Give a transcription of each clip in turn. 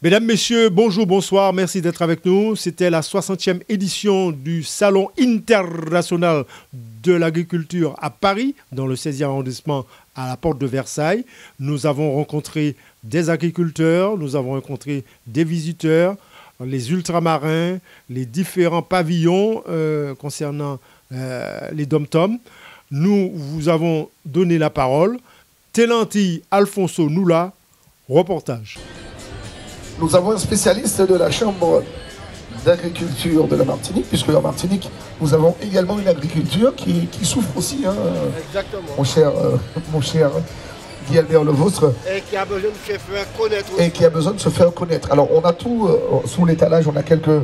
Mesdames, Messieurs, bonjour, bonsoir, merci d'être avec nous. C'était la 60e édition du Salon international de l'agriculture à Paris, dans le 16e arrondissement à la porte de Versailles. Nous avons rencontré des agriculteurs, nous avons rencontré des visiteurs, les ultramarins, les différents pavillons concernant les dom-toms. Nous vous avons donné la parole. Telanti Alfonso Noula, reportage. Nous avons un spécialiste de la Chambre d'agriculture de la Martinique, puisque en Martinique, nous avons également une agriculture qui souffre aussi, hein, mon cher Guy-Albert Levostre. Et qui a besoin de se faire connaître aussi. Et qui a besoin de se faire connaître. Alors, on a tout, sous l'étalage, on a quelques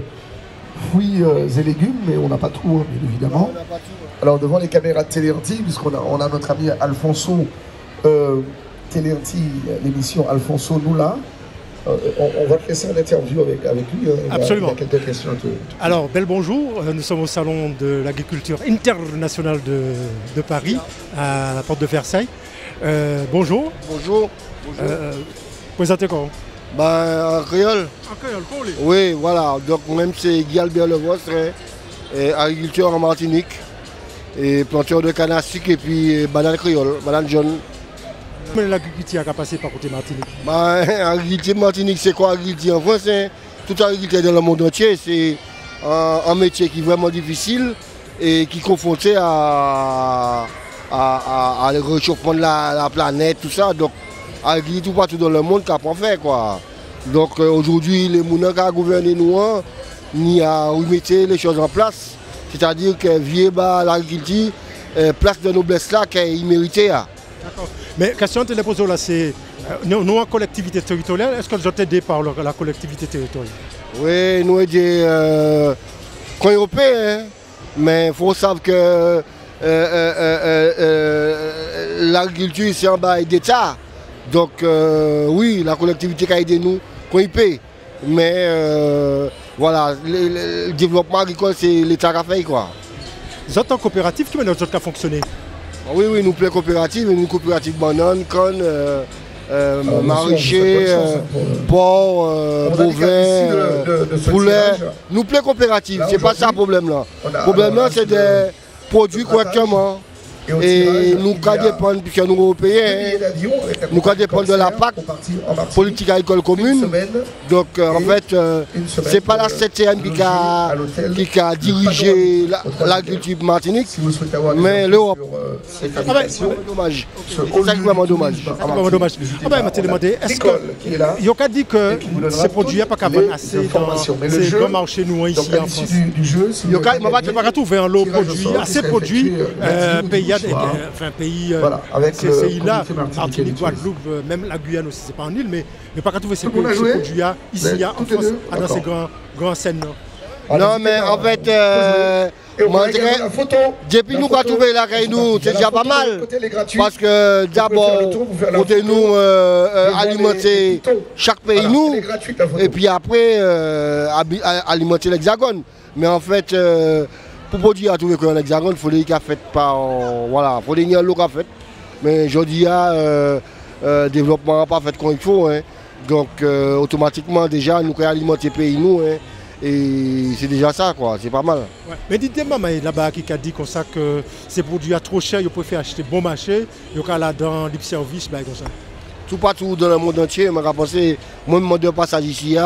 fruits et légumes, mais on n'a pas tout, hein, bien évidemment. Non, on n'a pas tout. Alors, devant les caméras de Telanti, puisqu'on a notre ami Alfonso Telanti, l'émission Alfonso Noula. On va te laisser en interview avec lui. Absolument. Il y a quelques questions. Alors, bel bonjour. Nous sommes au Salon de l'agriculture internationale de Paris, à la porte de Versailles. Bonjour. Bonjour. Présentez comment? En créole. En créole, pour lui. Oui, voilà. Donc, même c'est Guy-Albert Levostre, agriculteur en Martinique, et planteur de canne à sucre et puis banane créole, banane jaune. Mais l'agriculture a passé par côté Martinique. Agriculture Martinique, c'est quoi agriculture? En France, c'est toute agriculture dans le monde entier. C'est un métier qui est vraiment difficile et qui est confronté à le réchauffement de la planète, tout ça. Donc, agriculture partout dans le monde, qu'à pas faire, quoi. Donc, aujourd'hui, les gens qui ont gouverné nous, ni à remettre les choses en place. C'est-à-dire que vieux l'agriculture, place de noblesse là, qu'il méritait. D'accord. Mais question que je pose là, c'est nous en collectivité territoriale, est-ce que vous êtes aidé par la collectivité territoriale? Oui, nous aidés quand européens, mais il faut savoir que l'agriculture c'est en bas d'État. Donc oui, la collectivité qui a aidé nous, quand il paye. Mais voilà, le développement agricole c'est l'État qui a fait, quoi. Vous êtes en coopérative, qui mène votre fonctionner? Oui, oui, nous plaît coopérative, une coopérative banane, conne, maraîcher, porc, bovin, poulet. Nous plaît coopérative, c'est pas ça le problème là. Le problème là, c'est des produits correctement. Et nous dépendons, puisque nous Européens, nous dépendons de la PAC, politique agricole commune. Donc en fait, ce n'est pas la CTM qui a dirigé l'agriculture Martinique, mais l'Europe. C'est dommage. C'est ça qui est vraiment dommage. Je m'ai demandé, est-ce qu'il y a dit que ces produits n'ont pas qu'à vendre assez dans ces grands marchés nous ici en France? Il n'y a pas qu'à trouver un lot de produits, assez de produits pays. Enfin, pays, ces pays-là, Martinique, Guadeloupe, même la Guyane aussi, c'est pas en île, mais pas qu'à trouver ces produits-là ici, en France, dans ces grands scènes. Non, mais en fait, depuis nous avons trouvé la caille, nous, c'est déjà pas mal. Parce que d'abord, côté nous, alimenter chaque pays, nous, et puis après, alimenter l'Hexagone. Mais en fait, pour produire à trouver qu'un hexagone, il faut qu'il y ait fait par. Voilà, il faut qu'il y ait un lot à fait. Mais je dis, développement n'a pas fait comme il faut. Hein. Donc, automatiquement, déjà, nous avons alimenté le pays, nous. Hein. Et c'est déjà ça, quoi. C'est pas mal. Ouais. Mais dites-moi, là-bas, qui a dit comme ça que ces produits sont trop chers, ils préfèrent acheter bon marché, ils sont là dans les services, comme ça. Tout partout dans le monde entier, je pense que moi, je demande un passage ici,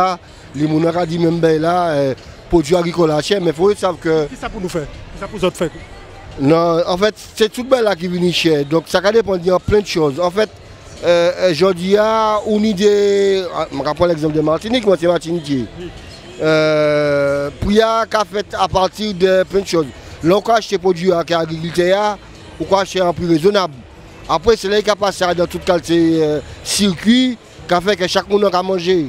les gens ont dit même là. Produits agricoles à cher, mais il faut savoir que. Qu'est-ce que ça pour nous faire? Qu'est-ce que ça pour nous faire? Non, en fait, c'est tout belle là qui vient cher. Donc ça dépend de plein de choses. En fait, je dis à une idée. Je prends l'exemple de Martinique, moi c'est Martinique. Pour y a qu'à fait à partir de plein de choses. Là, on peut acheter des produits à l'agriculteur, on peut acheter un prix raisonnable. Après, c'est là qu'il a passé dans tout le circuit, qui a fait que chaque monde a mangé.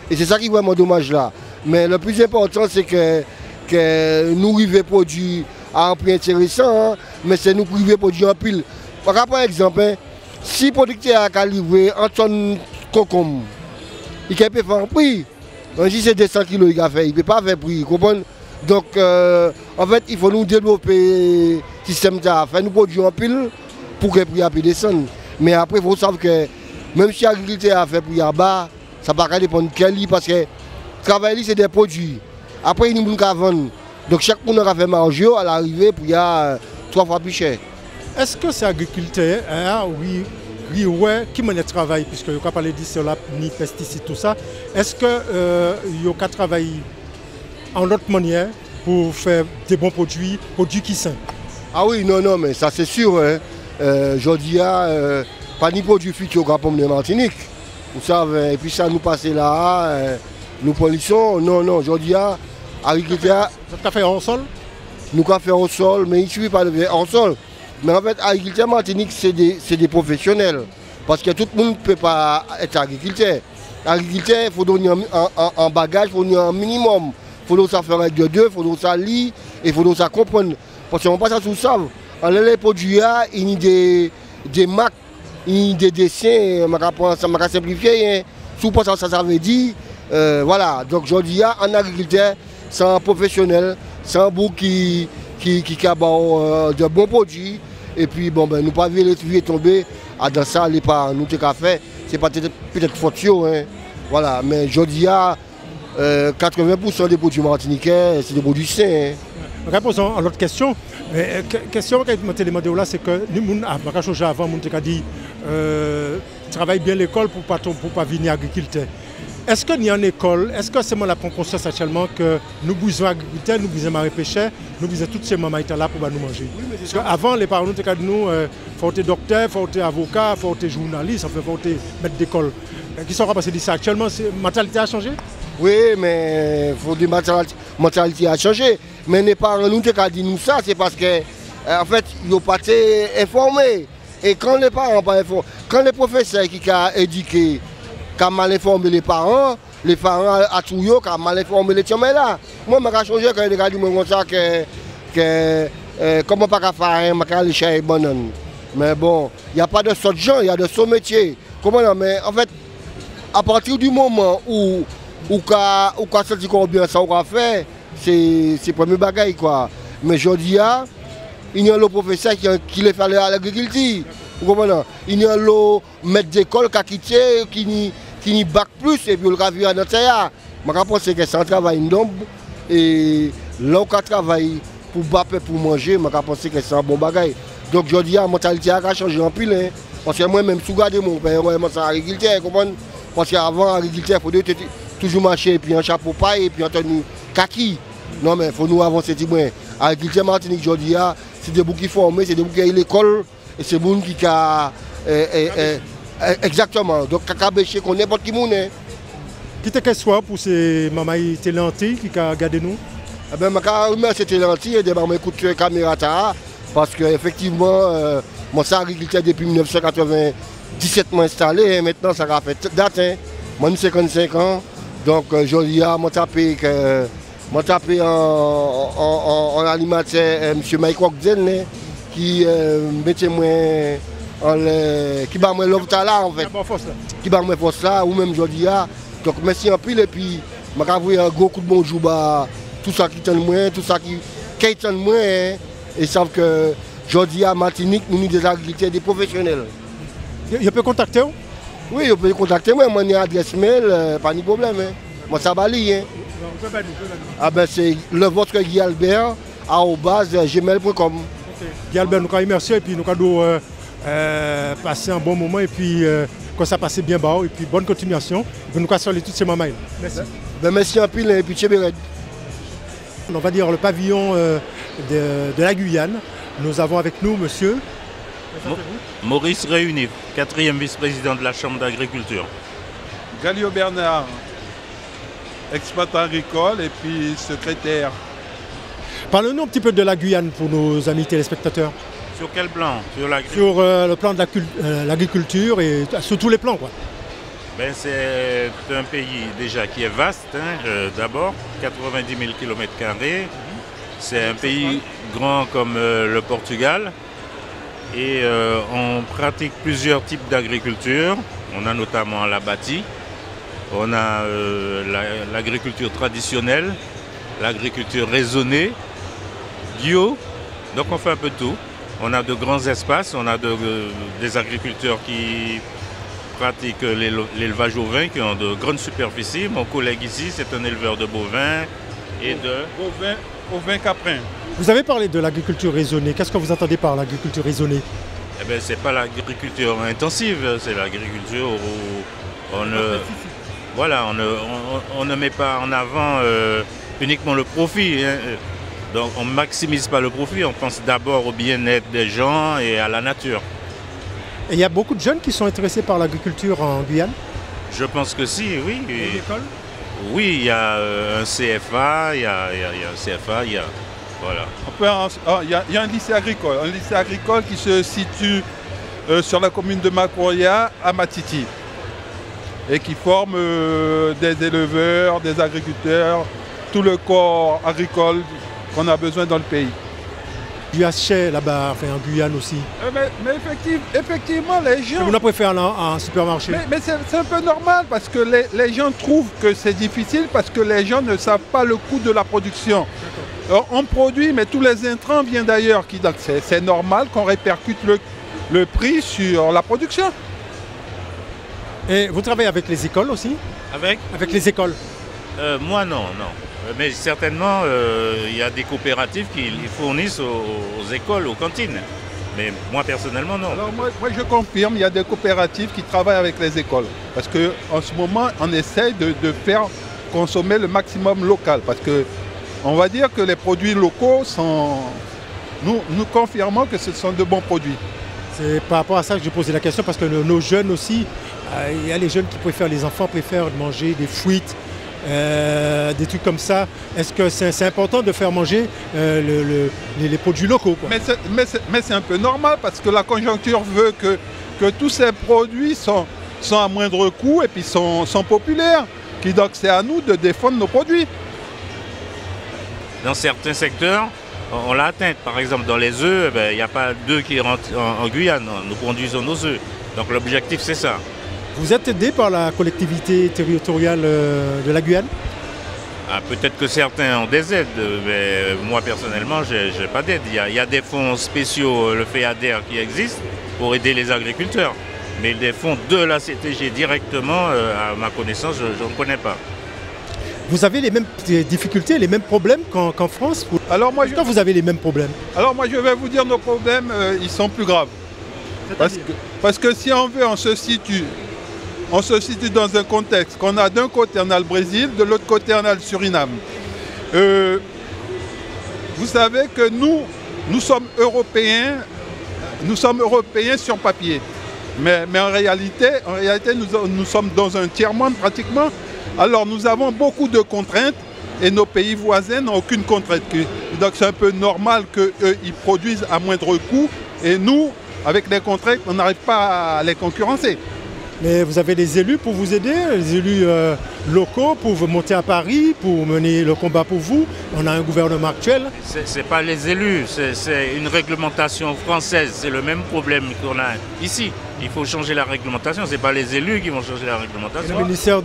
Et c'est ça qui est vraiment dommage là. Mais le plus important, c'est que nous arrivons à produire à un prix intéressant, hein, mais c'est nous qui arrivons à produire en pile. Par exemple, si le producteur a livré un tonne de concombre, il peut faire un prix. Si c'est 200 kg, il ne peut pas faire prix. Donc, en fait, il faut nous développer le système de faire nous produire en pile pour que le prix puisse descendre. Mais après, il faut savoir que même si l'agriculteur a fait prix à bas, Ça ne va pas dépendre de quel lit parce que le travail, c'est des produits. Après, il y a des gens qui vendent. Donc chaque monde a fait marge à l'arrivée pour y a 3 fois plus cher. Est-ce que c'est agriculteur, oui, ouais, qui mène le travail, puisque il n'y a pas parlé de cela, ni pesticides, tout ça. Est-ce qu'il y a travailler en autre manière pour faire des bons produits qui sont? Ah oui, non, mais ça c'est sûr. Hein. Je dis, pas ni produit futur comme de Martinique. Vous savez, et puis ça nous passe là, nous polluons. Non, je dis, agriculteur. Vous avez fait en sol? Nous avons fait au sol, mais il ne suffit pas de faire en sol. Mais en fait, agriculteur Martinique, c'est des professionnels. Parce que tout le monde ne peut pas être agriculteur. Agriculteur, il faut donner un bagage, il faut donner un minimum. Il faut faire avec de deux, il faut ça lire et il faut ça comprendre. Parce qu'on passe à tout ça. En les produits, il y a des marques, il y a des dessins, ça m'a simplifié. Tout ça veut dire. Voilà, donc je dis, en agriculteur, c'est un professionnel, c'est un bout qui a de bons produits. Et puis, bon, ben, nous pas vu les tuyaux tomber dans ça, les pas nous qu'à faire. C'est peut-être faute, hein. Voilà, mais je dis, 80% des produits martiniquais, c'est des produits sains. Hein. Réposons à l'autre question. Question que je me demandé là, c'est que nous, avant, nous avons dit travaille bien l'école pour pas venir agriculteur. Est-ce qu'il y a une école, est-ce que c'est moi la prendre conscience actuellement que nous besoin agriculteurs, nous besoin marins pêcheurs, nous besoin toutes ces mamans là pour nous manger? Oui, parce qu'avant, les parents nous disaient nous, il faut être docteur, il faut être avocat, il faut être journaliste, il faut être maître d'école. Qui sont passés de ça actuellement, la mentalité a changé? Oui, mais il faut dire que la mentalité a changé. Mais les parents nous disent nous ça, c'est parce que en fait, ils n'ont pas été informés. Et quand les parents pas informés, quand les professeurs qui ont éduqué, qui ont mal informé les parents à tout qui ont mal informé les tiens là. Moi, je vais changer quand ils disent comme ça que comment pas faire, je vais aller chercher banane. Mais bon, il n'y a pas de sorte de gens, il y a de ce métier. Comment non, mais en fait, à partir du moment où quand ça dit combien ça va faire, c'est le premier bagage quoi. Mais je dis, il y a le professeur qui les fait à l'agriculture. Vous comprenez? Il y a le maître d'école qui a quitté, qui n'y bac plus et puis le ravir dans ça. Je pense que c'est un travail nombre et là où on travaille pour battre pour manger, je pense que c'est un bon bagage. Donc je dis, la mentalité a changé en pile. Hein. Parce que moi-même, si je regarde mon père, c'est agriculteur, parce qu'avant, l'agriculteur, il faut toujours marcher, puis un chapeau paille, et puis un tenue kaki. Non, mais il faut nous avancer. L'agriculteur Martinique, je dis, c'est des boucs qui formés, c'est des boucs qui ont l'école, et c'est des boucs qui ont. Exactement. Donc, Kakabéché, qu'on n'importe qui monde. Qui te qu'est-ce soit pour ces mamans lentilles qui ont gardé nous? Eh bien, je remercie les lentilles et des mamans écoute caméra parce qu'effectivement, moi, je suis agriculteur depuis 1997 installé, et maintenant, ça a fait date. Hein. Moi, j'ai 55 ans, donc je dis à mon tapé en alimentaire M. Mike Wokzen qui mettait moi qui bat moi l'hôpital là en fait. Qui bat moi force là, ou même je dis donc merci en pile et puis je vais envoyer un gros coup de bonjour à tout ça qui tient moi, tout ça qui tient moi hein, et savent que je dis à Martinique, nous sommes des agriculteurs, des professionnels. Il peut contacter vous? Oui, vous pouvez contacter moi, j'ai une adresse mail, pas de problème. Hein. Moi, ça va aller. Hein. Ah ben, c'est le vôtre Guy Albert, @gmail.com. Okay. Guy Albert, nous remercions et puis nous allons passer un bon moment et puis quand ça passe bien bas et puis bonne continuation. Et puis nous allons saluer toutes ces mamans. Merci. Ben, merci un pile et puis Tchébered. On va dire le pavillon de la Guyane. Nous avons avec nous monsieur. Maurice Réuni, 4e vice-président de la Chambre d'agriculture. Galio Bernard, exploitant agricole et puis secrétaire. Parlez-nous un petit peu de la Guyane pour nos amis téléspectateurs. Sur quel plan? Sur le plan de l'agriculture et sur tous les plans quoi. Ben, c'est un pays déjà qui est vaste, hein, d'abord, 90 000 km². C'est un pays grand comme le Portugal. Et on pratique plusieurs types d'agriculture. On a notamment la bâtie, on a l'agriculture traditionnelle, l'agriculture raisonnée, bio. Donc on fait un peu de tout. On a de grands espaces, on a des agriculteurs pratique l'élevage ovin qui ont de grandes superficies. Mon collègue ici, c'est un éleveur de bovins et de... Ovins caprins. Vous avez parlé de l'agriculture raisonnée. Qu'est-ce que vous entendez par l'agriculture raisonnée? Eh bien, c'est pas l'agriculture intensive, c'est l'agriculture où on ne met pas en avant uniquement le profit. Hein. Donc on ne maximise pas le profit, on pense d'abord au bien-être des gens et à la nature. Et il y a beaucoup de jeunes qui sont intéressés par l'agriculture en Guyane? Je pense que si, oui. Une école? Oui, il y a un CFA, il y a un CFA, il y a... Voilà. Il y a un lycée agricole qui se situe sur la commune de Makoria à Matiti et qui forme des éleveurs, des agriculteurs, tout le corps agricole qu'on a besoin dans le pays. Du hachet là-bas, enfin en Guyane aussi. Mais effectivement, les gens... Vous n'avez pas fait en supermarché? Mais c'est un peu normal parce que les gens trouvent que c'est difficile parce que les gens ne savent pas le coût de la production. Alors, on produit, mais tous les intrants viennent d'ailleurs. Donc c'est normal qu'on répercute le prix sur la production. Et vous travaillez avec les écoles aussi? Avec les écoles? Moi non. Mais certainement, il y a des coopératives qui les fournissent aux écoles, aux cantines. Mais moi personnellement non. Alors moi je confirme, il y a des coopératives qui travaillent avec les écoles. Parce qu'en ce moment, on essaye de faire consommer le maximum local. Parce que on va dire que les produits locaux sont... Nous confirmons que ce sont de bons produits. C'est par rapport à ça que je posais la question, parce que nos jeunes aussi, il y a les jeunes qui préfèrent, les enfants préfèrent manger des fruits, des trucs comme ça. Est-ce que c'est important de faire manger les produits locaux, quoi? Mais c'est un peu normal, parce que la conjoncture veut que tous ces produits sont à moindre coût et puis sont populaires. Donc c'est à nous de défendre nos produits. Dans certains secteurs, on l'a atteint. Par exemple, dans les œufs, il n'y a pas d'œufs qui rentrent en Guyane. Nous produisons nos œufs. Donc l'objectif, c'est ça. Vous êtes aidé par la collectivité territoriale de la Guyane? Peut-être que certains ont des aides, mais moi personnellement, je n'ai pas d'aide. Il y a des fonds spéciaux, le FEADER, qui existent pour aider les agriculteurs. Mais des fonds de la CTG directement, à ma connaissance, je ne connais pas. Vous avez les mêmes difficultés, les mêmes problèmes qu'en France? Alors moi, Pourquoi vous avez les mêmes problèmes? Alors moi je vais vous dire, nos problèmes, ils sont plus graves. Parce que si on veut, on se situe dans un contexte qu'on a d'un côté on a le Brésil, de l'autre côté on a le Suriname. Vous savez que nous sommes européens sur papier. Mais en réalité nous sommes dans un tiers-monde pratiquement. Alors nous avons beaucoup de contraintes et nos pays voisins n'ont aucune contrainte. Donc c'est un peu normal qu'eux ils produisent à moindre coût et nous, avec les contraintes, on n'arrive pas à les concurrencer. Mais vous avez des élus pour vous aider, les élus locaux pour vous monter à Paris, pour mener le combat pour vous. On a un gouvernement actuel. Ce n'est pas les élus, c'est une réglementation française. C'est le même problème qu'on a ici. Il faut changer la réglementation. Ce n'est pas les élus qui vont changer la réglementation. Le ministère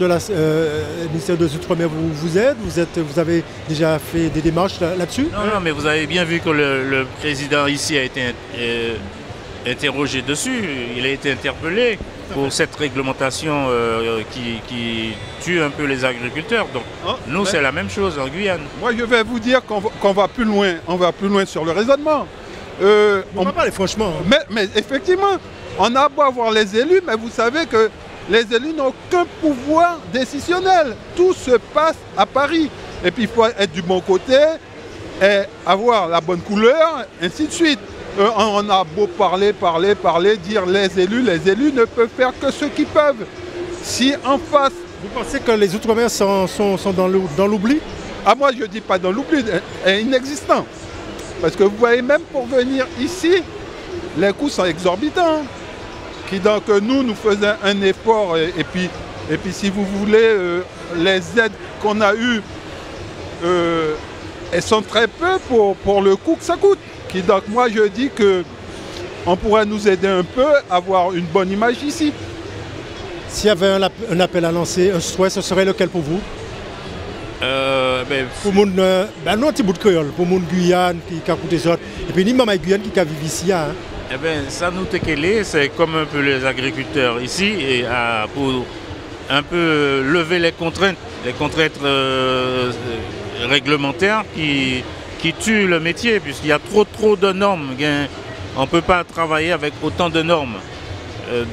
des Outre-mer vous aide? Vous avez déjà fait des démarches là-dessus? Non, mais vous avez bien vu que le président ici a été interrogé dessus. Il a été interpellé pour cette réglementation qui tue un peu les agriculteurs. Donc nous, c'est la même chose en Guyane. Moi, je vais vous dire qu'on va plus loin. On va plus loin sur le raisonnement. On va parler franchement. Mais effectivement, on a beau avoir les élus, mais vous savez que les élus n'ont aucun pouvoir décisionnel. Tout se passe à Paris. Et puis il faut être du bon côté, et avoir la bonne couleur, ainsi de suite. On a beau parler, dire les élus ne peuvent faire que ce qu'ils peuvent. Si en face... Vous pensez que les Outre-mer sont dans l'oubli? Ah, moi je ne dis pas dans l'oubli, inexistant. Parce que vous voyez, même pour venir ici, les coûts sont exorbitants. Donc nous faisons un effort et puis si vous voulez, les aides qu'on a eues, elles sont très peu pour le coût que ça coûte. Donc moi je dis qu'on pourrait nous aider un peu à avoir une bonne image ici. S'il y avait un appel à lancer, un souhait, ce serait lequel pour vous? Pour mon petit bout de créole, pour mon Guyane qui a coûté ça. Et puis ni maman Guyane qui a vécu ici. Hein. Eh bien, ça nous téquélé, c'est comme un peu les agriculteurs ici, et pour un peu lever les contraintes réglementaires qui tuent le métier, puisqu'il y a trop de normes. On ne peut pas travailler avec autant de normes.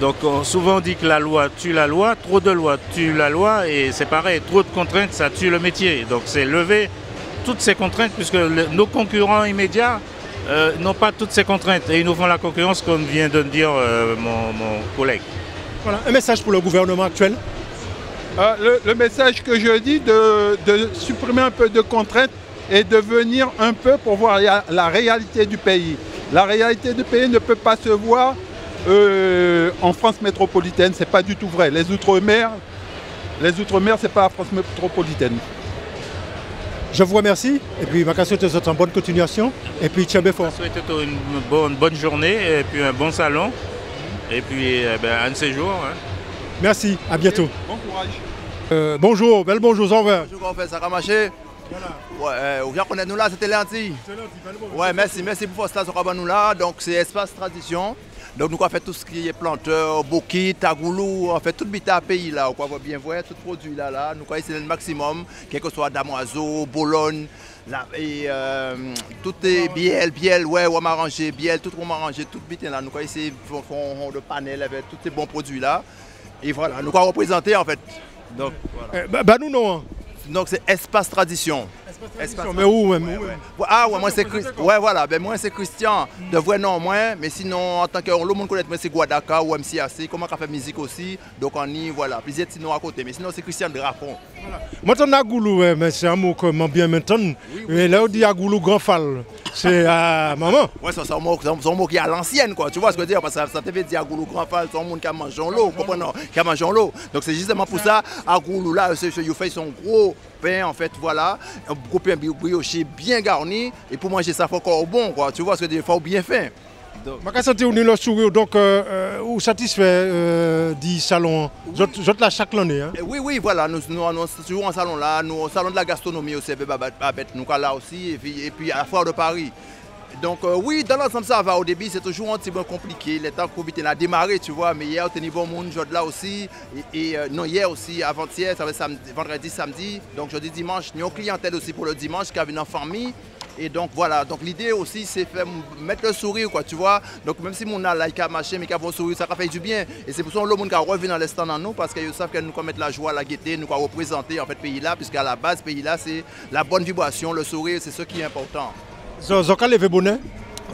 Donc souvent on dit que la loi tue la loi, trop de lois tue la loi, et c'est pareil, trop de contraintes ça tue le métier. Donc c'est lever toutes ces contraintes, puisque nos concurrents immédiats n'ont pas toutes ces contraintes, et ils nous font la concurrence comme vient de dire mon collègue. Voilà, un message pour le gouvernement actuel. Le message que je dis, de supprimer un peu de contraintes et de venir un peu pour voir la réalité du pays. La réalité du pays ne peut pas se voir en France métropolitaine, c'est pas du tout vrai. Les Outre-mer, c'est pas la France métropolitaine. Je vous remercie, et puis ma question te souhaite en bonne continuation, et puis tiens bien fort. Je souhaite une bonne journée, et puis un bon salon, et puis un de ces jours. Hein. Merci, à bientôt. Bon courage. Bonjour, bel bonjour, au revoir. Bonjour, on fait ça a marché. Voilà. Ouais, on connaît nous là, c'était lundi. Ouais, merci pour ça, ça nous là. Donc c'est Espace Tradition. Donc nous avons fait tout ce qui est planteur, bokit, tagoulou, on fait tout le à pays là, on va bien voir tout produit là, nous avons essayé le maximum, quel que soit damoiseau, bologne, et tout est biel, ouais, on m'a arrangé, biel, tout on m'a arrangé, tout le là, nous avons essayé de panel avec tous ces bons produits là, et voilà, nous avons représenté en fait. Donc voilà. Bah nous non. Donc c'est Espace Tradition. Mais où même? Ah ouais, moi c'est Christian. Ouais voilà, ben moi c'est Christian. De vrai nom moi, mais sinon en tant que le monde connaît moi c'est Guadaka ou MCAC, comment on fait musique aussi. Donc on y voilà, plusieurs petits noms à côté, mais sinon c'est Christian de Rafon. Voilà. Moi t'en as Goulou, mais c'est un mot comment bien maintenant. Mais là on dit à Goulou grand fall. C'est à maman. Ouais, c'est un mot qui est à l'ancienne quoi, tu vois ce que je veux dire, parce que ça te fait dire à Goulou grand fall, c'est un monde qui a mangé en l'eau, comprenez, qui a mangé en l'eau. Donc c'est justement pour ça à Goulou là, il fait son gros pain en fait, voilà, un gros pain brioché bien garni, et pour manger ça il faut encore bon quoi, tu vois ce que je veux dire, il faut bien fin. Ma question est le sourire, donc vous satisfait du salon, je te la chaque année. Hein? Oui, voilà, nous toujours en salon là, nous au salon de la gastronomie aussi, nous là aussi, et puis à la foire de Paris. Donc oui, dans l'ensemble ça va. Au début c'est toujours un petit peu compliqué, le temps Covid a démarré, tu vois, mais hier on était bon monde, aujourd'hui là aussi, non hier aussi, avant-hier, ça va vendredi, samedi, donc jeudi, dimanche, nous avons clientèle aussi pour le dimanche qui a une en famille. Et donc voilà, donc l'idée aussi c'est mettre le sourire quoi, tu vois. Donc même si mon a like à marcher mais qui a un sourire, ça fait du bien. Et c'est pour ça que le monde qui revient dans l'instant dans nous, parce qu'ils savent que nous mettre la joie, la gaieté, nous représenter en fait pays là, puisqu'à la base pays là c'est la bonne vibration, le sourire, c'est ce qui est important. Zoka levé bonnet?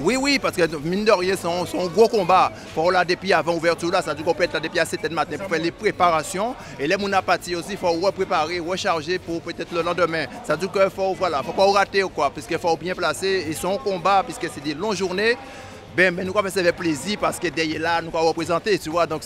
Oui, parce que mine de rien, c'est un gros combat. Pour là, depuis avant l'ouverture, là, ça dit qu'on peut être là depuis à 7h du matin pour faire les préparations. Et les gens partis aussi, il faut repréparer, recharger pour peut-être le lendemain. Ça dit qu'il faut, voilà, faut pas rater quoi, puisqu'il faut bien placer. Et c'est un combat, puisque c'est des longues journées. Ben, nous avons fait plaisir parce que derrière là, nous avons représenté, tu vois. Donc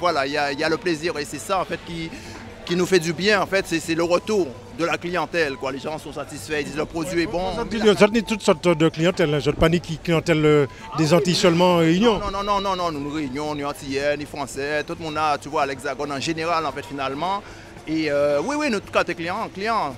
voilà, il y a le plaisir et c'est ça en fait qui nous fait du bien en fait, c'est le retour de la clientèle quoi. Les gens sont satisfaits, ils disent le produit est bon. Vous avez toutes sortes de clientèle, je ne pas ni clientèle des Antilles seulement Réunion. Non, nous Réunion, nous Antillais, ni Français, tout le monde a, tu vois, l'Hexagone en général en fait finalement. Et oui, nous, quand tu es client,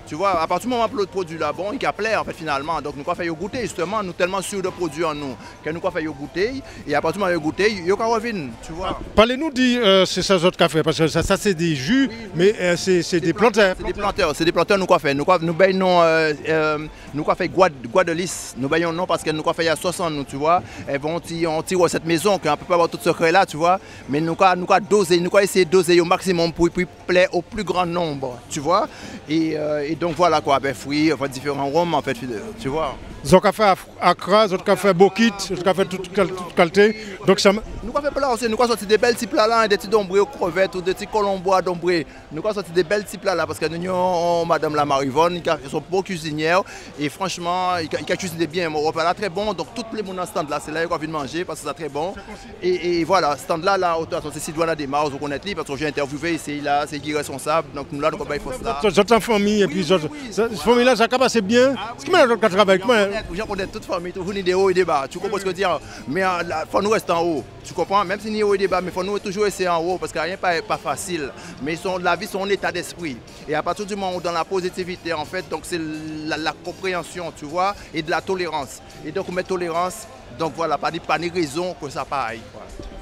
tu vois, à partir du moment où le produit là bon, il plaît en fait finalement. Donc nous avons fait goûter justement, nous tellement sûrs de produits en nous, que nous avons fait goûter. Et à partir du moment où goûter, il y a revenir, tu vois. Parlez-nous de c'est ça autres café, parce que ça c'est des jus, mais c'est des planteurs. C'est des planteurs nous avons fait. Nous avons fait Gois de Lys, nous avons non parce que nous avons fait il y a 60 nous, tu vois. Et on tire cette maison, qu'on ne peut pas avoir tout ce secret là, tu vois. Mais nous avons dosé, nous avons essayé de doser au maximum pour plaire au plus grand nombre, tu vois, et donc voilà quoi, ben fruits, enfin différents rhums en fait, tu vois. Ils ont fait Accra, ils ont fait Bokit, ils ont fait toute qualité. Donc ça. Nous avons fait plat aussi, nous avons sorti des belles petits plats là, des petits dombrés aux crevettes ou des petits colombois dombrés. Nous avons sorti des belles petits plats là parce que nous avons Madame la Marivonne, qui sont beaux cuisinières et franchement, ils a cuisiné bien. Mon repas là très bon, donc toutes les mon stand là, c'est là qu'on vient de manger parce que c'est très bon. Et voilà, stand là, c'est Sidoana Desmar, vous connaissez parce que j'ai interviewé ici là, c'est qui est responsable. Donc nous là, nous avons force là. J'entends famille et puis cette famille-là, ça passe bien. Ce qui m'a dit travail. Je connais toute famille, toujours des hauts et des bas. Tu comprends ce que je veux dire? Mais il faut nous rester en haut. Tu comprends? Même si nous haut et des bas, mais il faut nous toujours rester en haut parce que rien n'est pas facile. Mais la vie, c'est un état d'esprit. Et à partir du moment où dans la positivité, en fait, donc c'est la compréhension, tu vois, et de la tolérance. Et donc on met tolérance, donc voilà, pas de raison que ça pareille.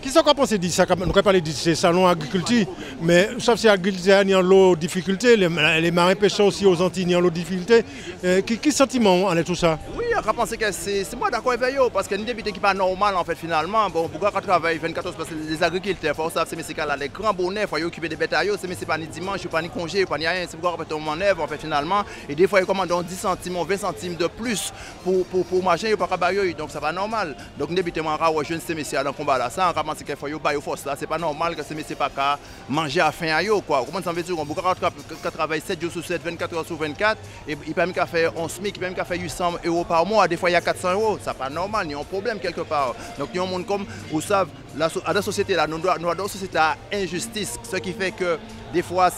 Qui est-ce qu'on pense de ça? Nous avons parlé de ces salons agriculture, mais sauf si l'agriculture a une difficulté, les marins pêcheurs aussi aux Antilles ont l'eau difficulté. Quel sentiment en est tout ça? Oui, on pense que c'est moi d'accord avec eux, parce que nous débutons qui n'est pas normal en fait finalement. Bon, pourquoi on travaille 24 heures parce que les agriculteurs, il faut savoir c'est là les grands bonnets, il faut occuper des bétails, c'est pas ni dimanche, pas ni congé, pas ni rien, c'est pourquoi on met en œuvre en fait finalement. Et des fois ils commandent 10 centimes ou 20 centimes de plus pour marcher, ils pas cabayer, donc c'est pas normal. Donc nous débutons en raw jeune ces messieurs dans le combat là, ça on pense qu'il faut y force là, c'est pas normal que ces messieurs pas qu'à manger à faim à eux quoi. Comment ça veut dire on travaille 7 jours sur 7, 24 heures sur 24 et il peut même qu'à faire 11 SMIC, il peut même qu'à faire 800 € par mois, des fois il y a 400 €, c'est pas normal, il y a un problème quelque part. Donc il y a un monde comme vous savez la société là, nous avons une société à injustice, ce qui fait que des fois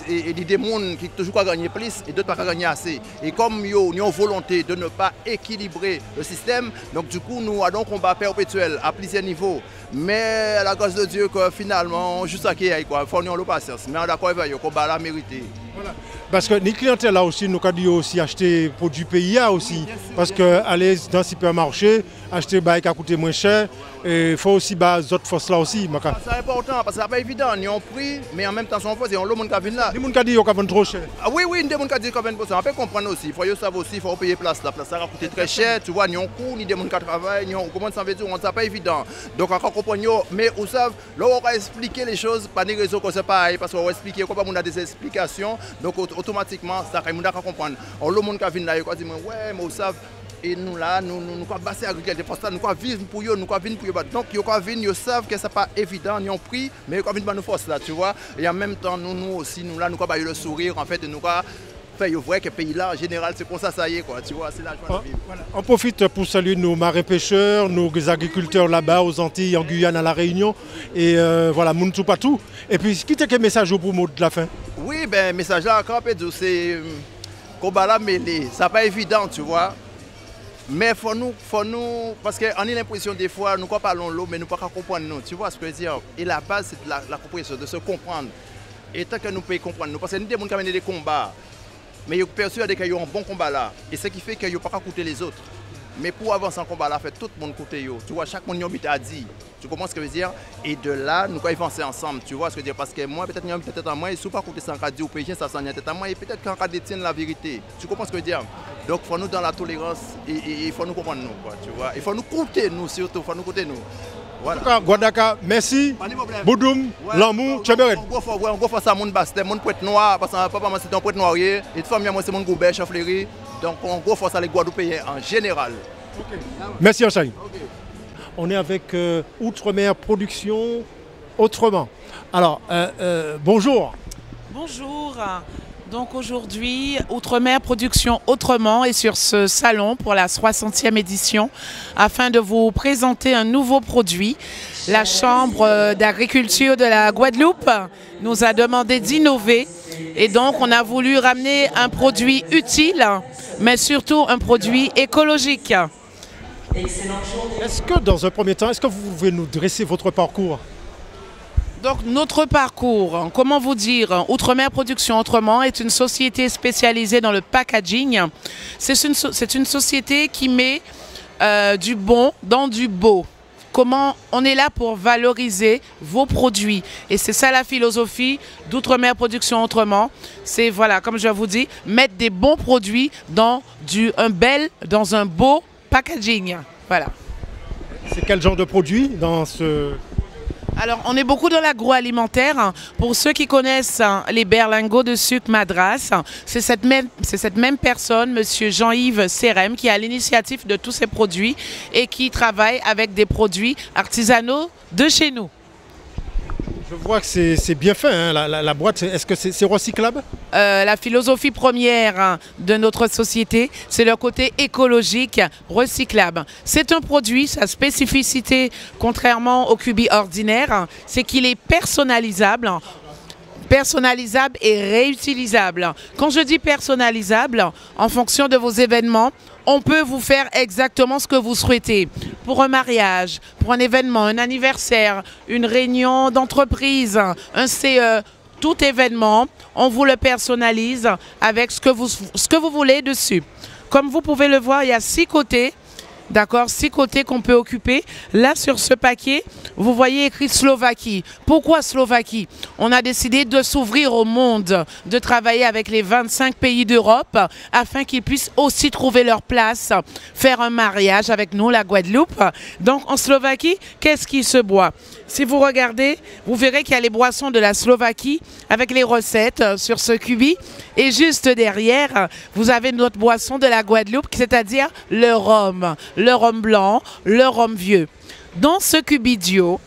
il y a des gens qui toujours pas gagner plus et d'autres pas gagner assez. Et comme ils ont une volonté de ne pas équilibrer le système, donc du coup nous avons un combat perpétuel à plusieurs niveaux. Mais à la grâce de Dieu que finalement juste ça qui est quoi, faut nous patience. Mais on est d'accord avec le combat là mérité. Voilà. Parce que les clientèles là aussi, nous avons aussi acheter produits PIA aussi. Parce que aller dans le supermarché, acheter des qui a coûté moins cher, il faut aussi les autres forces là aussi. C'est important parce que c'est pas évident, ils ont pris, mais en même temps son force, ils ont le monde qui vient là. Les gens qui disent qu'ils vendent trop cher. Ah oui, oui, des gens qui disent qu'ils vendent trop cher. On peut comprendre aussi, il faut savoir aussi, il faut payer place. La place ça va coûter très cher, tu vois, ils ont coût, ni des gens qui travaillent, comment ça veut dire, c'est pas évident. Donc encore comprendre, mais vous savez, là on va expliquer les choses, pas des raisons que c'est pareil, parce qu'on va expliquer comment on a des explications, donc automatiquement, ça va comprendre. Le monde qui vient là, il va dire, ouais, mais vous savez, et nous là, nous avons basé l'agriculture, nous avons vivre pour eux, nous avons vivre pour eux. Donc ils savent que ce n'est pas évident, ils ont pris, mais ils ont vivre pour nous force là, tu vois. Et en même temps, nous aussi, nous là, nous avons le sourire, en fait, nous avons fait vrai que le pays là, en général, c'est comme ça, ça y est, quoi, tu vois, c'est la joie de vivre. Voilà. On profite pour saluer nos marins pêcheurs, nos agriculteurs là-bas, aux Antilles, en Guyane, à La Réunion, et voilà, Mountou Patou. Et puis, qui t'a quel message pour mot de la fin? Oui, ben, message là, c'est combat là mêlé, ça n'est pas évident, tu vois. Mais faut nous, parce qu'on a l'impression des fois, nous parlons l'eau, mais nous ne pouvons pas comprendre nous. Tu vois ce que je veux dire? Et la base, c'est de la compréhension, de se comprendre. Et tant que nous pouvons comprendre, nous, parce que nous avons mené des combats, mais ils sont persuadés qu'il y a un bon combat là. Et ce qui fait qu'ils n'ont pas coûter les autres. Mais pour avancer en combat là, fait tout le monde côté. Tu vois, chaque monde a dit. Tu comprends ce que je veux dire? Et de là, nous allons avancer ensemble. Tu vois ce que je veux dire? Parce que moi, peut-être à moi, ils ne sont pas côté sans cadre au pays, ça s'en est à moi, et peut-être qu'en cas détiennent la vérité. Tu comprends ce que je veux dire? Donc, il faut nous dans la tolérance et il faut nous comprendre nous, quoi, tu vois. Il faut nous compter nous surtout, il faut nous compter nous. Voilà. En tout cas, Guadaka, merci. Boudoum, Lamou, Tchéberet. On go faire ça, mon bastet, mon poète noir, parce que papa, moi, c'est un poète noir, et de famille, moi, c'est mon goubet, chaflerie. Donc, on go faire ça les Guadeloupéens en général. Okay. Merci, Anchaï. Okay. On est avec Outre-mer Production Autrement. Alors, bonjour. Bonjour. Donc aujourd'hui, Outre-mer Production Autrement est sur ce salon pour la 60e édition afin de vous présenter un nouveau produit. La Chambre d'agriculture de la Guadeloupe nous a demandé d'innover et donc on a voulu ramener un produit utile, mais surtout un produit écologique. Est-ce que dans un premier temps, est-ce que vous pouvez nous dresser votre parcours? Donc notre parcours, comment vous dire, Outre-mer Production Autrement est une société spécialisée dans le packaging. C'est une société qui met du bon dans du beau. Comment on est là pour valoriser vos produits. Et c'est ça la philosophie d'Outre-mer Production Autrement. C'est, voilà, comme je vous dis, mettre des bons produits dans un beau packaging. Voilà. C'est quel genre de produit dans ce... Alors, on est beaucoup dans l'agroalimentaire. Pour ceux qui connaissent les berlingots de sucre Madras, c'est cette même personne, monsieur Jean-Yves Serem, qui a l'initiative de tous ces produits et qui travaille avec des produits artisanaux de chez nous. Je vois que c'est bien fait, hein, la boîte. Est-ce que c'est recyclable? La philosophie première de notre société, c'est le côté écologique, recyclable. C'est un produit, sa spécificité, contrairement au cubi ordinaire, c'est qu'il est personnalisable. personnalisable et réutilisable. Quand je dis personnalisable, en fonction de vos événements, on peut vous faire exactement ce que vous souhaitez. Pour un mariage, pour un événement, un anniversaire, une réunion d'entreprise, un CE, tout événement, on vous le personnalise avec ce que vous voulez dessus. Comme vous pouvez le voir, il y a 6 côtés. D'accord, 6 côtés qu'on peut occuper. Là, sur ce paquet, vous voyez écrit Slovaquie. Pourquoi Slovaquie? On a décidé de s'ouvrir au monde, de travailler avec les 25 pays d'Europe afin qu'ils puissent aussi trouver leur place, faire un mariage avec nous, la Guadeloupe. Donc, en Slovaquie, qu'est-ce qui se boit? Si vous regardez, vous verrez qu'il y a les boissons de la Slovaquie avec les recettes sur ce cubi. Et juste derrière, vous avez notre boisson de la Guadeloupe, c'est-à-dire le rhum blanc, le rhum vieux. Dans ce cubidio,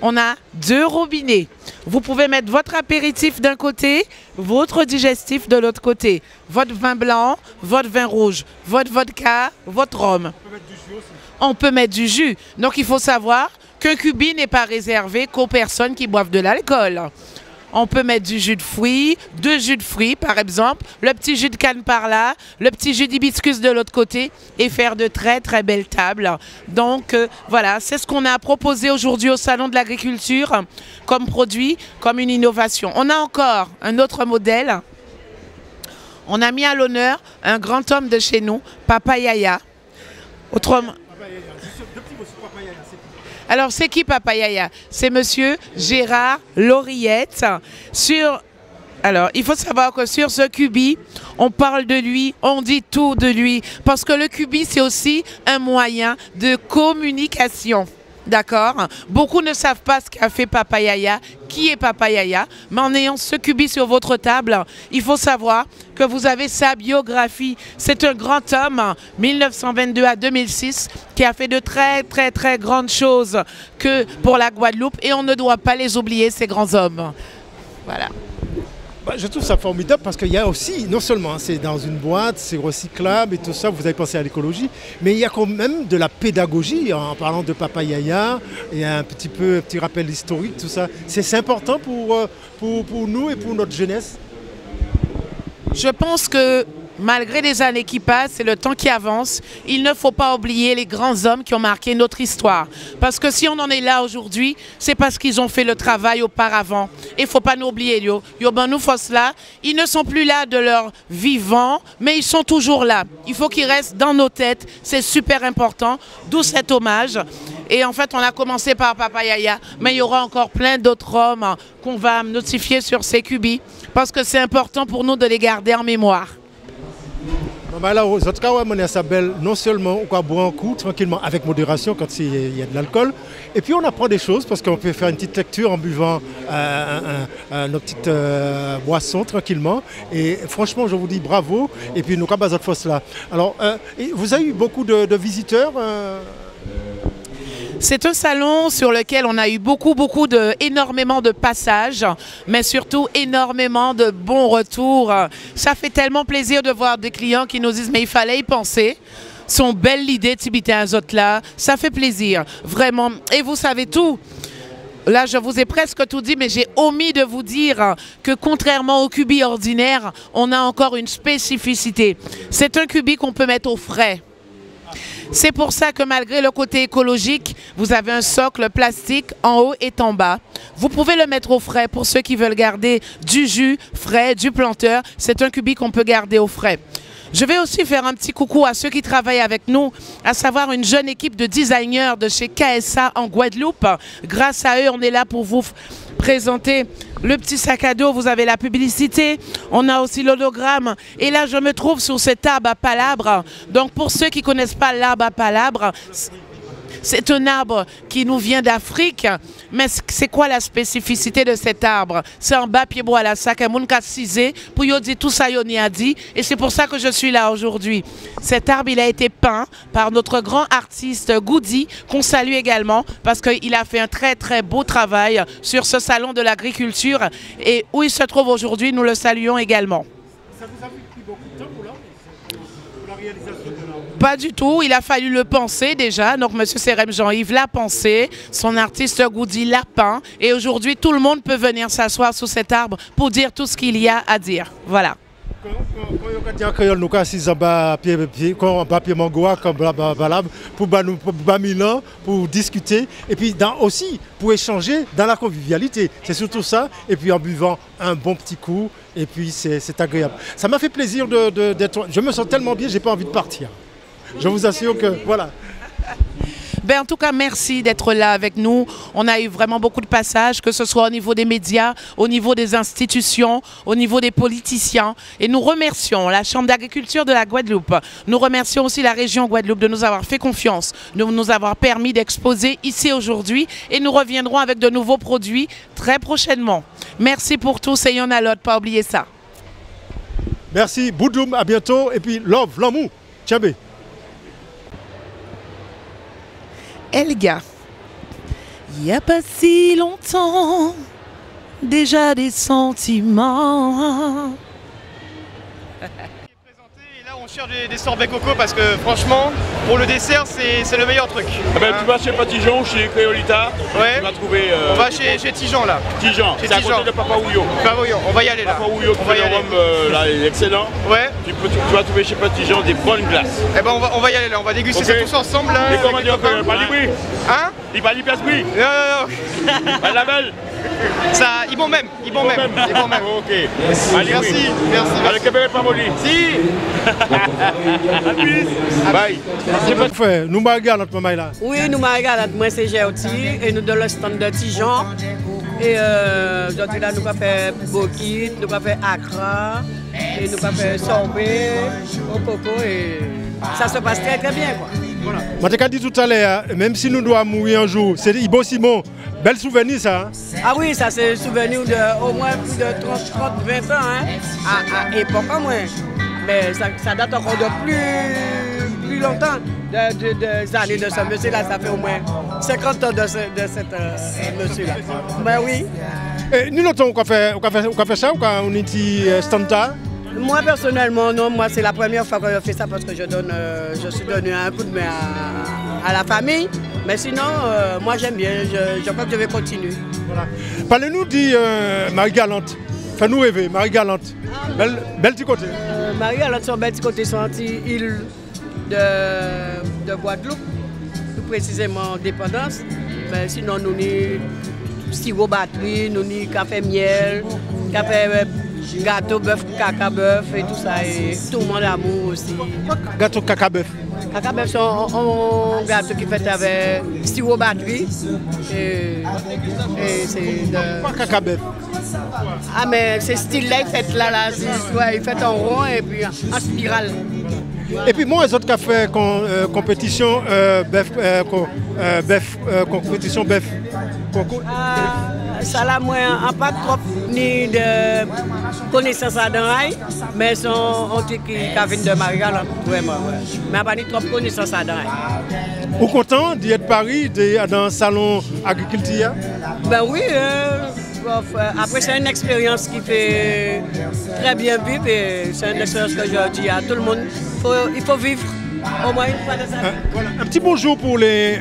on a 2 robinets. Vous pouvez mettre votre apéritif d'un côté, votre digestif de l'autre côté. Votre vin blanc, votre vin rouge, votre vodka, votre rhum. On peut mettre du jus aussi. On peut mettre du jus. Donc il faut savoir qu'un cubi n'est pas réservé qu'aux personnes qui boivent de l'alcool. On peut mettre du jus de fruits, 2 jus de fruits par exemple, le petit jus de canne par là, le petit jus d'hibiscus de l'autre côté et faire de très très belles tables. Donc voilà, c'est ce qu'on a proposé aujourd'hui au Salon de l'Agriculture comme produit, comme une innovation. On a encore un autre modèle. On a mis à l'honneur un grand homme de chez nous, Papa Yaya. Autrement... Alors, c'est qui Papa Yaya? C'est monsieur Gérard Lauriette. Alors, il faut savoir que sur ce cubi, on parle de lui, on dit tout de lui. Parce que le cubi, c'est aussi un moyen de communication. D'accord? Beaucoup ne savent pas ce qu'a fait Papa Yaya, qui est Papa Yaya. Mais en ayant ce cubi sur votre table, il faut savoir que vous avez sa biographie. C'est un grand homme, 1922 à 2006, qui a fait de très très très grandes choses que pour la Guadeloupe. Et on ne doit pas les oublier, ces grands hommes. Voilà. Je trouve ça formidable parce qu'il y a aussi, non seulement c'est dans une boîte, c'est recyclable et tout ça, vous avez pensé à l'écologie, mais il y a quand même de la pédagogie en parlant de Papa Yaya, il y a un petit rappel historique, tout ça. C'est important pour nous et pour notre jeunesse. Je pense que malgré les années qui passent et le temps qui avance, il ne faut pas oublier les grands hommes qui ont marqué notre histoire. Parce que si on en est là aujourd'hui, c'est parce qu'ils ont fait le travail auparavant. Il ne faut pas nous oublier. Ils ne sont plus là de leur vivant, mais ils sont toujours là. Il faut qu'ils restent dans nos têtes. C'est super important, d'où cet hommage. Et en fait, on a commencé par Papa Yaya, mais il y aura encore plein d'autres hommes qu'on va notifier sur ces cubis, parce que c'est important pour nous de les garder en mémoire. Là, en tout cas, on est belle, non seulement on boit un coup tranquillement avec modération quand il y a de l'alcool, et puis on apprend des choses parce qu'on peut faire une petite lecture en buvant nos petites boissons tranquillement. Et franchement, je vous dis bravo. Et puis nous avons cette force là. Alors, vous avez eu beaucoup de visiteurs. C'est un salon sur lequel on a eu énormément de passages, mais surtout énormément de bons retours. Ça fait tellement plaisir de voir des clients qui nous disent « mais il fallait y penser ». Sont belles l'idée de Tibité Azot là, ça fait plaisir, vraiment. Et vous savez tout. Là, je vous ai presque tout dit, mais j'ai omis de vous dire que contrairement au cubi ordinaire, on a encore une spécificité. C'est un cubi qu'on peut mettre au frais. C'est pour ça que malgré le côté écologique, vous avez un socle plastique en haut et en bas. Vous pouvez le mettre au frais pour ceux qui veulent garder du jus frais, du planteur. C'est un cubi qu'on peut garder au frais. Je vais aussi faire un petit coucou à ceux qui travaillent avec nous, à savoir une jeune équipe de designers de chez KSA en Guadeloupe. Grâce à eux, on est là pour vous présenter le petit sac à dos. Vous avez la publicité, on a aussi l'hologramme. Et là, je me trouve sur cet arbre à palabre. Donc, pour ceux qui ne connaissent pas l'arbre à palabre, c'est un arbre qui nous vient d'Afrique, mais c'est quoi la spécificité de cet arbre? C'est en bas pied bois à la sac à moun cisé pour y dire tout ça y a dit, et c'est pour ça que je suis là aujourd'hui. Cet arbre, il a été peint par notre grand artiste Goody, qu'on salue également, parce qu'il a fait un très très beau travail sur ce salon de l'agriculture, et où il se trouve aujourd'hui, nous le saluons également. Ça vous a pris beaucoup de temps pour la réalisation de l'arbre? Pas du tout, il a fallu le penser déjà. Donc M. Serem Jean-Yves l'a pensé, son artiste Goudi l'a peint. Et aujourd'hui, tout le monde peut venir s'asseoir sous cet arbre pour dire tout ce qu'il y a à dire. Voilà. Quand on dit en créole, nous avons papier mangoa comme valable pour Milan, pour discuter et puis aussi pour échanger dans la convivialité. C'est surtout ça. Et puis en buvant un bon petit coup. Et puis c'est agréable. Ça m'a fait plaisir d'être. Je me sens tellement bien, j'ai pas envie de partir. Je vous assure que voilà. Ben, en tout cas, merci d'être là avec nous. On a eu vraiment beaucoup de passages, que ce soit au niveau des médias, au niveau des institutions, au niveau des politiciens. Et nous remercions la Chambre d'agriculture de la Guadeloupe. Nous remercions aussi la région Guadeloupe de nous avoir fait confiance, de nous avoir permis d'exposer ici aujourd'hui. Et nous reviendrons avec de nouveaux produits très prochainement. Merci pour tous et il y en a l'autre, pas oublier ça. Merci, Boudoum, à bientôt. Et puis, love, l'amour, tchabé. Elga, il n'y a pas si longtemps, déjà des sentiments. On cherche des sorbets coco parce que franchement, pour le dessert, c'est le meilleur truc. Ah ben, tu vas chez Patijon, chez Créolita, ouais. Tu vas trouver... On va chez Tijan là. Tijan, c'est à côté de Papa Ouyo. Papa Ouyo, on va y aller là. Papa Ouyo, le rhum, là, il est excellent. Ouais. Tu vas trouver chez Patijon des bonnes glaces. Eh ben on va y aller là, on va déguster ça tous ensemble là. Et comment dire que... Pas libre. Hein? Il va libre oui. Non. Pas la belle. Ça, ils vont même. Ok. Allez, merci. Allez, Québec, pas molli. Si. Bye. Nous margalons maman là. Oui, nous margalons. Moi c'est Géoti et nous dans le stand de Tijan. Et aujourd'hui là nous avons fait Bokit, nous avons fait Accra et nous avons fait sorbet au coco et ça se passe très bien quoi. Voilà. Je t'ai dit tout à l'heure, même si nous devons mourir un jour, c'est Ibo Simon. Bel souvenir ça. Hein? Ah oui, ça c'est un souvenir de au moins plus de 30-20 ans hein, à époque au moins. Mais ça date encore de plus longtemps, des années de ce monsieur-là. Ça fait au moins 50 ans de cet monsieur-là. Ben oui. Et nous, on a fait ça ou on est standard? Moi personnellement, non. Moi c'est la première fois que je fais ça parce que je suis donné un coup de main à la famille. Mais sinon, moi j'aime bien. Je crois que je vais continuer. Voilà. Parlez-nous de Marie-Galante. Fais-nous rêver, Marie-Galante. Belle petit côté. Marie-Galante, son bel petit côté, sont île de Guadeloupe, plus précisément Dépendance. Mais sinon, nous avons sirop batterie, nous avons café miel, café gâteau, bœuf, caca bœuf et tout ça. Et tout le monde amour aussi. Gâteau caca bœuf. Caca bœuf, c'est un gâteau qui fait avec sirop batterie. Et c'est de. Pas caca bœuf. Ah mais c'est style là, il fait là, il fait en rond et puis en spirale. Et puis moi, les autres qui ont fait compétition compétition bœuf. Ça là, moi, on pas trop ni de connaissances à Danraï, mais son truc qui vient de Marie-Galante, vraiment. Mais pas ni trop connaissances à Danraï. Vous êtes content d'être Paris, dans le salon agriculture? Ben oui. Après, c'est une expérience qui fait très bien vivre et c'est une expérience que je dis à tout le monde. Il faut vivre au moins une fois de sa vie. Voilà. Un petit bonjour pour les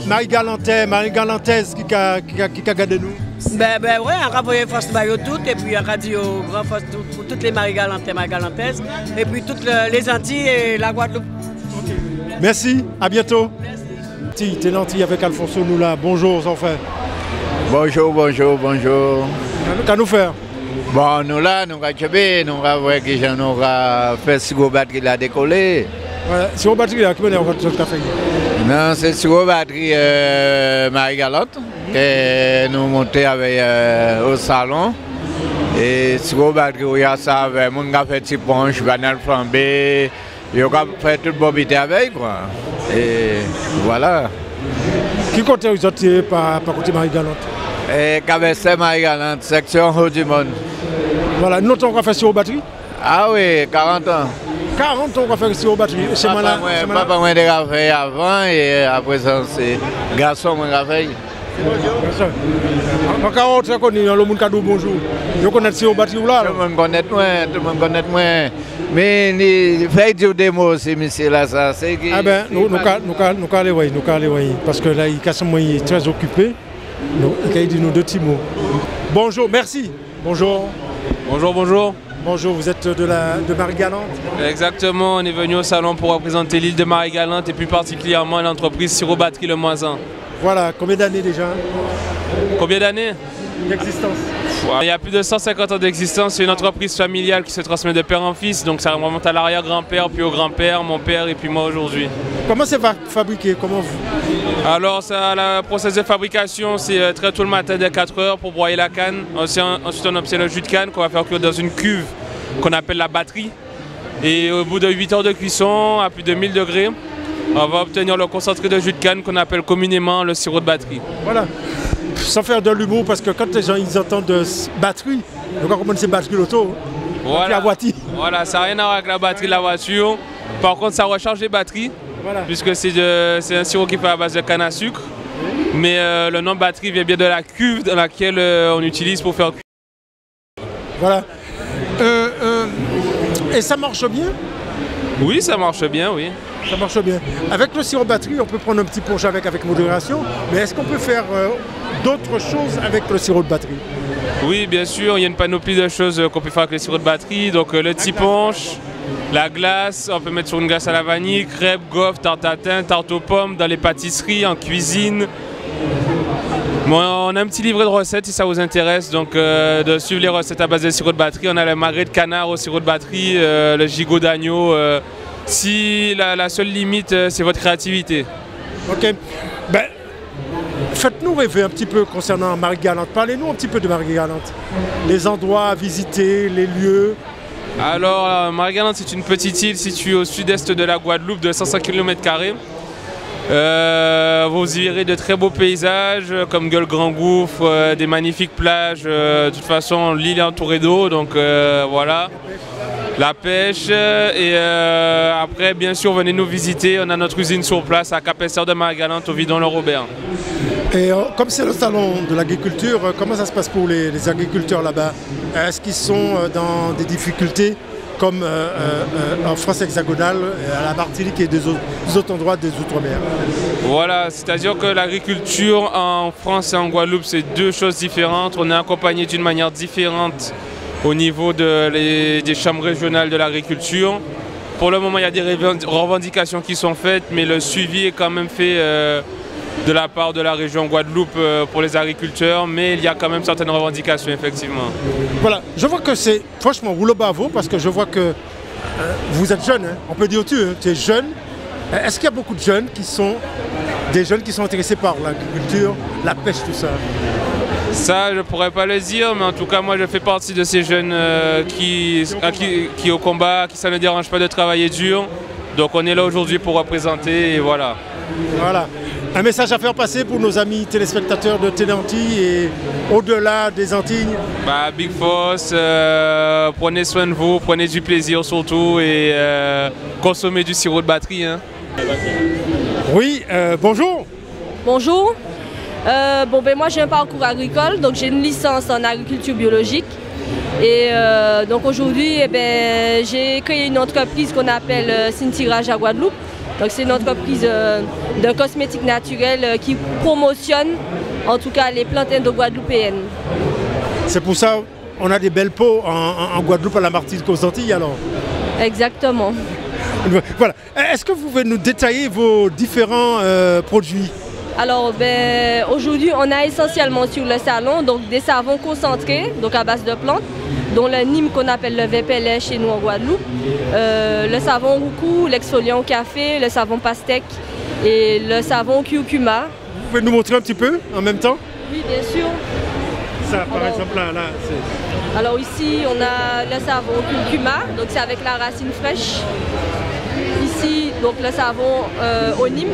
Marie-Galantaises qui regardent nous. Ben ouais, on va envoyer force Bayo toutes et puis on va dire au grand force pour toutes les Marie-Galantaises et puis toutes les Antilles et la Guadeloupe. Okay. Merci, à bientôt. Merci. T'es gentil avec Alfonso nous là. Bonjour, enfin. Bonjour. Qu'à-nous faire? Bon, nous là, nous avons voir que j'en aurai fait sirop batterie la décoller. Ouais, sirop batterie là, qui on va te café? Non, c'est sirop batterie Marie-Galante que nous montons avec au salon. Et sirop batterie, il y a ça avec mon café de ponche, banane flambée. Il y a fait toute bobité avec quoi. Et voilà. Qui côté vous êtes par côté Marie-Galante? Cabessé Marie-Galante, section Haut du Monde. Voilà, nous avons fait sur batterie? Ah oui, 40 ans. 40 ans qu'on fait sur batterie. Papa moi déjà fait avant et après ça c'est garçon moi qui fait. En 40 ans, le monde a dit bonjour. Vous connaissez sur batterie ou là? Tout le monde connaît moi. Mais il fait des mots, ces messieurs-là, ça. Ah ben, nous allons voir, parce que là, il est très occupé. Il dit nous deux petits mots. Bonjour, merci. Bonjour. Bonjour. Bonjour, vous êtes de Marie-Galante? Exactement, on est venu au salon pour représenter l'île de Marie-Galante et plus particulièrement l'entreprise Sirop Batterie Le Moisin. Voilà, combien d'années déjà? Combien d'années d'existence? Il y a plus de 150 ans d'existence, c'est une entreprise familiale qui se transmet de père en fils, donc ça remonte à l'arrière-grand-père, puis au grand-père, mon père et puis moi aujourd'hui. Comment c'est fabriqué? Comment vous... Alors, le process de fabrication, c'est très tôt le matin dès 4 h pour broyer la canne. Ensuite, on obtient le jus de canne qu'on va faire cuire dans une cuve qu'on appelle la batterie. Et au bout de 8 heures de cuisson, à plus de 1000 degrés, on va obtenir le concentré de jus de canne qu'on appelle communément le sirop de batterie. Voilà. Sans faire de l'humour, parce que quand les gens ils entendent batterie, donc on commence à batterie l'auto, la voiture. Voilà, ça n'a rien à voir avec la batterie de la voiture. Par contre, ça recharge les batteries, puisque c'est un sirop qui fait à base de canne à sucre. Mais le nom de batterie vient bien de la cuve dans laquelle on utilise pour faire cuire. Voilà. Et ça marche bien? Oui, ça marche bien, oui. Ça marche bien. Avec le sirop batterie, on peut prendre un petit punch avec modération, mais est-ce qu'on peut faire d'autres choses avec le sirop de batterie? Oui, bien sûr, il y a une panoplie de choses qu'on peut faire avec le sirop de batterie. Donc le petit punch, la glace, on peut mettre sur une glace à la vanille, crêpes, gaufres, tarte tatin, tarte aux pommes, dans les pâtisseries, en cuisine. Bon, on a un petit livret de recettes si ça vous intéresse, donc de suivre les recettes à base de sirop de batterie. On a le magret de canard au sirop de batterie, le gigot d'agneau. Si la seule limite, c'est votre créativité. Ok. Ben, faites-nous rêver un petit peu concernant Marie-Galante. Parlez-nous un petit peu de Marie-Galante. Les endroits à visiter, les lieux. Alors, Marie-Galante, c'est une petite île située au sud-est de la Guadeloupe de 500 km². Vous y verrez de très beaux paysages comme Gueule Grand Gouffre, des magnifiques plages. De toute façon, l'île est entourée d'eau, donc voilà. La pêche et après bien sûr venez nous visiter, on a notre usine sur place à Cap-Esser de Marie-Galante au Vidon-le-Robert. Et comme c'est le salon de l'agriculture, comment ça se passe pour les agriculteurs là-bas? Est-ce qu'ils sont dans des difficultés comme en France hexagonale, à la Martinique et des autres endroits des Outre-mer? Voilà, c'est-à-dire que l'agriculture en France et en Guadeloupe, c'est deux choses différentes. On est accompagné d'une manière différente au niveau des chambres régionales de l'agriculture. Pour le moment, il y a des revendications qui sont faites, mais le suivi est quand même fait de la part de la région Guadeloupe pour les agriculteurs, mais il y a quand même certaines revendications, effectivement. Voilà, je vois que c'est franchement rouleau bavo, parce que je vois que vous êtes jeune, hein. On peut dire tu es jeune. Est-ce qu'il y a beaucoup de jeunes qui sont intéressés par l'agriculture, la pêche, tout ça? Ça, je ne pourrais pas le dire, mais en tout cas, moi, je fais partie de ces jeunes qui au combat, qui ça ne dérange pas de travailler dur. Donc, on est là aujourd'hui pour représenter, et voilà. Voilà. Un message à faire passer pour nos amis téléspectateurs de Télé-Antilles et au-delà des Antilles? Big Force, prenez soin de vous, prenez du plaisir surtout et consommez du sirop de batterie. Hein. Oui, bonjour. Bonjour. Moi j'ai un parcours agricole, donc j'ai une licence en agriculture biologique. Et donc aujourd'hui, j'ai créé une entreprise qu'on appelle Sintirage à Guadeloupe. Donc c'est une entreprise de cosmétiques naturels qui promotionne en tout cas les plantes indo-guadeloupéennes. C'est pour ça qu'on a des belles peaux en Guadeloupe, à la Martinique, aux Antilles alors? Exactement. Voilà. Est-ce que vous pouvez nous détailler vos différents produits? Alors aujourd'hui on a essentiellement sur le salon donc des savons concentrés donc à base de plantes, dont le Nîmes qu'on appelle le Vépélet chez nous en Guadeloupe, le savon Roucou, l'exfoliant café, le savon pastèque et le savon curcuma. Vous pouvez nous montrer un petit peu en même temps? Oui, bien sûr. Ça par exemple là c'est... Alors ici on a le savon curcuma, donc c'est avec la racine fraîche. Ici donc le savon au Nîmes.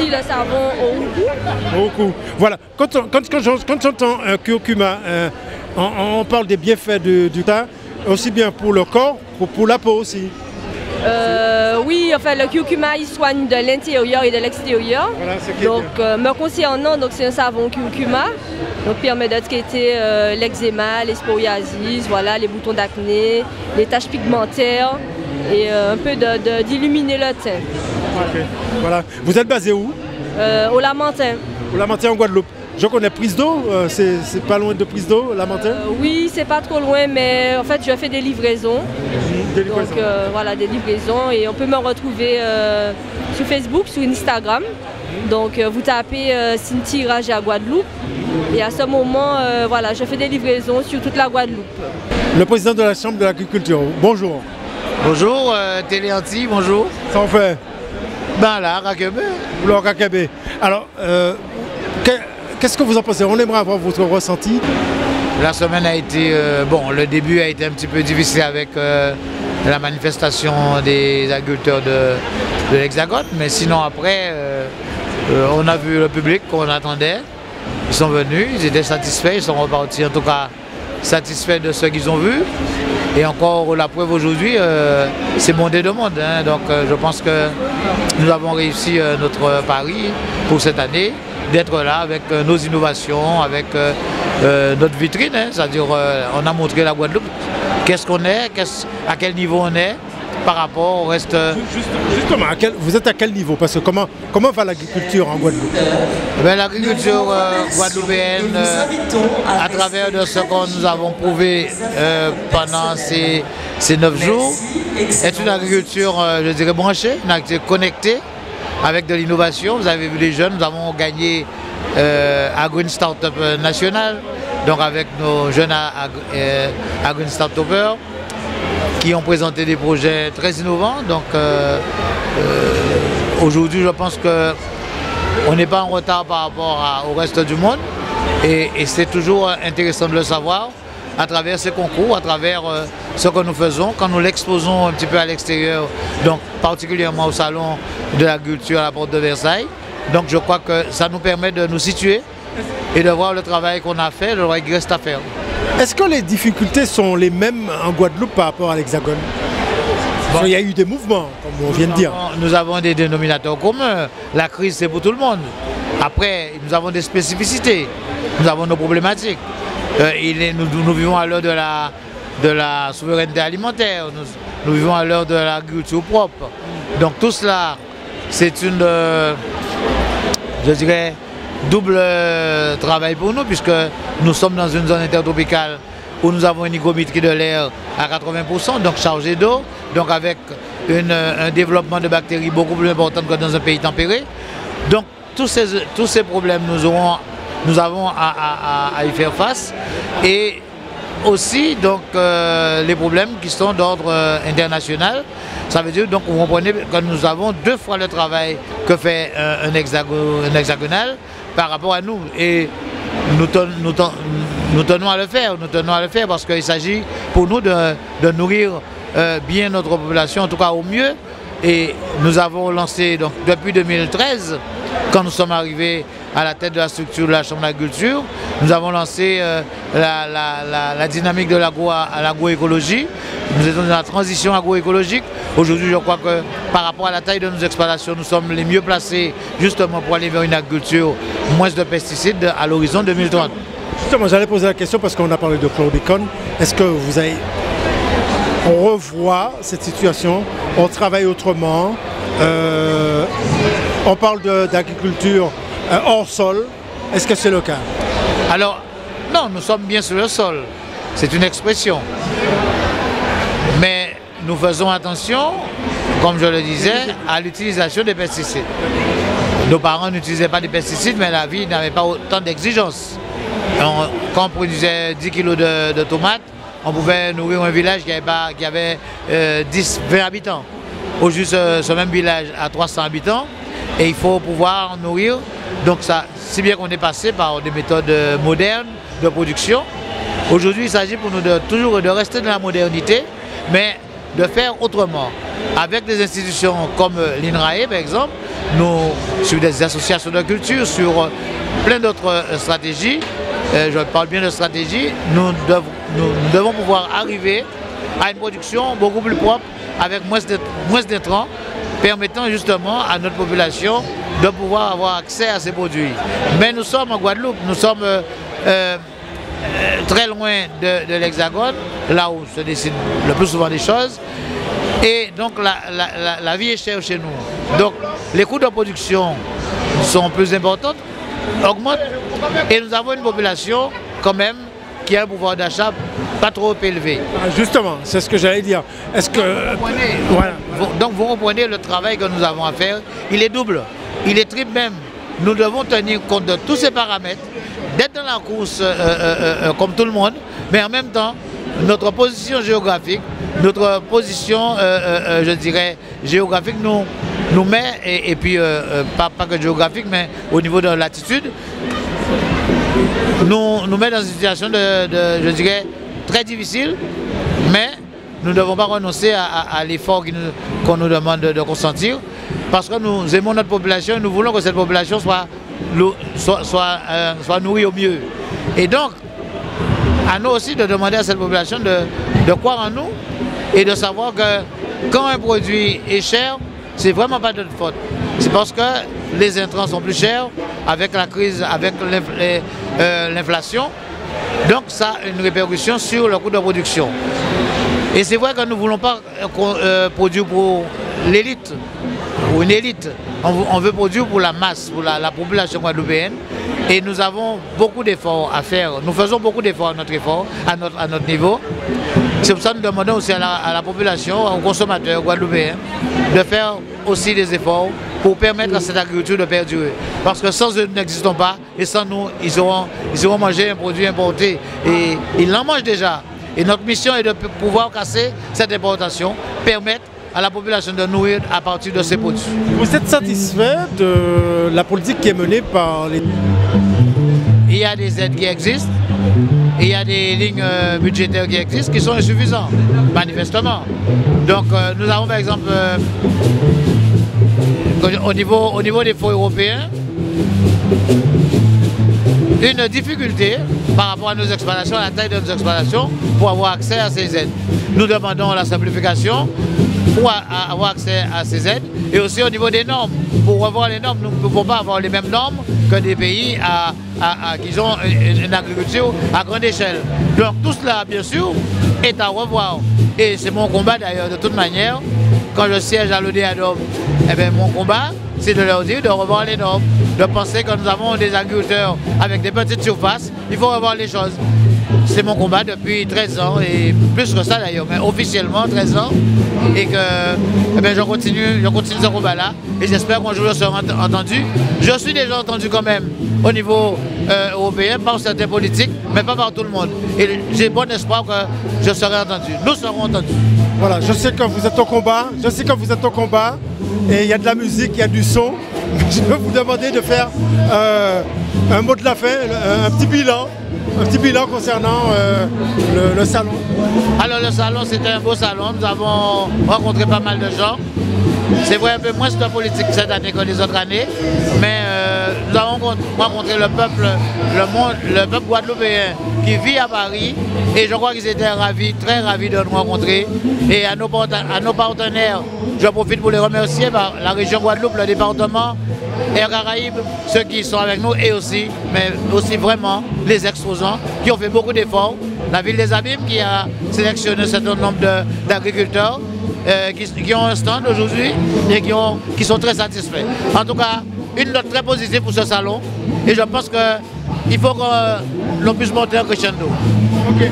Le savon au Roucou. Voilà, quand j'entends curcuma, on parle des bienfaits du thym, aussi bien pour le corps, pour la peau aussi. Oui, enfin le curcuma il soigne de l'intérieur et de l'extérieur. Voilà, donc me concernant, donc c'est un savon curcuma. Donc permet de traiter l'eczéma, l'esporiasis, voilà, les boutons d'acné, les taches pigmentaires et un peu d'illuminer le teint. Okay. Voilà. Vous êtes basé où? Au Lamentin. Au Lamentin en Guadeloupe. Je connais Prise d'eau, c'est pas loin de Prise d'eau, Lamentin? Oui, c'est pas trop loin, mais en fait je fais des livraisons. Des livraisons. Donc voilà, des livraisons et on peut me retrouver sur Facebook, sur Instagram. Donc vous tapez Cinti Raja Guadeloupe et à ce moment, voilà, je fais des livraisons sur toute la Guadeloupe. Le président de la Chambre de l'agriculture, bonjour. Bonjour, Téléanti, bonjour. Ça en fait? Ben là, Rakebe. Le Rakebe. Alors, qu'est-ce que vous en pensez? On aimerait avoir votre ressenti. La semaine a été, bon, le début a été un petit peu difficile avec la manifestation des agriculteurs de l'Hexagone, mais sinon après, on a vu le public qu'on attendait. Ils sont venus, ils étaient satisfaits, ils sont repartis en tout cas satisfaits de ce qu'ils ont vu. Et encore la preuve aujourd'hui, c'est bondé de monde. Hein. Donc je pense que nous avons réussi notre pari pour cette année, d'être là avec nos innovations, avec notre vitrine. Hein. C'est-à-dire on a montré la Guadeloupe, qu'est-ce qu'on est, à quel niveau on est par rapport au reste. Justement, vous êtes à quel niveau? Parce que comment va l'agriculture en Guadeloupe? L'agriculture guadeloupéenne, à travers de ce que nous avons prouvé pendant ces 9 jours, est une agriculture, je dirais, branchée, une agriculture connectée, avec de l'innovation. Vous avez vu les jeunes, nous avons gagné Agro Startup National, donc avec nos jeunes Agro Startupers, qui ont présenté des projets très innovants. Donc aujourd'hui, je pense qu'on n'est pas en retard par rapport au reste du monde. Et c'est toujours intéressant de le savoir à travers ces concours, à travers ce que nous faisons, quand nous l'exposons un petit peu à l'extérieur, donc particulièrement au Salon de l'agriculture à la porte de Versailles. Donc je crois que ça nous permet de nous situer et de voir le travail qu'on a fait, le travail qui reste à faire. Est-ce que les difficultés sont les mêmes en Guadeloupe par rapport à l'Hexagone? Bon, il y a eu des mouvements, comme on vient de dire. Nous avons des dénominateurs communs. La crise, c'est pour tout le monde. Après, nous avons des spécificités. Nous avons nos problématiques. Nous vivons à l'heure de la souveraineté alimentaire. Nous vivons à l'heure de l'agriculture propre. Donc tout cela, c'est une, je dirais, double travail pour nous, puisque nous sommes dans une zone intertropicale où nous avons une hygrométrie de l'air à 80%, donc chargée d'eau, donc avec un développement de bactéries beaucoup plus important que dans un pays tempéré. Donc tous ces problèmes, nous avons à y faire face. Et aussi donc, les problèmes qui sont d'ordre international. Ça veut dire donc vous comprenez que nous avons 2 fois le travail que fait un hexagonal par rapport à nous. Et nous tenons à le faire. Nous tenons à le faire parce qu'il s'agit pour nous de nourrir bien notre population, en tout cas au mieux. Et nous avons lancé donc, depuis 2013, quand nous sommes arrivés à la tête de la structure de la Chambre d'agriculture, nous avons lancé la dynamique de l'agroécologie. Nous étions dans la transition agroécologique. Aujourd'hui, je crois que par rapport à la taille de nos exploitations, nous sommes les mieux placés justement pour aller vers une agriculture moins de pesticides à l'horizon 2030. Justement, j'allais poser la question parce qu'on a parlé de chlordécone. Est-ce que vous avez... On revoit cette situation, on travaille autrement, on parle d'agriculture hors sol. Est-ce que c'est le cas? Alors, non, nous sommes bien sur le sol. C'est une expression. Mais nous faisons attention, comme je le disais, à l'utilisation des pesticides. Nos parents n'utilisaient pas des pesticides, mais la vie n'avait pas autant d'exigences. Quand on produisait 10 kg de tomates, on pouvait nourrir un village qui avait 10-20 habitants. Aujourd'hui, ce même village a 300 habitants et il faut pouvoir nourrir. Donc ça, si bien qu'on est passé par des méthodes modernes de production, aujourd'hui il s'agit pour nous toujours de rester dans la modernité, mais de faire autrement. Avec des institutions comme l'INRAE par exemple, nous, sur des associations de culture, sur plein d'autres stratégies, je parle bien de stratégie, nous devons pouvoir arriver à une production beaucoup plus propre, avec moins d'intrants, permettant justement à notre population de pouvoir avoir accès à ces produits. Mais nous sommes en Guadeloupe, nous sommes très loin de l'Hexagone, là où se décident le plus souvent des choses. Et donc la vie est chère chez nous. Donc les coûts de production sont plus importants, augmentent. Et nous avons une population quand même qui a un pouvoir d'achat pas trop élevé. Justement, c'est ce que j'allais dire. Est-ce que... Voilà. Donc vous comprenez le travail que nous avons à faire, il est double, il est triple même. Nous devons tenir compte de tous ces paramètres, d'être dans la course comme tout le monde, mais en même temps, notre position géographique, notre position, je dirais, géographique nous met, et puis pas que géographique, mais au niveau de latitude, nous met dans une situation je dirais, très difficile, mais nous ne devons pas renoncer à l'effort qu'on nous demande de consentir, parce que nous aimons notre population et nous voulons que cette population soit nourrie au mieux. Et donc, à nous aussi de demander à cette population de croire en nous et de savoir que quand un produit est cher, c'est vraiment pas de notre faute. C'est parce que les intrants sont plus chers avec la crise, avec l'inflation. Donc ça a une répercussion sur le coût de production. Et c'est vrai que nous ne voulons pas produire pour l'élite ou une élite. On veut produire pour la masse, pour la population guadeloupéenne. Et nous avons beaucoup d'efforts à faire. Nous faisons beaucoup d'efforts à notre niveau. C'est pour ça que nous demandons aussi à la population, aux consommateurs guadeloupéens, de faire aussi des efforts pour permettre à cette agriculture de perdurer. Parce que sans eux, nous n'existons pas. Et sans nous, ils auront mangé un produit importé. Et ils l'en mangent déjà. Et notre mission est de pouvoir casser cette importation, permettre à la population de nourrir à partir de ces produits. Vous êtes satisfait de la politique qui est menée par les... Il y a des aides qui existent, il y a des lignes budgétaires qui existent qui sont insuffisantes, manifestement. Donc nous avons par exemple, au niveau des fonds européens, une difficulté par rapport à nos exploitations, à la taille de nos exploitations, pour avoir accès à ces aides. Nous demandons la simplification pour avoir accès à ces aides et aussi au niveau des normes. Pour revoir les normes, nous ne pouvons pas avoir les mêmes normes que des pays qui ont une agriculture à grande échelle. Donc tout cela, bien sûr, est à revoir. Et c'est mon combat d'ailleurs, de toute manière. Quand je siège à l'ODEADOM, mon combat, c'est de leur dire de revoir les normes, de penser que nous avons des agriculteurs avec des petites surfaces, il faut revoir les choses. C'est mon combat depuis 13 ans, et plus que ça d'ailleurs, mais officiellement 13 ans, et que je continue ce combat-là, et j'espère qu'un jour je serai entendu. Je suis déjà entendu quand même au niveau européen par certains politiques, mais pas par tout le monde. Et j'ai bon espoir que je serai entendu. Nous serons entendus. Voilà, je sais que vous êtes au combat, et il y a de la musique, il y a du son. Je vais vous demander de faire un mot de la fin, un petit bilan concernant le salon. Alors le salon, c'était un beau salon, nous avons rencontré pas mal de gens. C'est vrai un peu moins de politique cette année que les autres années, mais nous avons rencontré le peuple guadeloupéen qui vit à Paris, et je crois qu'ils étaient ravis, très ravis de nous rencontrer. Et à nos partenaires, je profite pour les remercier, la région Guadeloupe, le département, Air Caraïbes, ceux qui sont avec nous, et aussi, mais aussi vraiment les exposants qui ont fait beaucoup d'efforts. La ville des Abîmes qui a sélectionné un certain nombre d'agriculteurs qui ont un stand aujourd'hui et qui sont très satisfaits. En tout cas, une note très positive pour ce salon, et je pense qu'il faut que l'on puisse monter un crescendo. Okay.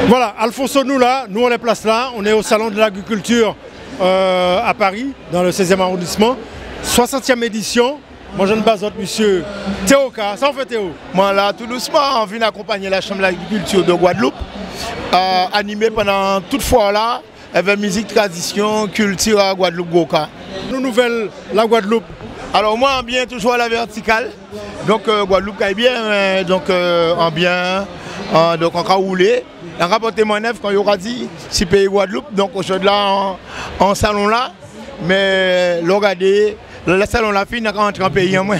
Voilà, Alfonso nous là, nous on les place là, on est au salon de l'agriculture à Paris, dans le 16e arrondissement. 60e édition. Moi, je ne basote, monsieur Théoka. Ça en fait Théo? Moi, là, tout doucement, on vient accompagner la Chambre de l'agriculture de Guadeloupe, animée pendant toute fois là, avec musique, tradition, culture à Guadeloupe-Goka. Nous nouvelles, la Guadeloupe. Alors, moi, on vient toujours à la verticale. Donc, Guadeloupe est bien, donc, en bien, donc, on va rouler. On va porter mon œuvre quand il y aura dit, si pays Guadeloupe, donc, aujourd'hui, là, en salon là, mais, regardez. Le salon la fille n'a qu'à entrer en pays en moins.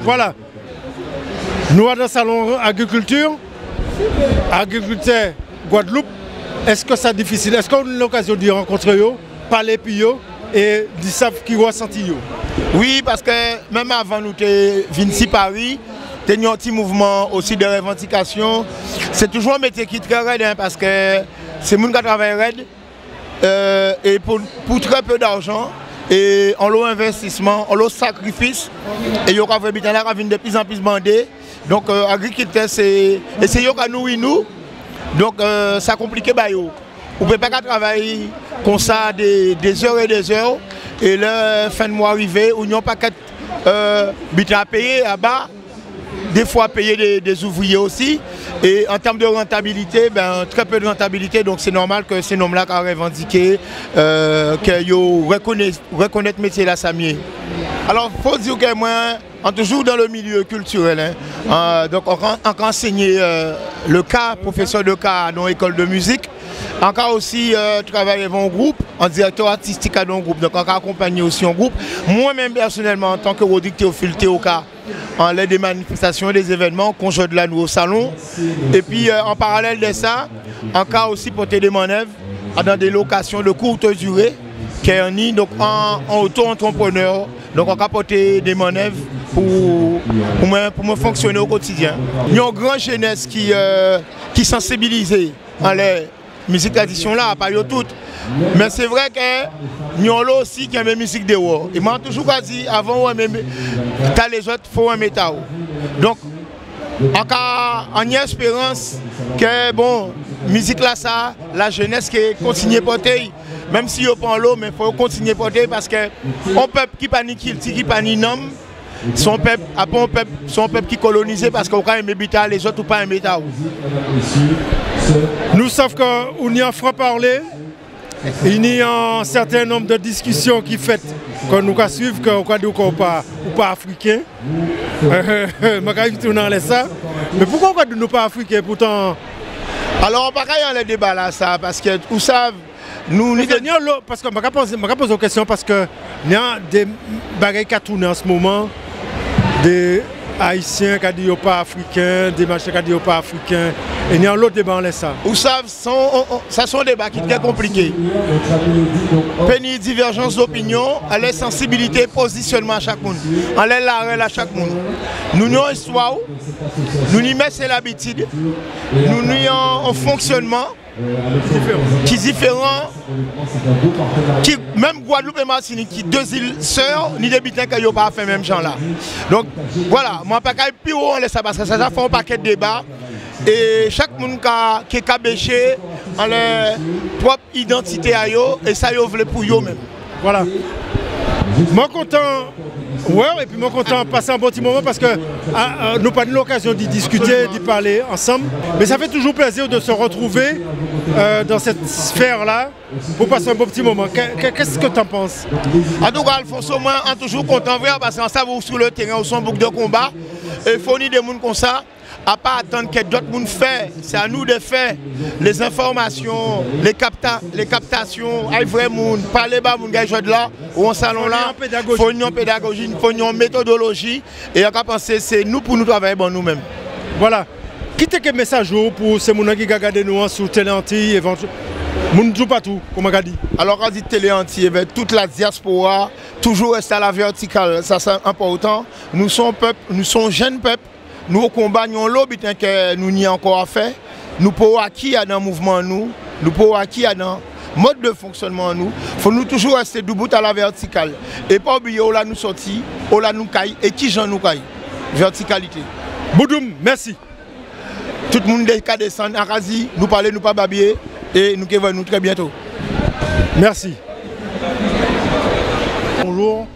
Voilà. Nous avons un salon agriculture, agriculteur Guadeloupe. Est-ce que c'est difficile? Est-ce qu'on a l'occasion de rencontrer eux, parler puis eux et de savoir qui va sentir eux? Oui, parce que même avant nous venir ici Paris, nous avons un petit mouvement aussi de revendication. C'est toujours un métier qui est très raide, hein, parce que c'est les gens qui travaillent raide et pour très peu d'argent. Et on l'a investissement, on l'a sacrifice, et il y aura de plus en plus bandé. Donc, l'agriculteur, c'est eux qui nous. Donc, ça complique. On ne peut pas travailler comme ça des heures et des heures, et le fin de mois arrivé, où ils n'ont pas qu'à payer là-bas, des fois payer des ouvriers aussi. Et en termes de rentabilité, ben, très peu de rentabilité, donc c'est normal que ces noms-là ont revendiqué, qu'ils reconnaissent le métier là, ça mieux. Alors, il faut dire que moi, on est toujours dans le milieu culturel. Hein. Donc, on a enseigné le cas, professeur de cas dans l'école de musique. Encore aussi travailler avec un groupe, en directeur artistique dans un groupe. Donc, on a accompagné aussi un groupe. Moi-même, personnellement, en tant que Rodrigue Théophile Théoka, en l'aide des manifestations, des événements, qu'on joue de là nous au salon. Et puis en parallèle de ça, encore aussi porter des manœuvres dans des locations de courte durée, qui est donc en auto-entrepreneur. Donc on a porté des manœuvres pour me fonctionner au quotidien. Il y a une grande jeunesse qui sensibilise en les musiques tradition là, pas toutes. Mais c'est vrai que nous avons aussi qui aime la musique de dehors. Et moi, toujours dit, avant, les autres, il faut un métal. Donc, encore, on a espérance que, bon, musique là, ça, la jeunesse qui continue à porter, même si on prend l'eau, mais il faut continuer à porter parce que on peuple qui panique, qui panique, non, son peuple qui colonisé parce qu'on a aimé métal, les autres ou pas un métal. Nous savons qu'on y a franc-parler. Il y a un certain nombre de discussions qui fait qu'on nous suivre, qu'on dit qu'on n'est pas africain. Mais pourquoi on ne pas africain pourtant? Alors, on va pas débat là, ça, parce que vous savez, nous. Parce que je me pose une question, parce que il y a des bagages qui tournent en ce moment, des Haïtiens qui disent pas africains, des machins qui disent pas africains. Et il y a l'autre débat là ça. Vous savez, ça sont des débats qui sont très compliqués. Pénis, divergence d'opinion, à la sensibilité, positionnement à chaque monde. À l'arrêt à chaque monde. Nous avons une histoire, nous y mettons l'habitude, nous avons un fonctionnement qui est différent, qui, même Guadeloupe et Martinique, qui deux îles sœurs, ni des bitins qui n'ont pas fait même genre là. Donc voilà, moi pas qu'à plus haut on laisse ça parce que ça fait un paquet de débats. Et chaque monde qui est cabéché en leur propre identité à eux, et ça ils veulent pour eux même. Voilà. Moi content, ouais, et puis moi content de passer un bon petit moment parce que nous n'avons pas eu l'occasion d'y discuter, d'y parler ensemble. Mais ça fait toujours plaisir de se retrouver dans cette sphère-là pour passer un bon petit moment. Qu'est-ce que tu en penses? En tout cas, Alphonse, moi, on est toujours content parce qu'on sait sur le terrain, sur son boucle de combat. Et il faut ni des gens comme ça. À pas attendre que d'autres gens fassent, c'est à nous de faire les informations, les captations, à vrai monde, parler bas mon gars de là, ou en salon là, il faut une pédagogie, il faut une méthodologie, et on va penser c'est nous pour nous travailler bon nous-mêmes. Voilà. Quittez quel message pour ces gens qui regardent nous sur Télé Antilles, éventuellement. Nous ne jouons pas tout, comme on a dit. Alors, on dit Télé Antilles, toute la diaspora, toujours rester à la verticale, ça c'est important. Nous sommes peuple, nous sommes jeunes peuples. Nous au combat, nous lobby que nous n'y encore à faire. Nous pouvons acquis dans le mouvement nous pouvons acquis dans le mode de fonctionnement nous. Il faut nous toujours rester debout à la verticale. Et pas oublier où là nous sortis, où là nous caille et qui j'en nous caille. Verticalité. Boudoum, merci. Tout le monde qui descend à Razi, nous parler, nous pas babiller et nous qui nous très bientôt. Merci. Bonjour.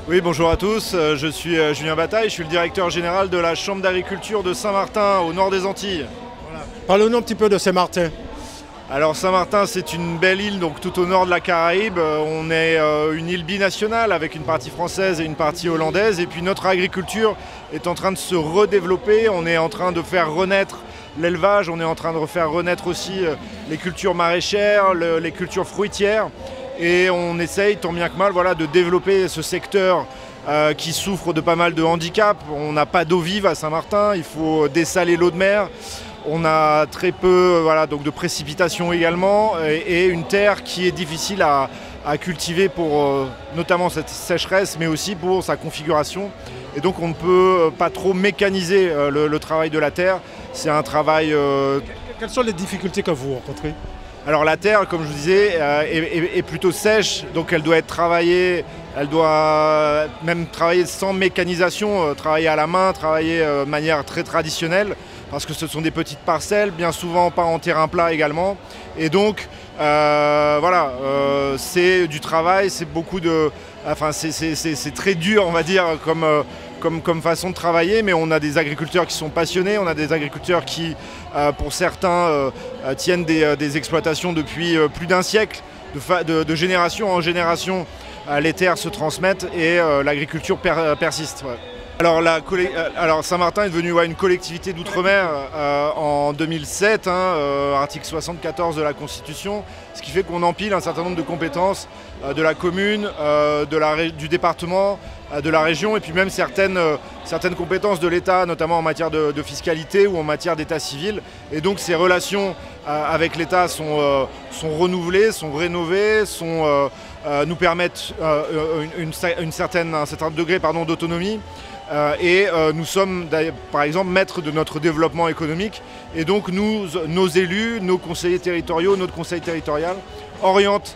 Oui, bonjour à tous, je suis Julien Bataille, je suis le directeur général de la Chambre d'agriculture de Saint-Martin, au nord des Antilles. Voilà. Parlez-nous un petit peu de Saint-Martin. Alors Saint-Martin, c'est une belle île donc tout au nord de la Caraïbe. On est une île binationale avec une partie française et une partie hollandaise. Et puis notre agriculture est en train de se redévelopper. On est en train de faire renaître l'élevage, on est en train de faire renaître aussi les cultures maraîchères, les cultures fruitières. Et on essaye tant bien que mal voilà, de développer ce secteur qui souffre de pas mal de handicaps. On n'a pas d'eau vive à Saint-Martin, il faut dessaler l'eau de mer. On a très peu voilà, donc de précipitations également et une terre qui est difficile à cultiver pour notamment cette sécheresse mais aussi pour sa configuration. Et donc on ne peut pas trop mécaniser le travail de la terre. C'est un travail... Quelles sont les difficultés que vous rencontrez ? Alors la terre, comme je vous disais, est plutôt sèche, donc elle doit être travaillée, elle doit même travailler sans mécanisation, travailler à la main, travailler de manière très traditionnelle, parce que ce sont des petites parcelles, bien souvent pas en terrain plat également. Et donc, voilà, c'est du travail, c'est beaucoup de... Enfin, c'est très dur, on va dire, comme façon de travailler, mais on a des agriculteurs qui sont passionnés, on a des agriculteurs qui, pour certains, tiennent des exploitations depuis plus d'un siècle, de génération en génération. Les terres se transmettent et l'agriculture persiste. Ouais. Alors Saint-Martin est devenu une collectivité d'outre-mer en 2007, article 74 de la Constitution, ce qui fait qu'on empile un certain nombre de compétences de la commune, du département, de la région et puis même certaines compétences de l'État, notamment en matière de fiscalité ou en matière d'état civil. Et donc ces relations avec l'État sont renouvelées, sont rénovées, nous permettent un certain degré d'autonomie. Et nous sommes par exemple maîtres de notre développement économique et donc nos élus, nos conseillers territoriaux, notre conseil territorial orientent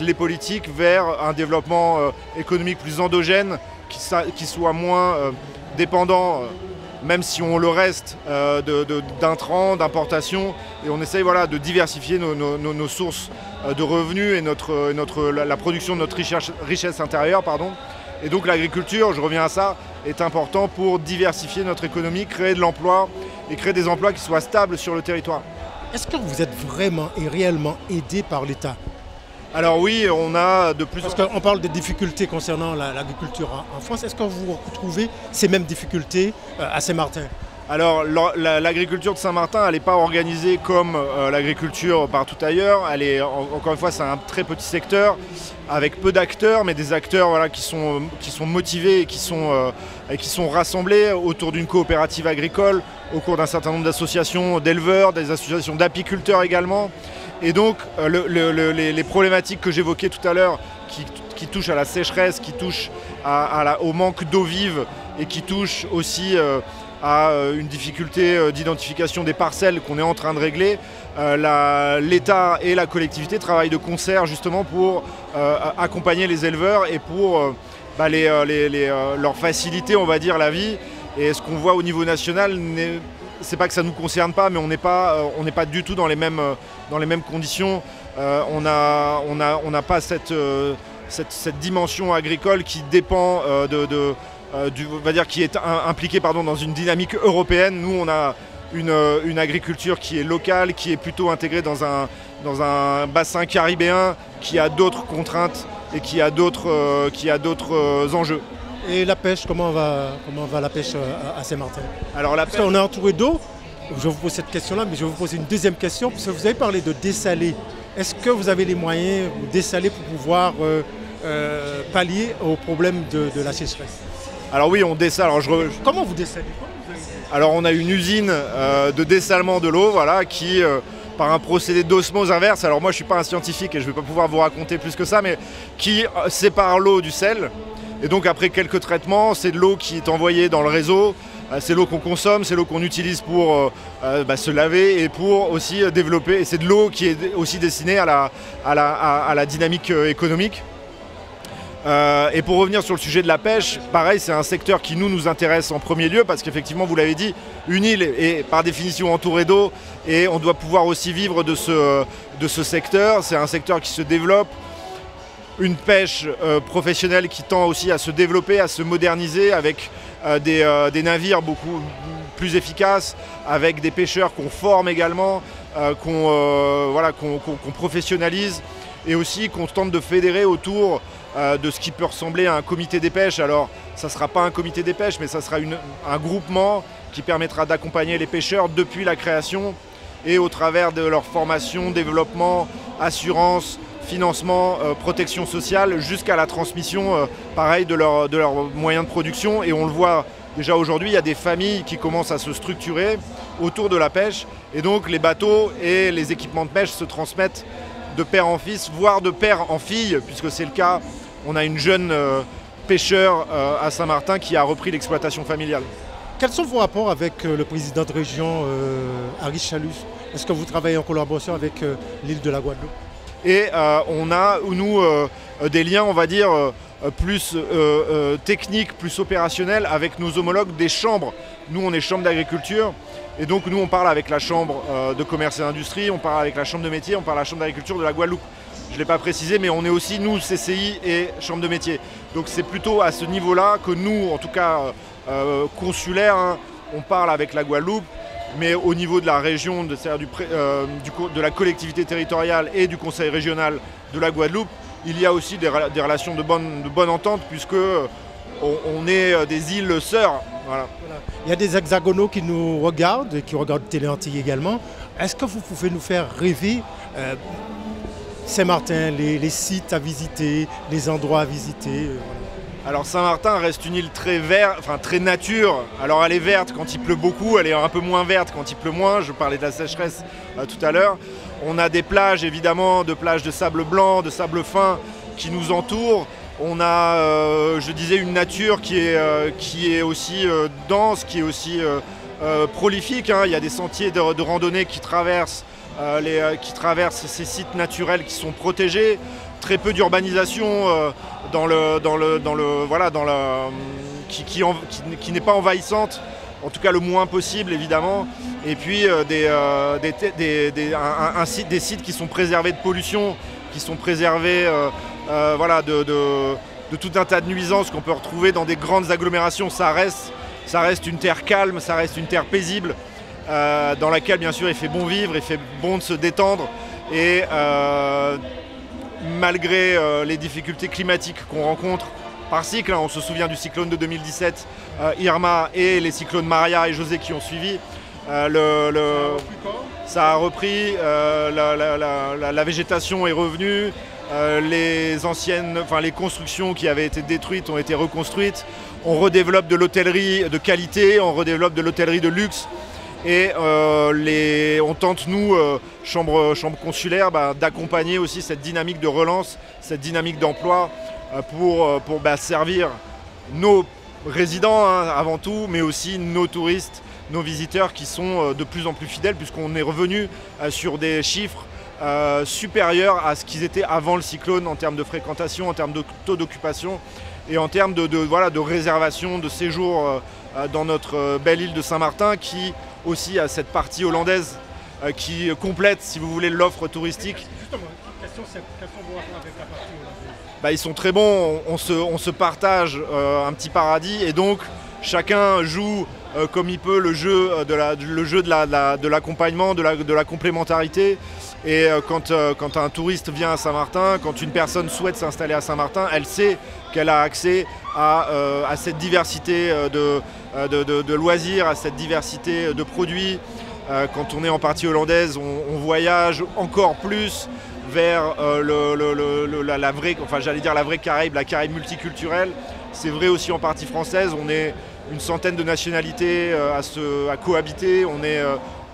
les politiques vers un développement économique plus endogène, qui soit moins dépendant, même si on le reste, d'intrants, d'importations. Et on essaye voilà, de diversifier nos sources de revenus et la production de notre richesse intérieure. Pardon. Et donc l'agriculture, je reviens à ça, est important pour diversifier notre économie, créer de l'emploi et créer des emplois qui soient stables sur le territoire. Est-ce que vous êtes vraiment et réellement aidé par l'État ? Alors oui, on a de plus... Parce qu'on parle des difficultés concernant l'agriculture en France. Est-ce que vous retrouvez ces mêmes difficultés à Saint-Martin ? Alors l'agriculture de Saint-Martin, elle n'est pas organisée comme l'agriculture partout ailleurs. Encore une fois, c'est un très petit secteur avec peu d'acteurs, mais des acteurs voilà, qui sont motivés et qui sont rassemblés autour d'une coopérative agricole, au cours d'un certain nombre d'associations d'éleveurs, des associations d'apiculteurs également. Et donc les problématiques que j'évoquais tout à l'heure, qui touchent à la sécheresse, qui touchent au manque d'eau vive et qui touchent aussi à une difficulté d'identification des parcelles qu'on est en train de régler, l'État et la collectivité travaillent de concert justement pour accompagner les éleveurs et pour leur faciliter, on va dire, la vie. Et ce qu'on voit au niveau national, c'est pas que ça ne nous concerne pas, mais on n'est pas du tout dans les mêmes conditions. On n'a pas cette dimension agricole qui dépend on va dire qui est impliquée dans une dynamique européenne. Nous, on a une agriculture qui est locale, qui est plutôt intégrée dans un bassin caribéen, qui a d'autres contraintes et qui a d'autres enjeux. Et la pêche, comment va la pêche à Saint-Martin ? Alors parce qu'on est entouré d'eau. Je vous pose cette question-là, mais je vais vous poser une deuxième question. Parce que vous avez parlé de dessaler. Est-ce que vous avez les moyens de dessaler pour pouvoir pallier au problème de la sécheresse ? Alors oui, on dessale. Comment vous dessalez ? Alors on a une usine de dessalement de l'eau, voilà, qui, par un procédé d'osmose inverse, alors moi je ne suis pas un scientifique et je ne vais pas pouvoir vous raconter plus que ça, mais qui sépare l'eau du sel. Et donc après quelques traitements, c'est de l'eau qui est envoyée dans le réseau, c'est l'eau qu'on consomme, c'est l'eau qu'on utilise pour se laver et pour aussi développer. Et c'est de l'eau qui est aussi destinée à la dynamique économique. Et pour revenir sur le sujet de la pêche, pareil, c'est un secteur qui nous intéresse en premier lieu parce qu'effectivement, vous l'avez dit, une île est par définition entourée d'eau et on doit pouvoir aussi vivre de ce secteur. C'est un secteur qui se développe une pêche professionnelle qui tend aussi à se développer, à se moderniser avec des navires beaucoup plus efficaces, avec des pêcheurs qu'on forme également, qu'on professionnalise et aussi qu'on tente de fédérer autour de ce qui peut ressembler à un comité des pêches. Alors ça ne sera pas un comité des pêches, mais ça sera un groupement qui permettra d'accompagner les pêcheurs depuis la création et au travers de leur formation, développement, assurance, financement, protection sociale, jusqu'à la transmission pareil, de leurs moyens de production. Et on le voit déjà aujourd'hui, il y a des familles qui commencent à se structurer autour de la pêche. Et donc les bateaux et les équipements de pêche se transmettent de père en fils, voire de père en fille, puisque c'est le cas. On a une jeune pêcheur à Saint-Martin qui a repris l'exploitation familiale. Quels sont vos rapports avec le président de région, Harry Chalus? Est-ce que vous travaillez en collaboration avec l'île de la Guadeloupe? Et on a, nous, des liens, on va dire, plus techniques, plus opérationnels avec nos homologues des chambres. Nous, on est chambre d'agriculture. Et donc, nous, on parle avec la chambre de commerce et d'industrie, on parle avec la chambre de métier, on parle avec la chambre d'agriculture de la Guadeloupe. Je ne l'ai pas précisé, mais on est aussi, nous, CCI et chambre de métier. Donc, c'est plutôt à ce niveau-là que nous, en tout cas consulaire, hein, on parle avec la Guadeloupe. Mais au niveau de la région, de la collectivité territoriale et du conseil régional de la Guadeloupe, il y a aussi des relations de bonne entente, puisque on est des îles sœurs. Voilà. Il y a des hexagonaux qui nous regardent, et qui regardent Télé Antilles également. Est-ce que vous pouvez nous faire rêver Saint-Martin, les sites à visiter, les endroits à visiter voilà. Alors Saint-Martin reste une île très verte, enfin très nature. Alors elle est verte quand il pleut beaucoup, elle est un peu moins verte quand il pleut moins. Je parlais de la sécheresse tout à l'heure. On a des plages évidemment, de plages de sable blanc, de sable fin qui nous entourent. On a, je disais, une nature qui est aussi dense, qui est aussi prolifique. Hein. Il y a des sentiers de randonnée qui traversent ces sites naturels qui sont protégés. Très peu d'urbanisation qui n'est pas envahissante, en tout cas le moins possible évidemment. Et puis des sites qui sont préservés de pollution, qui sont préservés de tout un tas de nuisances qu'on peut retrouver dans des grandes agglomérations. Ça reste une terre calme, ça reste une terre paisible, dans laquelle bien sûr il fait bon vivre, il fait bon de se détendre. Et malgré les difficultés climatiques qu'on rencontre par cycle, hein, on se souvient du cyclone de 2017, Irma, et les cyclones Maria et José qui ont suivi, ça a repris, la végétation est revenue, les constructions qui avaient été détruites ont été reconstruites, on redéveloppe de l'hôtellerie de qualité, on redéveloppe de l'hôtellerie de luxe. Et on tente, nous, chambre consulaire, d'accompagner aussi cette dynamique de relance, cette dynamique d'emploi pour servir nos résidents hein, avant tout, mais aussi nos touristes, nos visiteurs qui sont de plus en plus fidèles, puisqu'on est revenu sur des chiffres supérieurs à ce qu'ils étaient avant le cyclone en termes de fréquentation, en termes de taux d'occupation et en termes de réservation de séjour dans notre belle île de Saint-Martin, qui aussi à cette partie hollandaise qui complète, si vous voulez, l'offre touristique. Justement, quels sont vos rapports avec la partie hollandaise? Ils sont très bons, on se partage un petit paradis et donc chacun joue comme il peut le jeu de l'accompagnement, de la complémentarité. Et quand un touriste vient à Saint-Martin, quand une personne souhaite s'installer à Saint-Martin, elle sait qu'elle a accès à cette diversité de loisirs, à cette diversité de produits. Quand on est en partie hollandaise, on voyage encore plus vers la vraie Caraïbe, la Caraïbe multiculturelle. C'est vrai aussi en partie française, on est une centaine de nationalités à cohabiter, on est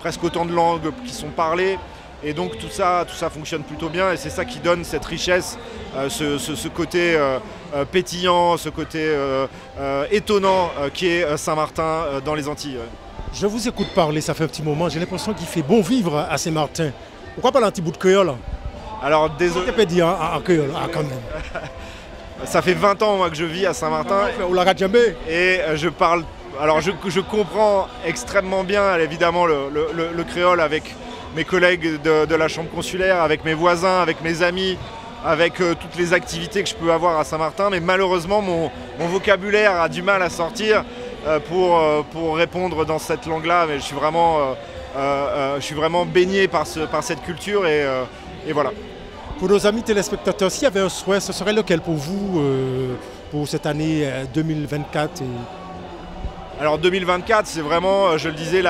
presque autant de langues qui sont parlées. Et donc tout ça fonctionne plutôt bien et c'est ça qui donne cette richesse, ce côté pétillant, ce côté étonnant qui est Saint-Martin dans les Antilles. Je vous écoute parler, ça fait un petit moment, j'ai l'impression qu'il fait bon vivre à Saint-Martin. Pourquoi pas un petit bout de créole? Alors désolé. Je peux dire en créole, quand même. Ça fait 20 ans moi, que je vis à Saint-Martin. Et je parle. Alors je comprends extrêmement bien évidemment le créole avec mes collègues de la chambre consulaire, avec mes voisins, avec mes amis avec toutes les activités que je peux avoir à Saint-Martin, mais malheureusement mon vocabulaire a du mal à sortir pour répondre dans cette langue-là. Mais je suis vraiment baigné par cette culture et voilà. Pour nos amis téléspectateurs, s'il y avait un souhait, ce serait lequel pour vous pour cette année 2024 Alors 2024, c'est vraiment, je le disais,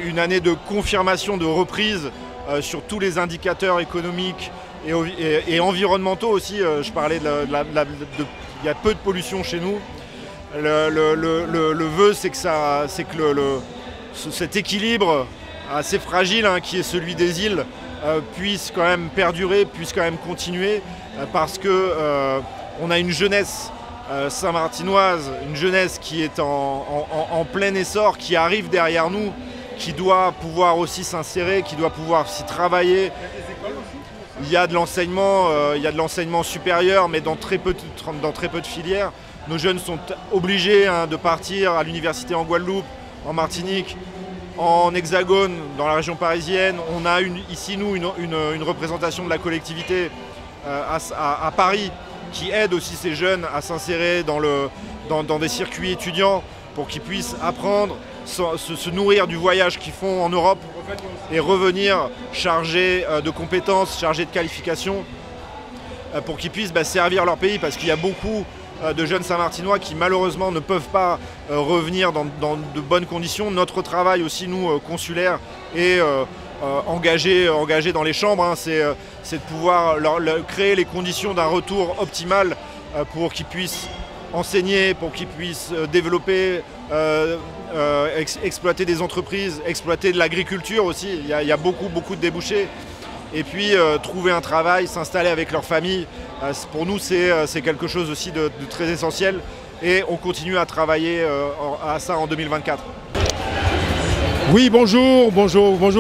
une année de confirmation, de reprise sur tous les indicateurs économiques et environnementaux aussi. Je parlais il y a peu de pollution chez nous. Le vœu, c'est que cet équilibre assez fragile qui est celui des îles puisse quand même perdurer, puisse quand même continuer, parce que on a une jeunesse saint-martinoise, une jeunesse qui est en plein essor, qui arrive derrière nous, qui doit pouvoir aussi s'insérer, qui doit pouvoir s'y travailler. Il y a de l'enseignement supérieur, mais dans très peu de filières. Nos jeunes sont obligés de partir à l'université en Guadeloupe, en Martinique, en Hexagone, dans la région parisienne. On a ici, nous, une représentation de la collectivité à Paris qui aide aussi ces jeunes à s'insérer dans des circuits étudiants pour qu'ils puissent apprendre, se nourrir du voyage qu'ils font en Europe et revenir chargés de compétences, chargés de qualifications pour qu'ils puissent servir leur pays, parce qu'il y a beaucoup de jeunes Saint-Martinois qui malheureusement ne peuvent pas revenir dans de bonnes conditions. Notre travail aussi, nous, consulaires, et engagés dans les chambres, c'est de pouvoir créer les conditions d'un retour optimal pour qu'ils puissent enseigner, pour qu'ils puissent développer, exploiter des entreprises, exploiter de l'agriculture aussi. Il y a beaucoup de débouchés. Et puis trouver un travail, s'installer avec leur famille, pour nous c'est quelque chose aussi de très essentiel, et on continue à travailler à ça en 2024. Oui, bonjour,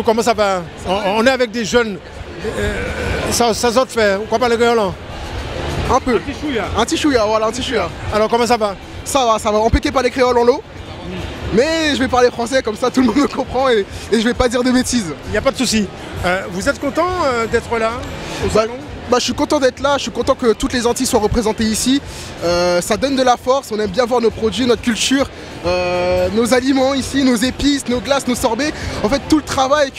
comment ça va? On est avec des jeunes, ça saute fait, on croit pas le gars là? Un peu. Anti-chouïa, voilà, anti-chouïa. Alors comment ça va? Ça va, on piquait pas les créoles en l'eau. Mais je vais parler français, comme ça tout le monde me comprend, et je vais pas dire de bêtises. Il n'y a pas de souci. Vous êtes content d'être là au salon? Je suis content d'être là, je suis content que toutes les Antilles soient représentées ici. Ça donne de la force, on aime bien voir nos produits, notre culture, nos aliments ici, nos épices, nos glaces, nos sorbets. En fait, tout le travail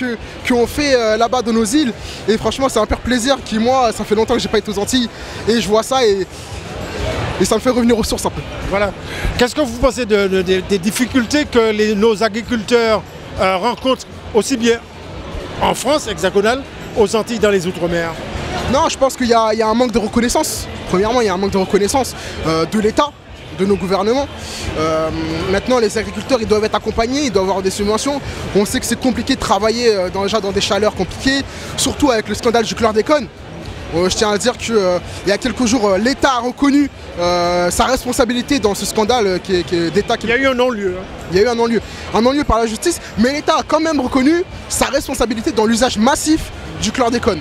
qu'on fait là-bas dans nos îles. Et franchement, c'est un pur plaisir qui, moi, ça fait longtemps que j'ai pas été aux Antilles. Et je vois ça et ça me fait revenir aux sources un peu. Voilà. Qu'est-ce que vous pensez des difficultés que nos agriculteurs rencontrent aussi bien en France hexagonale, aux Antilles, dans les Outre-mer? Non, je pense qu'il y a un manque de reconnaissance. Premièrement, il y a un manque de reconnaissance de l'État, de nos gouvernements. Maintenant, les agriculteurs, ils doivent être accompagnés, ils doivent avoir des subventions. On sait que c'est compliqué de travailler déjà dans des chaleurs compliquées, surtout avec le scandale du chlordécone. Je tiens à dire qu'il y a quelques jours, l'État a reconnu sa responsabilité dans ce scandale d'État. Il y a eu un non-lieu. Il y a eu un non-lieu par la justice, mais l'État a quand même reconnu sa responsabilité dans l'usage massif du chlordécone.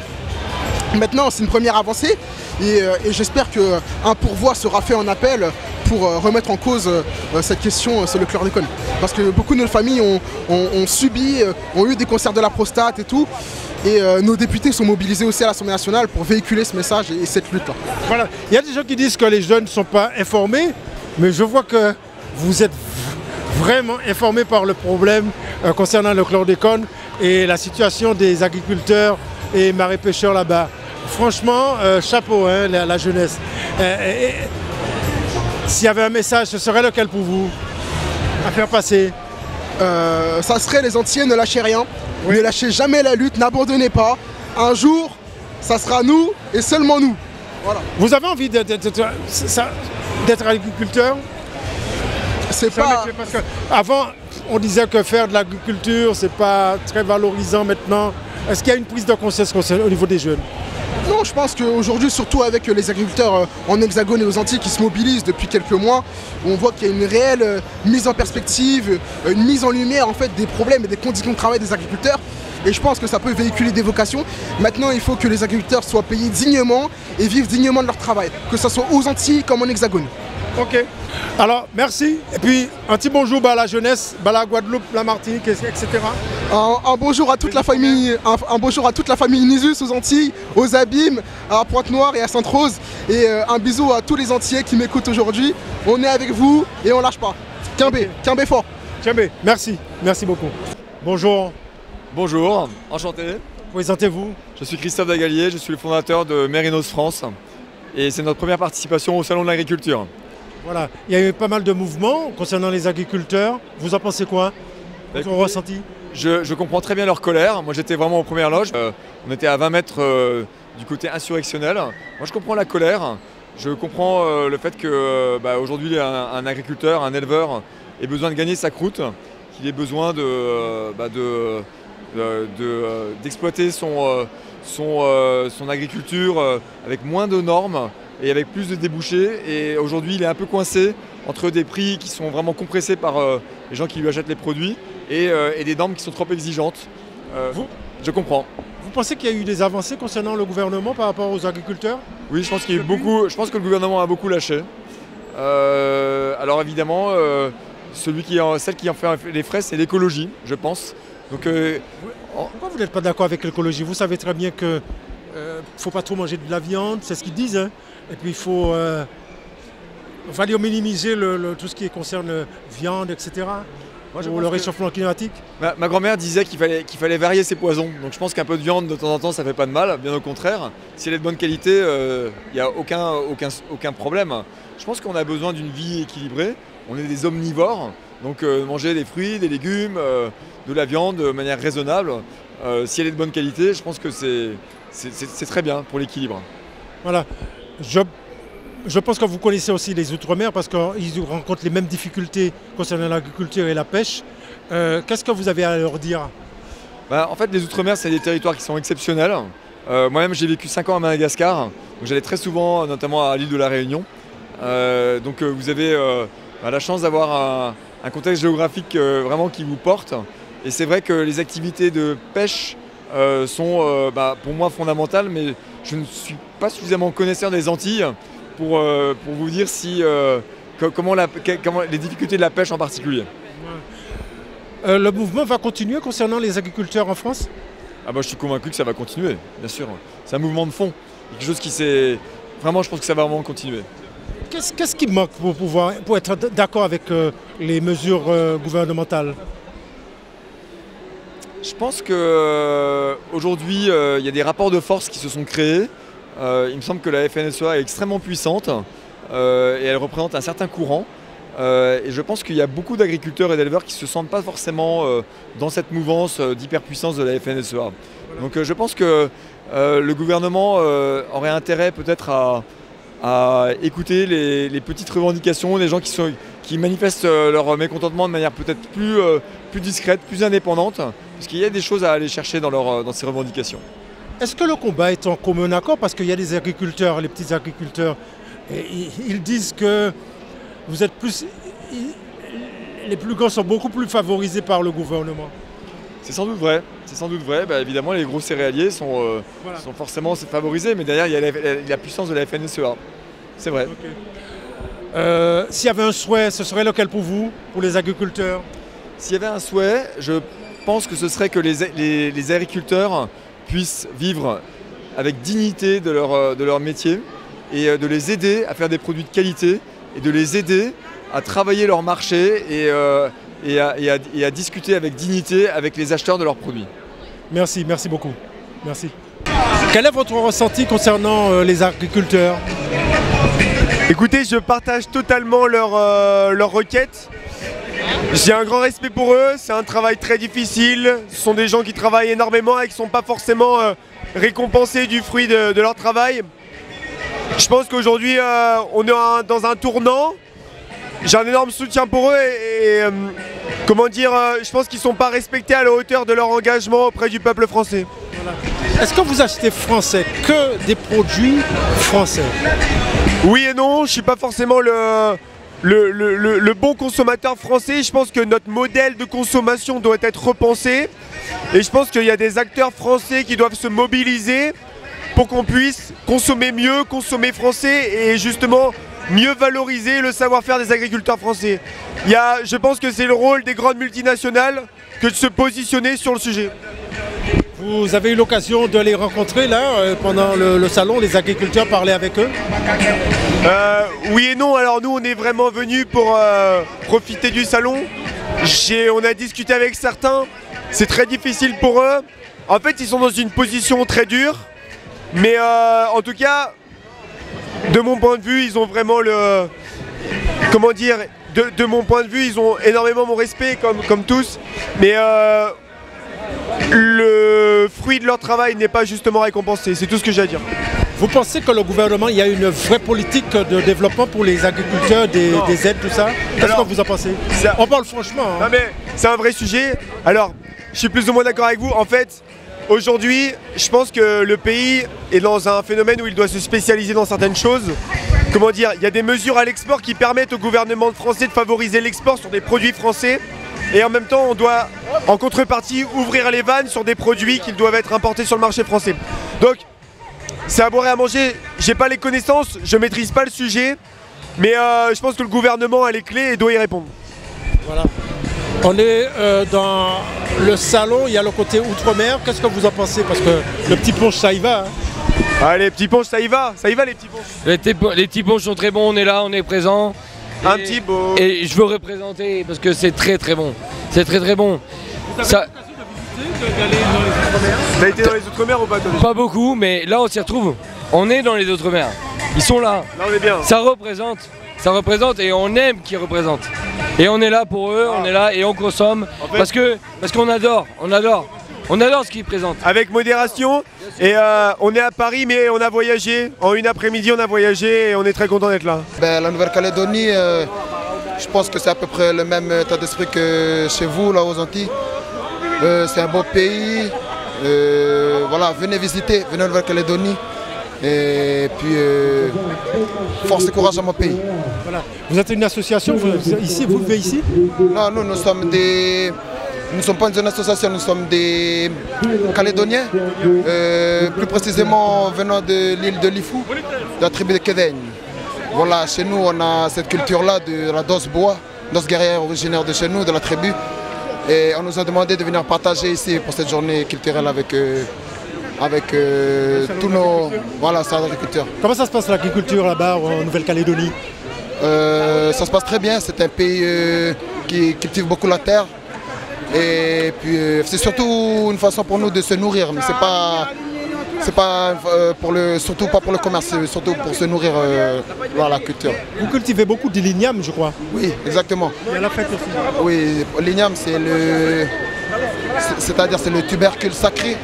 Maintenant, c'est une première avancée et j'espère qu'un pourvoi sera fait en appel pour remettre en cause cette question sur le chlordécone. Parce que beaucoup de nos familles ont eu des cancers de la prostate et tout. Et nos députés sont mobilisés aussi à l'Assemblée nationale pour véhiculer ce message et cette lutte-là. Voilà. Il y a des gens qui disent que les jeunes ne sont pas informés, mais je vois que vous êtes vraiment informés par le problème concernant le chlordécone et la situation des agriculteurs et marins-pêcheurs là-bas. Franchement, chapeau, la jeunesse. S'il y avait un message, ce serait lequel pour vous à faire passer? Ça serait: les Antillais, ne lâchez rien. Oui. Ne lâchez jamais la lutte, n'abandonnez pas. Un jour, ça sera nous et seulement nous. Voilà. Vous avez envie d'être agriculteur? C'est pas... Parce que avant, on disait que faire de l'agriculture, c'est pas très valorisant maintenant. Est-ce qu'il y a une prise de conscience au niveau des jeunes? Non, je pense qu'aujourd'hui, surtout avec les agriculteurs en Hexagone et aux Antilles qui se mobilisent depuis quelques mois, on voit qu'il y a une réelle mise en perspective, une mise en lumière en fait des problèmes et des conditions de travail des agriculteurs. Et je pense que ça peut véhiculer des vocations. Maintenant, il faut que les agriculteurs soient payés dignement et vivent dignement de leur travail, que ce soit aux Antilles comme en Hexagone. Ok. Alors, merci. Et puis, un petit bonjour à la jeunesse, à la Guadeloupe, la Martinique, etc. Un bonjour à toute la famille, un bonjour à toute la famille Nisus aux Antilles, aux Abîmes, à Pointe-Noire et à Sainte-Rose. Et un bisou à tous les Antillais qui m'écoutent aujourd'hui. On est avec vous et on lâche pas. Kimbé fort. Kimbé, merci. Merci beaucoup. Bonjour. Bonjour, enchanté. Présentez-vous. Je suis Christophe Dagalier, je suis le fondateur de Mérinos France. Et c'est notre première participation au Salon de l'Agriculture. Voilà, il y a eu pas mal de mouvements concernant les agriculteurs. Vous en pensez quoi? Votre ressenti? Je comprends très bien leur colère. Moi j'étais vraiment aux premières loges. On était à 20 mètres du côté insurrectionnel. Moi je comprends la colère. Je comprends le fait que aujourd'hui un agriculteur, un éleveur ait besoin de gagner sa croûte, qu'il ait besoin d'exploiter son agriculture avec moins de normes et avec plus de débouchés. Et aujourd'hui, il est un peu coincé entre des prix qui sont vraiment compressés par les gens qui lui achètent les produits et des normes qui sont trop exigeantes. Je comprends. Vous pensez qu'il y a eu des avancées concernant le gouvernement par rapport aux agriculteurs? Oui, je pense qu'il y a eu beaucoup. Je pense que le gouvernement a beaucoup lâché. Alors évidemment, celle qui en fait les frais, c'est l'écologie, je pense. Donc, pourquoi vous n'êtes pas d'accord avec l'écologie? Vous savez très bien qu'il ne faut pas trop manger de la viande, c'est ce qu'ils disent. Hein. Et puis il faut minimiser tout ce qui concerne viande, etc. Pour le réchauffement climatique. Ma grand-mère disait qu'il fallait varier ses poisons. Donc je pense qu'un peu de viande de temps en temps, ça ne fait pas de mal. Bien au contraire. Si elle est de bonne qualité, il n'y a aucun problème. Je pense qu'on a besoin d'une vie équilibrée. On est des omnivores. Donc manger des fruits, des légumes, de la viande de manière raisonnable. Si elle est de bonne qualité, je pense que c'est très bien pour l'équilibre. Voilà. Je pense que vous connaissez aussi les Outre-mer parce qu'ils rencontrent les mêmes difficultés concernant l'agriculture et la pêche. Qu'est-ce que vous avez à leur dire? En fait, les Outre-mer, c'est des territoires qui sont exceptionnels. Moi-même, j'ai vécu 5 ans à Madagascar. J'allais très souvent, notamment à l'île de la Réunion. Donc vous avez la chance d'avoir un contexte géographique vraiment qui vous porte. Et c'est vrai que les activités de pêche sont pour moi fondamentales, mais je ne suis pas suffisamment connaisseur des Antilles pour vous dire comment les difficultés de la pêche en particulier. Le mouvement va continuer concernant les agriculteurs en France? Je suis convaincu que ça va continuer, bien sûr. C'est un mouvement de fond. Quelque chose qui s'est... Vraiment, je pense que ça va vraiment continuer. Qu'est-ce qui manque pour être d'accord avec les mesures gouvernementales? Je pense qu'aujourd'hui, il y a des rapports de force qui se sont créés. Il me semble que la FNSEA est extrêmement puissante et elle représente un certain courant. Et je pense qu'il y a beaucoup d'agriculteurs et d'éleveurs qui ne se sentent pas forcément dans cette mouvance d'hyperpuissance de la FNSEA. Donc je pense que le gouvernement aurait intérêt peut-être à écouter les petites revendications des gens qui manifestent leur mécontentement de manière peut-être plus discrète, plus indépendante, parce qu'il y a des choses à aller chercher dans ces revendications. Est-ce que le combat est en commun accord? Parce qu'il y a des agriculteurs, les petits agriculteurs, et ils disent que vous êtes les plus grands sont beaucoup plus favorisés par le gouvernement. C'est sans doute vrai. C'est sans doute vrai. Évidemment, les gros céréaliers sont forcément favorisés, mais derrière, il y a la puissance de la FNSEA. C'est vrai. Okay. S'il y avait un souhait, ce serait lequel pour vous, pour les agriculteurs? S'il y avait un souhait, je pense que ce serait que les agriculteurs puissent vivre avec dignité de leur métier et de les aider à faire des produits de qualité et de les aider à travailler leur marché et à discuter avec dignité avec les acheteurs de leurs produits. Merci beaucoup. Merci. Quel est votre ressenti concernant les agriculteurs? Écoutez, je partage totalement leur requête. J'ai un grand respect pour eux, c'est un travail très difficile. Ce sont des gens qui travaillent énormément et qui ne sont pas forcément récompensés du fruit de leur travail. Je pense qu'aujourd'hui, on est dans un tournant. J'ai un énorme soutien pour eux et je pense qu'ils ne sont pas respectés à la hauteur de leur engagement auprès du peuple français. Voilà. Est-ce que vous achetez français, que des produits français? Oui et non, je ne suis pas forcément le bon consommateur français. Je pense que notre modèle de consommation doit être repensé. Et je pense qu'il y a des acteurs français qui doivent se mobiliser pour qu'on puisse consommer mieux, consommer français et justement mieux valoriser le savoir-faire des agriculteurs français. Je pense que c'est le rôle des grandes multinationales que de se positionner sur le sujet. Vous avez eu l'occasion de les rencontrer là, pendant le salon, les agriculteurs, parler avec eux? Oui et non, alors nous on est vraiment venus pour profiter du salon. On a discuté avec certains, c'est très difficile pour eux. En fait ils sont dans une position très dure, mais en tout cas, de mon point de vue, ils ont vraiment le... Comment dire, de mon point de vue, ils ont énormément mon respect comme tous, mais le fruit de leur travail n'est pas justement récompensé, c'est tout ce que j'ai à dire. Vous pensez que le gouvernement, il y a une vraie politique de développement pour les agriculteurs, des aides, tout ça? Qu'est-ce que vous en pensez? On parle franchement. Hein. Non mais c'est un vrai sujet. Alors, je suis plus ou moins d'accord avec vous. En fait, aujourd'hui, je pense que le pays est dans un phénomène où il doit se spécialiser dans certaines choses. Comment dire? Il y a des mesures à l'export qui permettent au gouvernement français de favoriser l'export sur des produits français. Et en même temps, on doit, en contrepartie, ouvrir les vannes sur des produits qui doivent être importés sur le marché français. Donc, c'est à boire et à manger. J'ai pas les connaissances, je maîtrise pas le sujet, mais je pense que le gouvernement a les clés et doit y répondre. Voilà. On est dans le salon, il y a le côté outre-mer. Qu'est-ce que vous en pensez? Parce que le petit punch, ça y va. Hein. Ah, les petits punchs, ça y va les petits punchs. Les petits punchs sont très bons, on est là, on est présent. Un petit beau. Et je veux représenter parce que c'est très très bon. C'est très très bon. Ça... T'as été dans les Outre-mer ou pas, toi? Pas beaucoup, mais là on s'y retrouve. On est dans les Outre-mer. Ils sont là. Là on est bien. Ça représente et on aime qu'ils représentent. Et on est là pour eux, on est là et on consomme en fait, parce qu'on adore, on adore ce qu'ils présentent. Avec modération. Et on est à Paris, mais on a voyagé. En une après-midi, on a voyagé et on est très content d'être là. La Nouvelle-Calédonie, je pense que c'est à peu près le même état d'esprit que chez vous, là aux Antilles. C'est un beau pays. Voilà, venez visiter, venez en Nouvelle-Calédonie. Et puis, force et courage à mon pays. Voilà. Vous êtes une association, vous vivez ici? Non, nous sommes des... Nous ne sommes pas une association, nous sommes des Calédoniens, plus précisément venant de l'île de Lifou, de la tribu de Kédaigne. Voilà, chez nous on a cette culture-là de la danse bois, danse guerrière originaire de chez nous, de la tribu. Et on nous a demandé de venir partager ici pour cette journée culturelle avec tous nos agriculteurs. Comment ça se passe l'agriculture là-bas en Nouvelle-Calédonie? Ça se passe très bien, c'est un pays qui cultive beaucoup la terre. Et puis c'est surtout une façon pour nous de se nourrir, mais c'est pas surtout pas pour le commerce, c'est surtout pour se nourrir dans la culture. Vous cultivez beaucoup de l'igname, je crois. Oui, exactement. Et à la fête aussi. Oui, l'igname c'est le tubercule sacré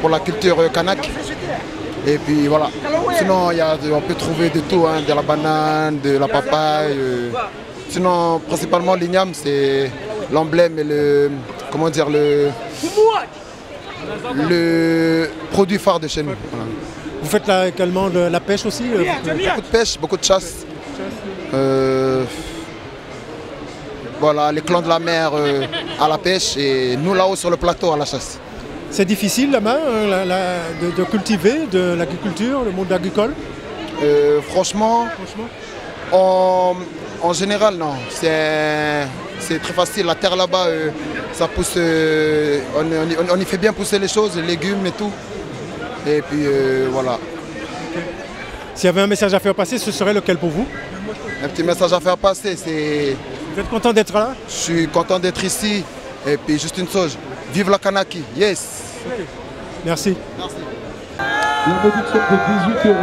pour la culture kanak. Et puis voilà. Sinon on peut trouver de tout, hein, de la banane, de la papaye. Sinon principalement l'igname c'est l'emblème et le produit phare de chez nous. Voilà. Vous faites là également de la pêche aussi? Beaucoup de pêche, beaucoup de chasse. Voilà, les clans de la mer à la pêche et nous là-haut sur le plateau à la chasse. C'est difficile là-bas de cultiver de l'agriculture, le monde agricole? Franchement, en général non. C'est très facile, la terre là-bas, ça pousse, on y fait bien pousser les choses, les légumes et tout. Et puis voilà. Okay. S'il y avait un message à faire passer, ce serait lequel pour vous? Un petit message à faire passer, c'est... Vous êtes content d'être là? Je suis content d'être ici. Et puis juste une chose, vive la Kanaki, yes. Okay. Merci. Merci. La réduction de 18 €,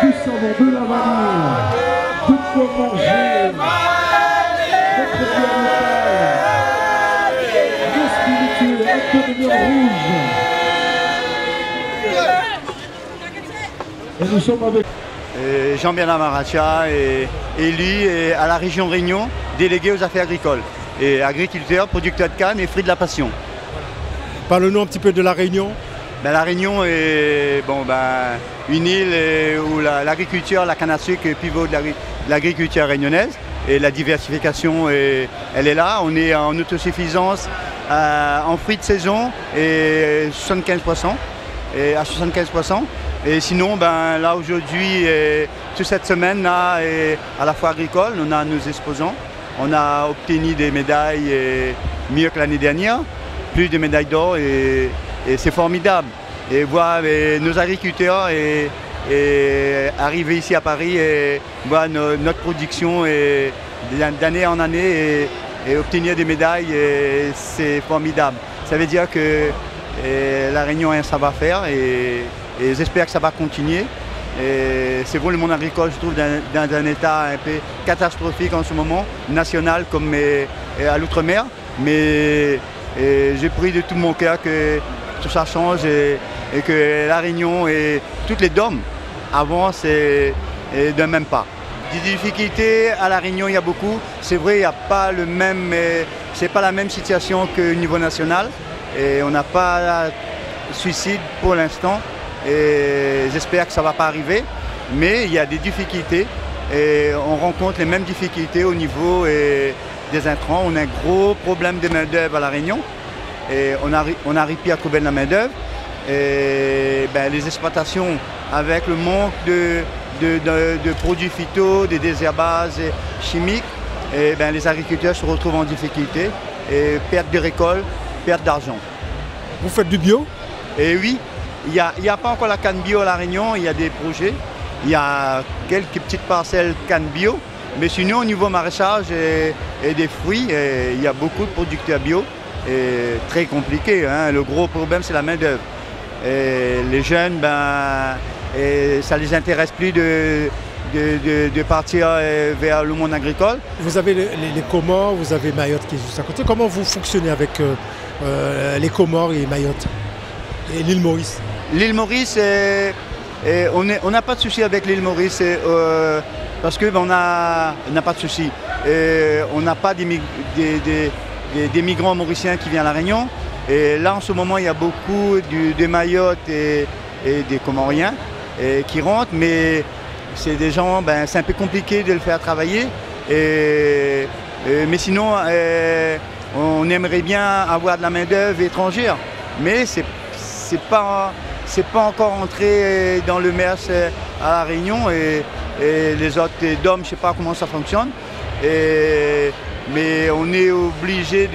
tout savon de la vanille, tout pour manger. Et nous sommes avec Jean-Bernard Maratia est élu à la région Réunion, délégué aux affaires agricoles. Et agriculteur, producteur de canne et fruits de la passion. Parle-nous un petit peu de la Réunion. La Réunion est une île où l'agriculture, la canne à sucre est pivot de l'agriculture réunionnaise. Et la diversification, elle est là. On est en autosuffisance en fruits de saison et 75%. Et à 75%. Et sinon, ben, là aujourd'hui, toute cette semaine, là, à la foire agricole, on a nos exposants. On a obtenu des médailles mieux que l'année dernière, plus de médailles d'or et c'est formidable. Et voir nos agriculteurs arriver ici à Paris et voir notre production d'année en année et obtenir des médailles, c'est formidable. Ça veut dire que La Réunion a un savoir-faire et j'espère que ça va continuer. C'est bon, le monde agricole, je trouve, dans un état un peu catastrophique en ce moment, national comme à l'outre-mer. Mais j'ai pris de tout mon cœur que tout ça change et que La Réunion et toutes les DOM avancent d'un même pas. Des difficultés à La Réunion, il y a beaucoup. C'est vrai, il n'y a pas le même, c'est pas la même situation qu'au niveau national. Et on n'a pas de suicide pour l'instant. Et j'espère que ça ne va pas arriver. Mais il y a des difficultés. Et on rencontre les mêmes difficultés au niveau des intrants. On a un gros problème de main-d'œuvre à La Réunion. Et on n'arrive plus à trouver de la main-d'œuvre. Et ben, les exploitations, avec le manque de produits phyto, de désherbages chimiques, et ben, les agriculteurs se retrouvent en difficulté. Et perte de récolte, perte d'argent. Vous faites du bio? Et oui, il n'y a pas encore la canne bio à La Réunion, il y a des projets. Il y a quelques petites parcelles canne bio. Mais sinon, au niveau maraîchage et des fruits, il y a beaucoup de producteurs bio. Et très compliqué, hein. Le gros problème, c'est la main-d'œuvre. Les jeunes, ben, ça ne les intéresse plus de partir vers le monde agricole. Vous avez les Comores, vous avez Mayotte qui est juste à côté. Comment vous fonctionnez avec les Comores et Mayotte et l'île Maurice? L'île Maurice, on n'a pas de souci avec l'île Maurice parce qu'on n'a pas de souci. On n'a pas des migrants mauriciens qui viennent à La Réunion. Et là, en ce moment, il y a beaucoup de Mayotte et des Comoriens qui rentrent, mais c'est des gens, ben, c'est un peu compliqué de le faire travailler. Mais sinon, on aimerait bien avoir de la main-d'œuvre étrangère, mais c'est pas encore entré dans le MERS à La Réunion et les autres DOM, je ne sais pas comment ça fonctionne. Mais on est obligé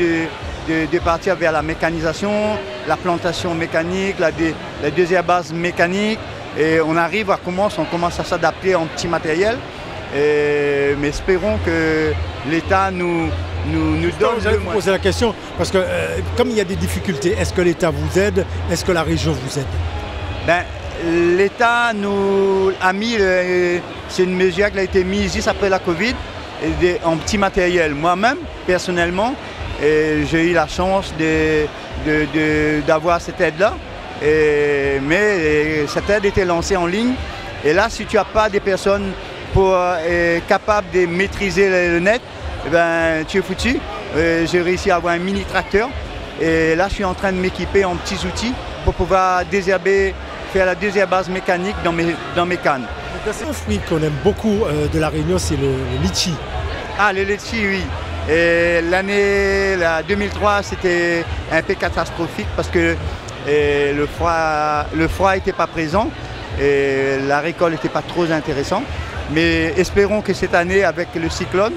de partir vers la mécanisation, la plantation mécanique, la deuxième base mécanique. Et on commence à s'adapter en petit matériel. Mais espérons que l'État nous donne. J'allais vous poser la question, parce que comme il y a des difficultés, est-ce que l'État vous aide? Est-ce que la région vous aide? Ben, l'État nous a mis, c'est une mesure qui a été mise juste après la Covid, en petit matériel. Moi-même, personnellement, j'ai eu la chance d'avoir cette aide-là. Mais cette aide était lancée en ligne. Et là, si tu n'as pas des personnes capables de maîtriser le net, eh ben, tu es foutu. J'ai réussi à avoir un mini tracteur. Et là, je suis en train de m'équiper en petits outils pour pouvoir désherber, faire la désherbage mécanique dans mes cannes. Un fruit qu'on aime beaucoup de La Réunion, c'est le litchi. Ah, le litchi, oui. Et l'année 2003, c'était un peu catastrophique parce que le froid n'était pas présent et la récolte n'était pas trop intéressante. Mais espérons que cette année, avec le cyclone,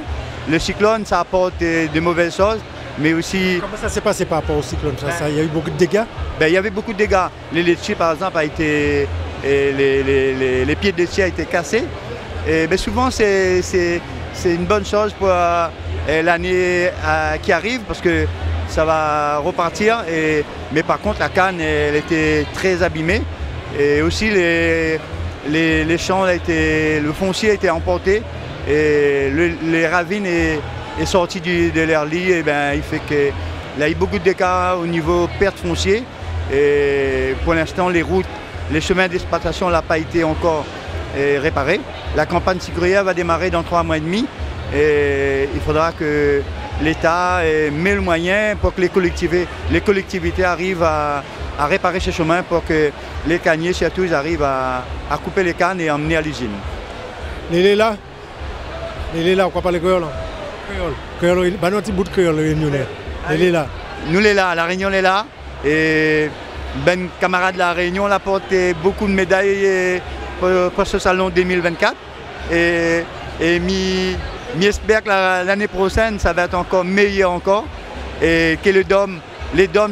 ça apporte de mauvaises choses. Mais aussi... Comment ça s'est passé par rapport au cyclone? Il y a eu beaucoup de dégâts? Ben, il y avait beaucoup de dégâts. Les litchis, par exemple, les pieds de litchi ont été cassés. Et ben, souvent, c'est une bonne chose pour l'année qui arrive parce que ça va repartir. Mais par contre, la canne, elle était très abîmée. Et aussi, les champs, le foncier a été emporté. Et les ravines est sorti de leur lit. Et ben, il fait qu'il y a eu beaucoup de dégâts au niveau perte foncière. Et pour l'instant, les routes, les chemins d'exploitation n'ont pas été encore réparés. La campagne sucrière va démarrer dans 3 mois et demi. Et il faudra que l'État met le moyen pour que les collectivités arrivent à réparer ces chemins pour que les canniers, surtout, ils arrivent à couper les cannes et emmener à l'usine. Les là, on ne parle pas les créoles. Créole, un petit bout de créole réunionnais. Les là. Nous les là, La Réunion les là. Et ben camarade de la Réunion a apporté beaucoup de médailles pour ce salon 2024 et j'espère que l'année prochaine ça va être encore meilleur encore et que les DOM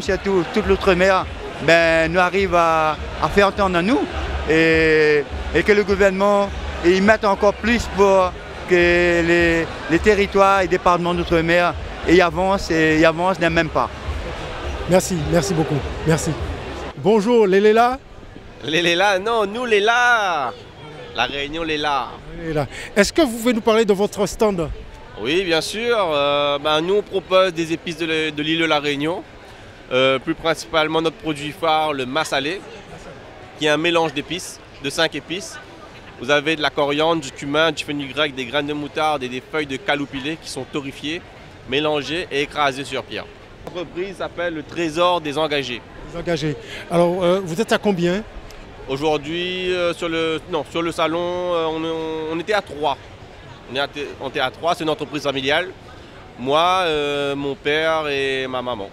surtout toute l'outre-mer ben, nous arrivent à faire entendre à nous et que le gouvernement y mette encore plus pour que les territoires et départements d'outre-mer y avancent d'un même pas. Merci beaucoup. Merci. Bonjour, les Léla. Les Léla, non, nous Léla. La Réunion Léla. Est-ce que vous pouvez nous parler de votre stand? Oui, bien sûr. Nous, on propose des épices de l'île de la Réunion. Plus principalement notre produit phare, le massalé, qui est un mélange d'épices, de 5 épices. Vous avez de la coriandre, du cumin, du fenugrec, des graines de moutarde et des feuilles de caloupilé qui sont torréfiées, mélangées et écrasées sur pierre. L'entreprise s'appelle le Trésor des Engagés. Les engagés. Alors, vous êtes à combien? Aujourd'hui, sur le salon, on était à 3. On était à 3, c'est une entreprise familiale. Moi, mon père et ma maman.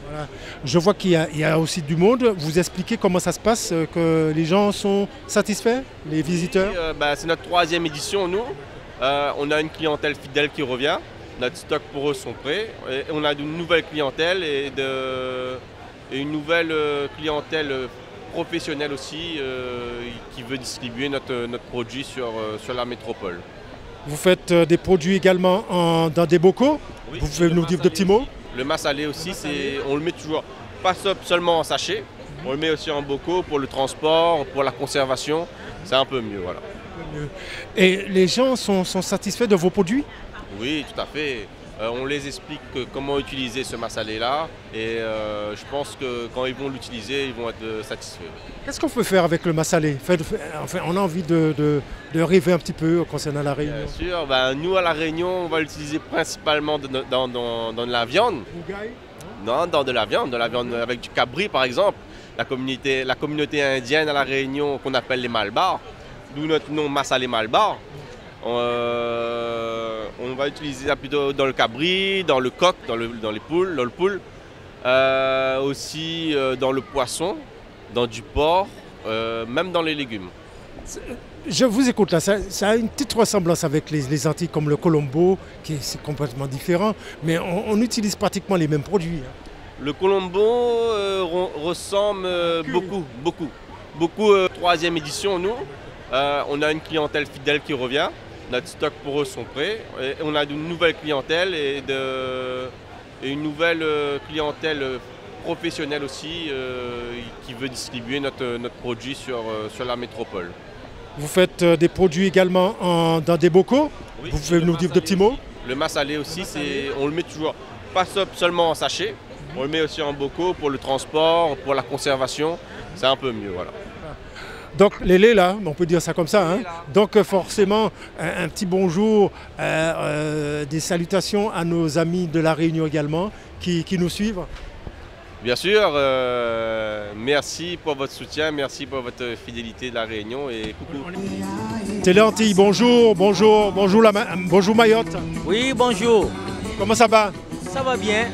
Voilà. Je vois qu'il y a aussi du monde. Vous expliquez comment ça se passe, que les gens sont satisfaits, les visiteurs? C'est notre 3e édition, nous. On a une clientèle fidèle qui revient. Notre stock pour eux sont prêts. Et on a une nouvelle clientèle et une nouvelle clientèle professionnelle aussi qui veut distribuer notre produit sur la métropole. Vous faites des produits également dans des bocaux? Oui, vous pouvez nous dire de petits mots? Le massalé aussi, on le met toujours, pas seulement en sachet, on le met aussi en bocaux pour le transport, pour la conservation, c'est un peu mieux. Voilà. Et les gens sont satisfaits de vos produits? Oui, tout à fait. On les explique comment utiliser ce massalé-là et je pense que quand ils vont l'utiliser, ils vont être satisfaits. Qu'est-ce qu'on peut faire avec le massalé? Enfin, on a envie de rêver un petit peu concernant la Réunion. Bien sûr, nous à la Réunion, on va l'utiliser principalement dans de la viande. Non, dans de la viande avec du cabri par exemple. La communauté indienne à la Réunion qu'on appelle les Malbars, d'où notre nom massalé Malbar. On va utiliser ça plutôt dans le cabri, dans le coq, dans le poule, aussi dans le poisson, dans du porc, même dans les légumes. Je vous écoute là, ça a une petite ressemblance avec les Antilles comme le colombo, c'est complètement différent, mais on utilise pratiquement les mêmes produits. Le colombo ressemble beaucoup. 3e édition, nous. On a une clientèle fidèle qui revient. Notre stock pour eux sont prêts. Et on a une nouvelle clientèle et une nouvelle clientèle professionnelle aussi qui veut distribuer notre produit sur la métropole. Vous faites des produits également dans des bocaux? Oui, vous pouvez nous dire de petits mots? Le massalé aussi, on le met toujours, pas seulement en sachet, on le met aussi en bocaux pour le transport, pour la conservation, c'est un peu mieux. Voilà. Donc les Léla, on peut dire ça comme ça. Hein. Donc forcément, un petit bonjour, des salutations à nos amis de la Réunion également qui nous suivent. Bien sûr, merci pour votre soutien, merci pour votre fidélité de la Réunion et coucou. Télé Antilles, bonjour Mayotte. Oui, bonjour. Comment ça va? Ça va bien.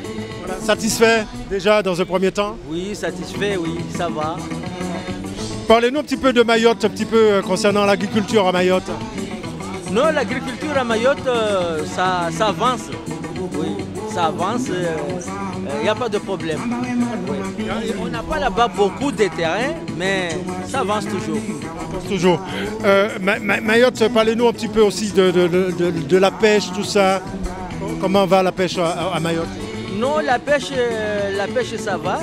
Voilà. Satisfait déjà dans un premier temps? Oui, satisfait, oui, ça va. Parlez-nous un petit peu de Mayotte, un petit peu concernant l'agriculture à Mayotte. Non, l'agriculture à Mayotte, ça avance. Oui, ça avance, il n'y a pas de problème. Oui. On n'a pas là-bas beaucoup de terrain, mais ça avance toujours. Mayotte, parlez-nous un petit peu aussi de la pêche, tout ça. Comment va la pêche à Mayotte? Non, la pêche ça va.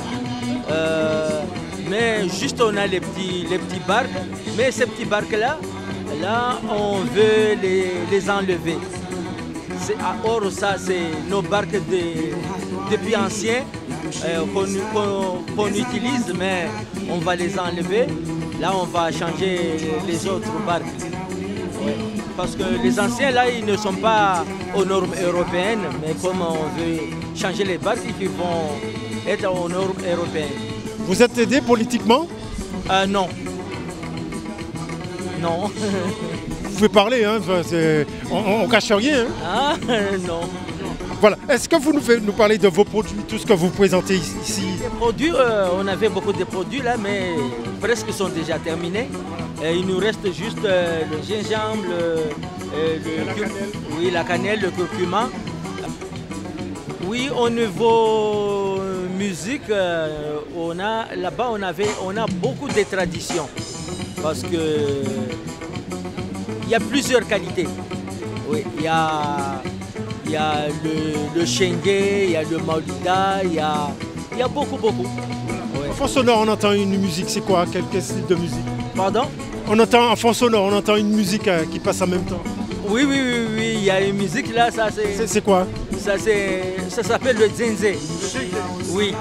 Mais juste on a les petits barques, mais ces petits barques-là, on veut les enlever. Or, ça, c'est nos barques depuis anciens qu'on utilise, mais on va les enlever. Là, on va changer les autres barques. Ouais. Parce que les anciens, là, ils ne sont pas aux normes européennes, mais comme on veut changer les barques qui vont être aux normes européennes. Vous êtes aidé politiquement? Non. Non. Vous pouvez parler, hein, on ne cache rien. Hein. Ah, non. Voilà. Est-ce que vous nous parlez de vos produits, tout ce que vous présentez ici? Les produits, on avait beaucoup de produits là, mais presque sont déjà terminés. Il nous reste juste le gingembre, la cannelle, le curcuma. Oui, au niveau musique, là-bas on a beaucoup de traditions parce que il y a plusieurs qualités. Oui, il y a le Shenge, il y a le Maulida, il y a beaucoup. En fond sonore, on entend une musique, c'est quoi? Quel style de musique? Pardon? En fond sonore, on entend une musique qui passe en même temps. Oui, il y a une musique là, ça c'est... C'est quoi? Ça s'appelle le Zenze. Oui.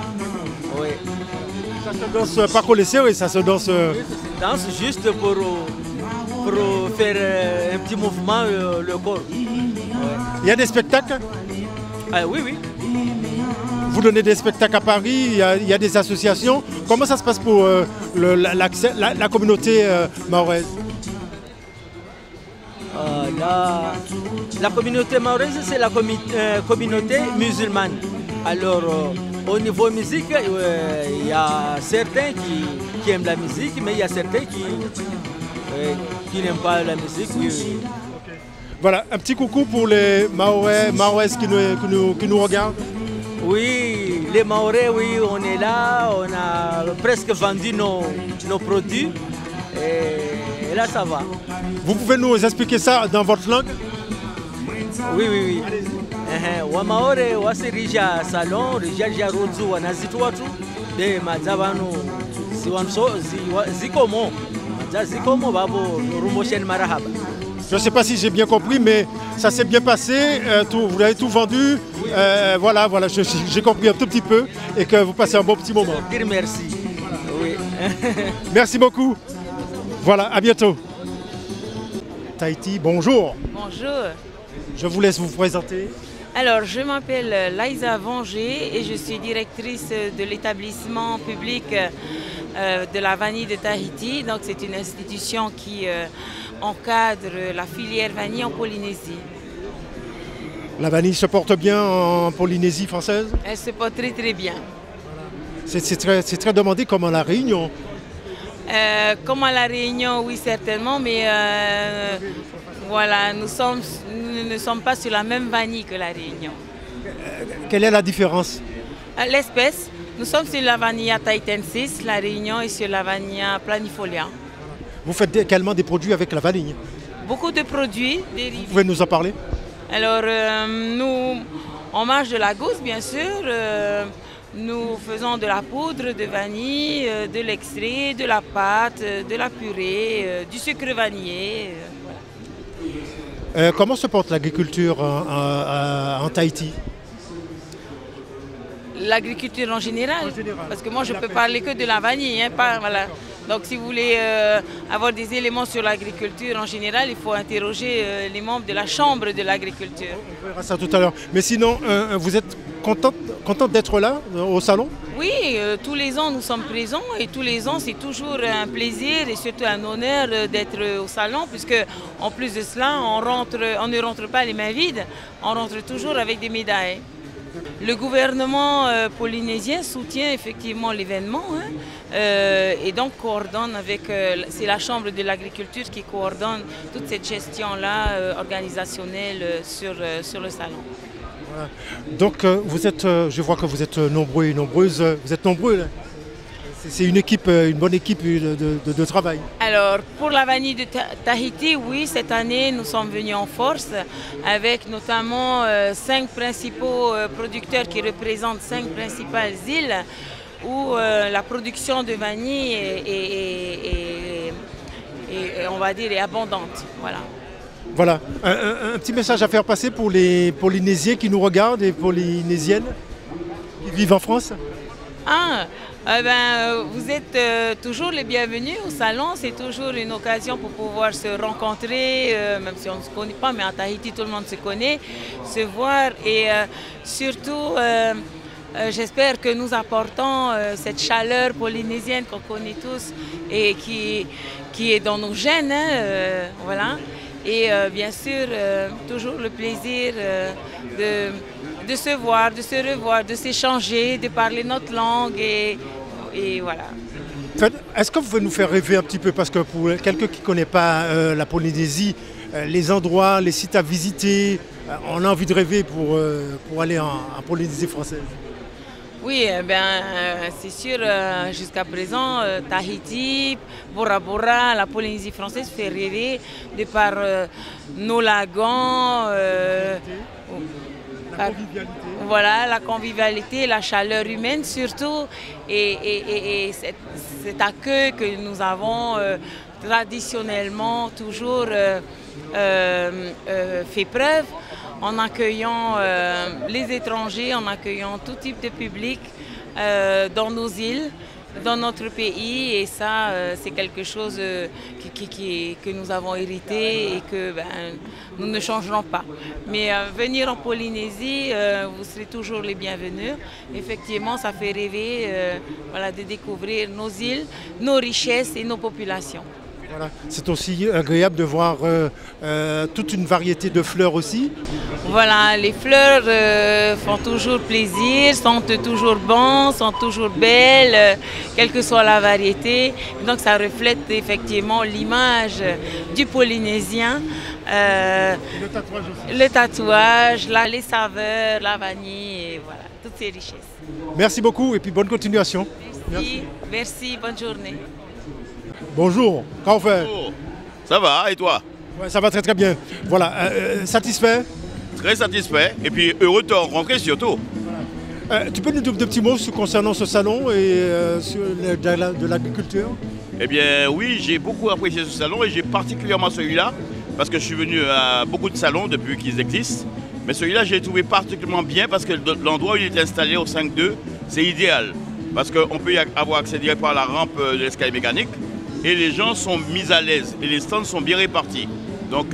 Ça se danse pas collé, oui, ça se danse... Danse juste pour faire un petit mouvement le corps. Il y a des spectacles? Oui. Vous donnez des spectacles à Paris, il y a des associations. Comment ça se passe pour la communauté mahoraise? La communauté mahoraise, c'est la communauté musulmane. Alors, au niveau musique, il y a certains qui aiment la musique, mais il y a certains qui n'aiment pas la musique. Oui. Voilà, un petit coucou pour les Mahoraises qui nous regardent. Oui, les Mahorais, oui, on est là, on a presque vendu nos produits et là ça va. Vous pouvez nous expliquer ça dans votre langue? Oui. Wamaore wasirija salon rija jaruzu wanazitwatu de mazabanu ziwanso zikomo babo rumoshen marahaba. Je ne sais pas si j'ai bien compris, mais ça s'est bien passé, vous avez tout vendu, voilà, j'ai compris un tout petit peu et que vous passez un bon petit moment. Merci. Oui. Merci beaucoup. Voilà, à bientôt. Tahiti, bonjour. Bonjour. Je vous laisse vous présenter. Alors, je m'appelle Laïsa Vanger et je suis directrice de l'établissement public de la vanille de Tahiti. Donc, c'est une institution qui encadre la filière vanille en Polynésie. La vanille se porte bien en Polynésie française? Elle se porte très très bien. C'est très demandé comme à La Réunion. Comme à La Réunion, oui certainement, mais voilà, nous ne sommes pas sur la même vanille que La Réunion. Quelle est la différence? L'espèce, nous sommes sur la Vanilla tahitensis, La Réunion est sur la Vanilla planifolia. Vous faites également des produits avec la vanille? Beaucoup de produits dérivés. Vous pouvez nous en parler? Alors, nous, on mange de la gousse, bien sûr. Nous faisons de la poudre de vanille, de l'extrait, de la pâte, de la purée, du sucre vanillé. Voilà. Comment se porte l'agriculture en Tahiti? L'agriculture en général, parce que moi je peux parler que de la vanille, hein, voilà. Donc si vous voulez avoir des éléments sur l'agriculture en général, il faut interroger les membres de la Chambre de l'agriculture. On verra ça tout à l'heure. Mais sinon, vous êtes contente d'être là, au salon? Oui, tous les ans nous sommes présents et tous les ans c'est toujours un plaisir et surtout un honneur d'être au salon puisque en plus de cela, on ne rentre pas les mains vides, on rentre toujours avec des médailles. Le gouvernement polynésien soutient effectivement l'événement et donc coordonne avec, c'est la Chambre de l'agriculture qui coordonne toute cette gestion-là organisationnelle sur le salon. Voilà. Donc vous êtes, je vois que vous êtes nombreux et nombreuses, vous êtes nombreux là. C'est une équipe, une bonne équipe de travail. Alors, pour la vanille de Tahiti, oui, cette année, nous sommes venus en force avec notamment 5 principaux producteurs qui représentent 5 principales îles où la production de vanille est, on va dire, est abondante. Voilà. Voilà, un petit message à faire passer pour les Polynésiens qui nous regardent et Polynésiennes qui vivent en France. Vous êtes toujours les bienvenus au salon, c'est toujours une occasion pour pouvoir se rencontrer, même si on ne se connaît pas, mais en Tahiti tout le monde se connaît, se voir et surtout j'espère que nous apportons cette chaleur polynésienne qu'on connaît tous et qui est dans nos gènes, voilà. Et bien sûr, toujours le plaisir de se voir, de se revoir, de s'échanger, de parler notre langue et voilà. Est-ce que vous pouvez nous faire rêver un petit peu, parce que pour quelqu'un qui ne connaît pas la Polynésie, les endroits, les sites à visiter, on a envie de rêver pour aller en Polynésie française? Oui, c'est sûr, jusqu'à présent, Tahiti, Bora Bora, la Polynésie française fait rêver de par nos lagons, voilà, la convivialité, la chaleur humaine surtout, et cet accueil que nous avons traditionnellement toujours fait preuve, en accueillant les étrangers, en accueillant tout type de public dans nos îles, dans notre pays. Et ça, c'est quelque chose que nous avons hérité et que nous ne changerons pas. Mais venir en Polynésie, vous serez toujours les bienvenus. Effectivement, ça fait rêver voilà, de découvrir nos îles, nos richesses et nos populations. Voilà. C'est aussi agréable de voir toute une variété de fleurs aussi. Voilà, les fleurs font toujours plaisir, sentent toujours bon, sont toujours belles, quelle que soit la variété. Donc ça reflète effectivement l'image du Polynésien. Le tatouage aussi. Le tatouage, les saveurs, la vanille, et voilà, toutes ces richesses. Merci beaucoup et puis bonne continuation. Merci, bonne journée. Bonjour, comment on fait? Bonjour. Ça va, et toi? Ouais, ça va très très bien. Voilà, satisfait? Très satisfait, et puis heureux de te rencontrer surtout. Tu peux nous dire deux petits mots concernant ce salon et sur de l'agriculture? Eh bien oui, j'ai beaucoup apprécié ce salon et j'ai particulièrement celui-là, parce que je suis venu à beaucoup de salons depuis qu'ils existent. Mais celui-là, j'ai trouvé particulièrement bien parce que l'endroit où il est installé au 5-2, c'est idéal. Parce qu'on peut y avoir accès direct par la rampe de l'escalier mécanique. Et les gens sont mis à l'aise et les stands sont bien répartis. Donc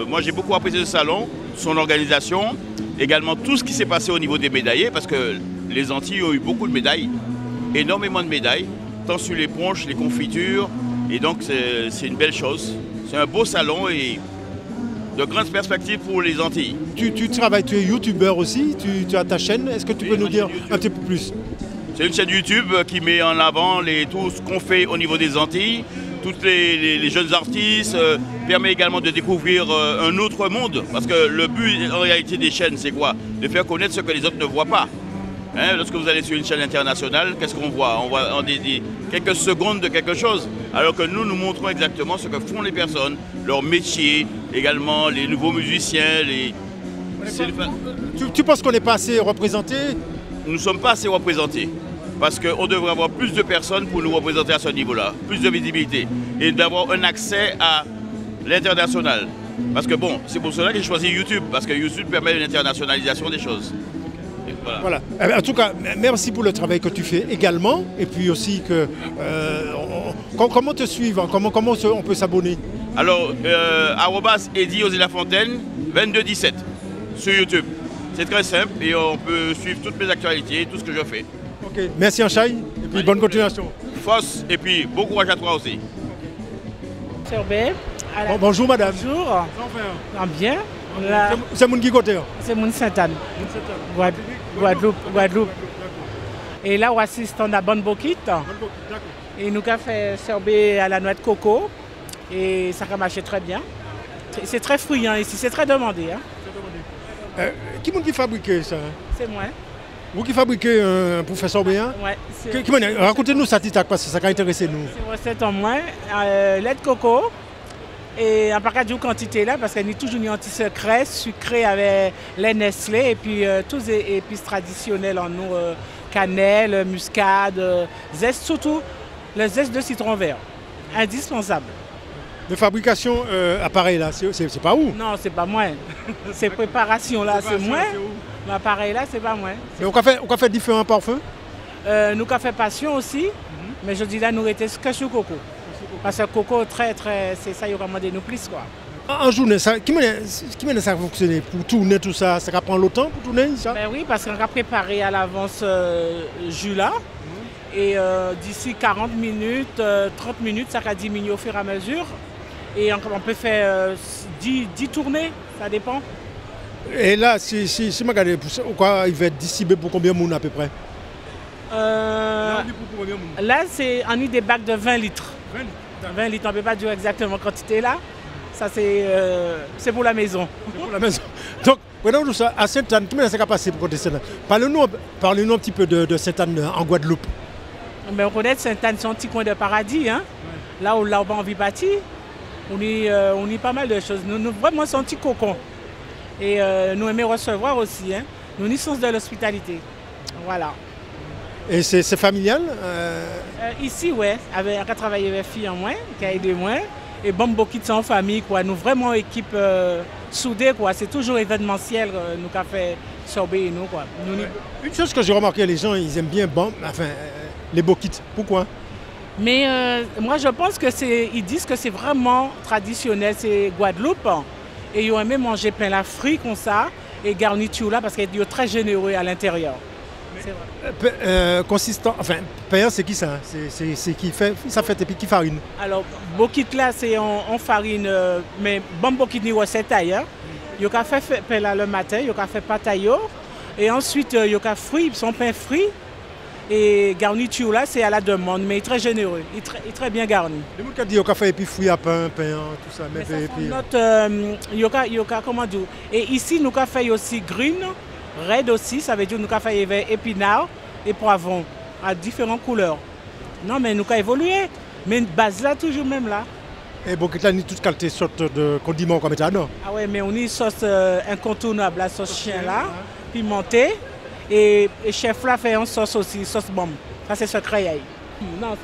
moi j'ai beaucoup apprécié ce salon, son organisation, également tout ce qui s'est passé au niveau des médaillés, parce que les Antilles ont eu beaucoup de médailles, énormément de médailles, tant sur les ponches, les confitures, et donc c'est une belle chose. C'est un beau salon et de grandes perspectives pour les Antilles. Tu travailles, tu es youtubeur aussi, tu as ta chaîne, est-ce que tu peux nous dire un petit peu plus? C'est une chaîne YouTube qui met en avant tout ce qu'on fait au niveau des Antilles, tous les jeunes artistes, permet également de découvrir un autre monde. Parce que le but en réalité des chaînes, c'est quoi? De faire connaître ce que les autres ne voient pas. Hein, lorsque vous allez sur une chaîne internationale, qu'est-ce qu'on voit? On voit quelques secondes de quelque chose. Alors que nous montrons exactement ce que font les personnes, leur métier, également les nouveaux musiciens. Tu penses qu'on n'est pas assez représenté? Nous ne sommes pas assez représentés. Parce qu'on devrait avoir plus de personnes pour nous représenter à ce niveau-là, plus de visibilité et d'avoir un accès à l'international. Parce que bon, c'est pour cela que j'ai choisi YouTube, parce que YouTube permet une internationalisation des choses. Voilà. En tout cas, merci pour le travail que tu fais également. Et puis aussi, comment te suivre? Comment on peut s'abonner? Alors, @Eddie Ozelafontaine 2217 sur YouTube. C'est très simple et on peut suivre toutes mes actualités, tout ce que je fais. Ok, merci Anchaï et puis bonne continuation. Force et puis bon courage à toi aussi. Bonjour madame. Bonjour. Bien. C'est mon côté? C'est mon Sainte-Anne. Guadeloupe. Et là, on assiste à bonne boquite. Et nous avons fait sorbet à la noix de coco. Et ça a marché très bien. C'est très fruillant ici, c'est très demandé. Hein. Qui m'a fabriqué ça? C'est moi. Vous qui fabriquez pour faire sorbet? Oui. Racontez-nous ça, parce que ça a intéressé nous. C'est une recette en moins. Lait de coco. Et en paquet de quantité là, parce qu'elle est toujours une anti-secret, sucrée avec lait Nestlé et puis tous les épices traditionnelles en nous, cannelle, muscade, zeste, surtout le zeste de citron vert, indispensable. De fabrication appareil là, c'est pas où? Non, c'est pas moi. C'est préparation là, c'est moi. L'appareil là, c'est pas moi. Mais on a fait différents parfums? Nous avons fait passion aussi, mais je dis là, nous étions que sur coco. Parce que le coco, c'est ça, il y aura demandé nous plus quoi. En journée, qui mène ça à fonctionner? Pour tourner tout ça, ça va prendre le temps pour tourner ça? Ben oui, parce qu'on a préparé à l'avance jus là. Et d'ici 40 minutes, 30 minutes, ça va diminuer au fur et à mesure. Et on peut faire 10 tournées, ça dépend. Et là, si je regarde, il va être distribué pour combien de monde à peu près? Là, on a des bacs de 20 litres. 20 litres, on ne peut pas dire exactement la quantité là. Ça, c'est pour la maison. Pour la maison. Donc, à Sainte-Anne, comment ça s'est passé pour côté Sainte-Anne? Parlez-nous un petit peu de Sainte-Anne en Guadeloupe. Mais on connaît Sainte-Anne, c'est un petit coin de paradis. Hein? Là où on vit bâti, on y pas mal de choses. Nous vraiment, c'est un petit cocon. Et nous aimons recevoir aussi. Hein? Nous avons sens de l'hospitalité. Voilà. Et c'est familial? Ici, oui. On a travaillé avec filles en moins, qui a aidé moins. Et bon, beaucoup de en famille, quoi. Nous vraiment équipe soudée, quoi. C'est toujours événementiel, nous qu'a fait sorber nous, quoi. Une chose que j'ai remarqué, les gens, ils aiment bien les bokits. Pourquoi? Mais moi, je pense que ils disent que c'est vraiment traditionnel, c'est Guadeloupe. Et ils ont aimé manger plein la fruits comme ça et garniture là parce qu'ils sont très généreux à l'intérieur. Consistant, pain, c'est qui ça? C'est qui fait ça fait et puis qui farine? Alors, bokit là, c'est en farine, mais bon bokit ni recette ailleurs. Il y a fait pain là le matin, il y a fait patayo, et ensuite il y a fruits, son pain frit. Et garniture là, c'est à la demande, mais il est très généreux, il est très bien garni. Les gens qui disent qu'il y a fait et puis fruits à pain, tout ça. Mais ça, il y a comment dire. Et ici, nous avons fait aussi green. Red aussi, ça veut dire que nous avons fait épinards et poivrons à différentes couleurs. Non, mais nous avons évolué. Mais une base là, toujours même là. Et bon, il y a toute qualité de condiments comme ça, non? Ah ouais, mais on a une sauce incontournable, la sauce chien là, pimentée. Et chef là fait une sauce aussi, sauce bombe. Ça c'est secret. Non,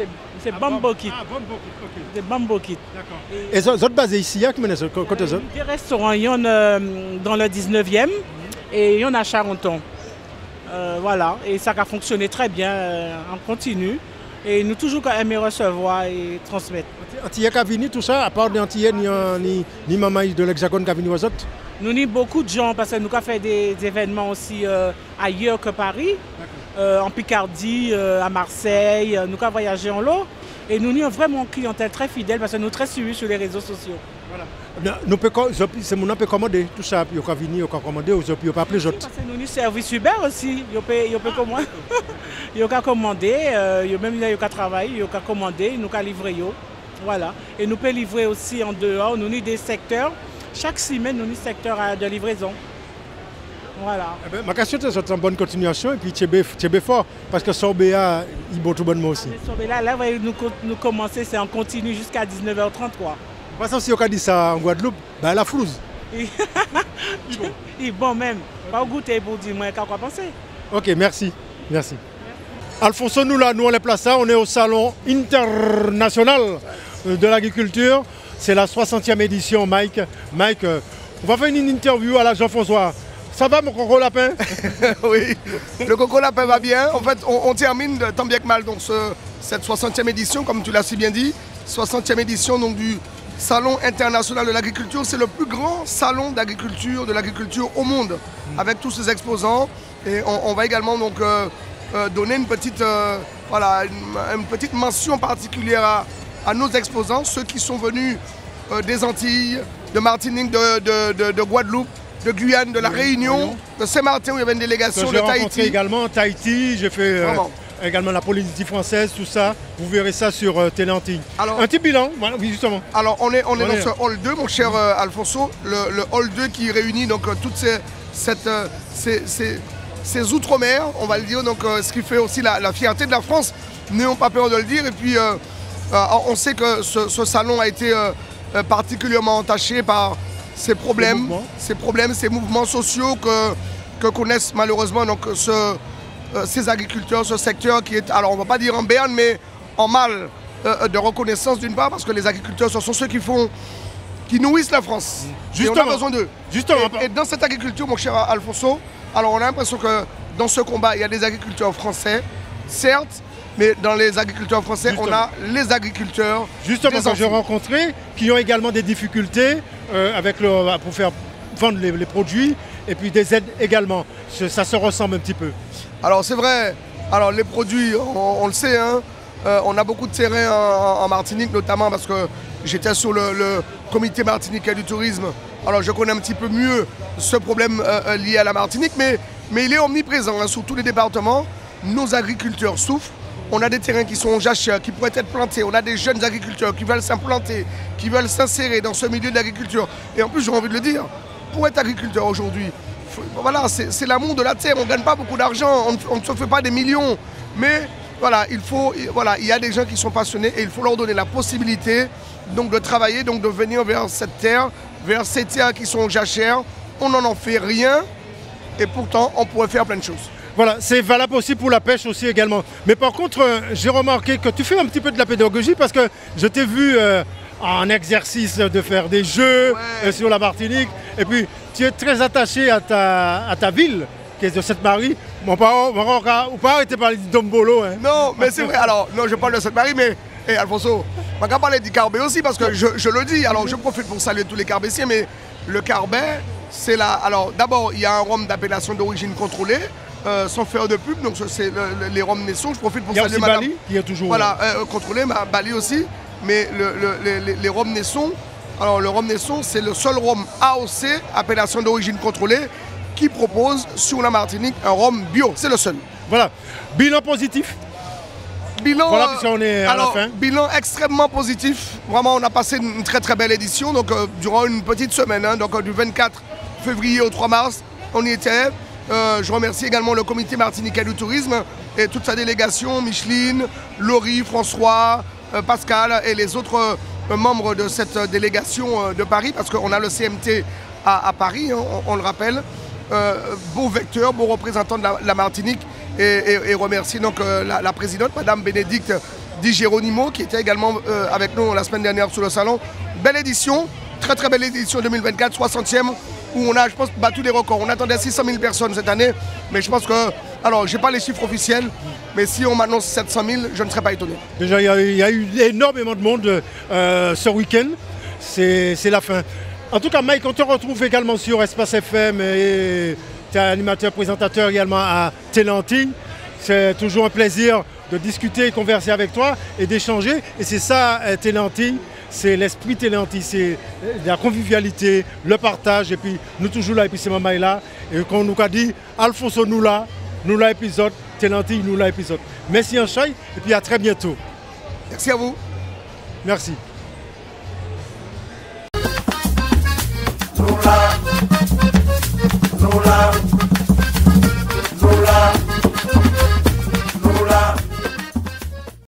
c'est bambokit. Ah, bambokit, ok. C'est bambokit. D'accord. Et vous êtes basé ici, à combien de côté? Des restaurants, il y en a dans le 19e. Et il y en a à Charenton. Voilà, et ça a fonctionné très bien, on continue. Et nous toujours aimé recevoir et transmettre. Antillais qui a venu tout ça, à part des Antillais, ni maman de l'Hexagone qui a venu aux autres? Nous avons beaucoup de gens parce que nous avons fait des événements aussi ailleurs que Paris, en Picardie, à Marseille, nous avons voyagé en lot. Et nous avons vraiment une clientèle très fidèle parce que nous sommes très suivis sur les réseaux sociaux. Voilà. C'est mon peut commander tout ça, puis on venir, on commander, ou on peut appeler les autres. Parce que nous avons service Uber aussi, on peut commander. On peut commander, même là on travailler, on peut commander, nous pouvons livrer. Voilà. Et nous pouvons livrer aussi en dehors, nous avons des secteurs, chaque semaine nous avons des secteurs de livraison. Voilà. Eh ben, ma question c'est une bonne continuation et puis tu es fort parce que Sorbéa, il boit tout bonnement aussi. Sorbéa, là, nous commencer, c'est en continu jusqu'à 19h30 quoi. Par exemple, si on a dit ça en Guadeloupe, ben la flouze. Il est bon même. Pas goûter pour dire moi qu'à quoi penser. Ok, merci. Merci. Alfonso, nous là, nous on est placés, on est au Salon international de l'agriculture. C'est la 60e édition, Mike. Mike, on va faire une interview à la Jean-François. Ça va mon coco lapin? Oui, le coco lapin va bien. En fait, on termine tant bien que mal donc, cette 60e édition, comme tu l'as si bien dit. 60e édition donc, du Salon international de l'agriculture. C'est le plus grand salon d'agriculture, de l'agriculture au monde, avec tous ses exposants. Et on va également donc, donner une petite mention particulière à nos exposants, ceux qui sont venus des Antilles, de Martinique, de Guadeloupe, de Guyane, de la Réunion, de Saint-Martin où il y avait une délégation de Tahiti. J'ai rencontré également Tahiti, j'ai fait également la Polynésie française, tout ça. Vous verrez ça sur Télé Antilles. Un petit bilan, voilà, oui, justement. Alors on est dans ce hall 2, mon cher Alfonso, le hall 2 qui réunit donc toutes ces outre-mer, on va le dire, donc ce qui fait aussi la fierté de la France, n'ayons pas peur de le dire. Et puis on sait que ce salon a été particulièrement entaché par ces problèmes, ces mouvements sociaux que connaissent malheureusement donc, ces agriculteurs, ce secteur qui est, alors on ne va pas dire en berne, mais en mal de reconnaissance d'une part, parce que les agriculteurs, ce sont ceux qui nourrissent la France. Justement, et on a besoin d'eux. Et dans cette agriculture, mon cher Alfonso, alors on a l'impression que dans ce combat, il y a des agriculteurs français, certes, mais dans les agriculteurs français, on a les agriculteurs. Justement, que j'ai rencontrés, qui ont également des difficultés pour faire vendre les produits, et puis des aides également. Ça se ressemble un petit peu. Alors c'est vrai, alors les produits, on le sait, hein, on a beaucoup de terrain en Martinique, notamment parce que j'étais sur le comité martiniquais du tourisme. Alors je connais un petit peu mieux ce problème lié à la Martinique, mais il est omniprésent hein, sur tous les départements. Nos agriculteurs souffrent. On a des terrains qui sont jachères, qui pourraient être plantés. On a des jeunes agriculteurs qui veulent s'implanter, qui veulent s'insérer dans ce milieu de l'agriculture. Et en plus, j'ai envie de le dire, pour être agriculteur aujourd'hui, voilà, c'est l'amour de la terre. On ne gagne pas beaucoup d'argent, on ne se fait pas des millions. Mais voilà, il y a des gens qui sont passionnés et il faut leur donner la possibilité donc, de travailler, donc de venir vers cette terre, vers ces terres qui sont jachères. On n'en fait rien et pourtant, on pourrait faire plein de choses. Voilà, c'est valable aussi pour la pêche aussi également. Mais par contre, j'ai remarqué que tu fais un petit peu de la pédagogie parce que je t'ai vu en exercice de faire des jeux sur la Martinique. Et puis, tu es très attaché à ta ville, qui est de Sainte-Marie. Mon parent, ou pas arrêter de parler de Dombolo. Hein. Non, mais c'est vrai. Alors, non, je parle de Sainte-Marie, mais Alfonso, on va parler du carbet aussi parce que je le dis. Alors, je profite pour saluer tous les carbéciens, mais le carbet, c'est là. Alors, d'abord, il y a un rhum d'appellation d'origine contrôlée. Sans faire de pub, donc c'est les rhums Nesson. Je profite pour saluer madame. Bali, qui est toujours voilà, contrôlé, Bali aussi. Mais les rhums Nesson, alors le rhum Nesson, c'est le seul rhum AOC, appellation d'origine contrôlée, qui propose sur la Martinique un rhum bio. C'est le seul. Voilà. Bilan positif. Bilan, voilà, puisqu'on est à la fin. Bilan extrêmement positif. Vraiment, on a passé une très très belle édition. Donc durant une petite semaine, hein, donc du 24 février au 3 mars, on y était. Je remercie également le comité martiniquais du tourisme et toute sa délégation, Micheline, Laurie, François, Pascal et les autres membres de cette délégation de Paris, parce qu'on a le CMT à Paris, hein, on le rappelle. Beau vecteur, beau représentant de la Martinique et remercier donc la présidente, Madame Bénédicte Di Geronimo, qui était également avec nous la semaine dernière sur le salon. Belle édition, très très belle édition 2024, 60e. Où on a, je pense, battu les records. On attendait 600 000 personnes cette année, mais je pense que, alors, je n'ai pas les chiffres officiels, mais si on m'annonce 700 000, je ne serais pas étonné. Déjà, il y a eu énormément de monde ce week-end. C'est la fin. En tout cas, Mike, on te retrouve également sur Espace FM et tu es animateur, présentateur également à Téléantilles. C'est toujours un plaisir de discuter et converser avec toi et d'échanger. Et c'est ça, Téléantilles. C'est l'esprit Téléantilles, c'est la convivialité, le partage, et puis nous toujours là, et puis c'est Maman est là. Et quand on nous a dit, Alfonso nous là épisode, Téléantilles nous là épisode. Merci Anchaï, et puis à très bientôt. Merci à vous. Merci. Nous là.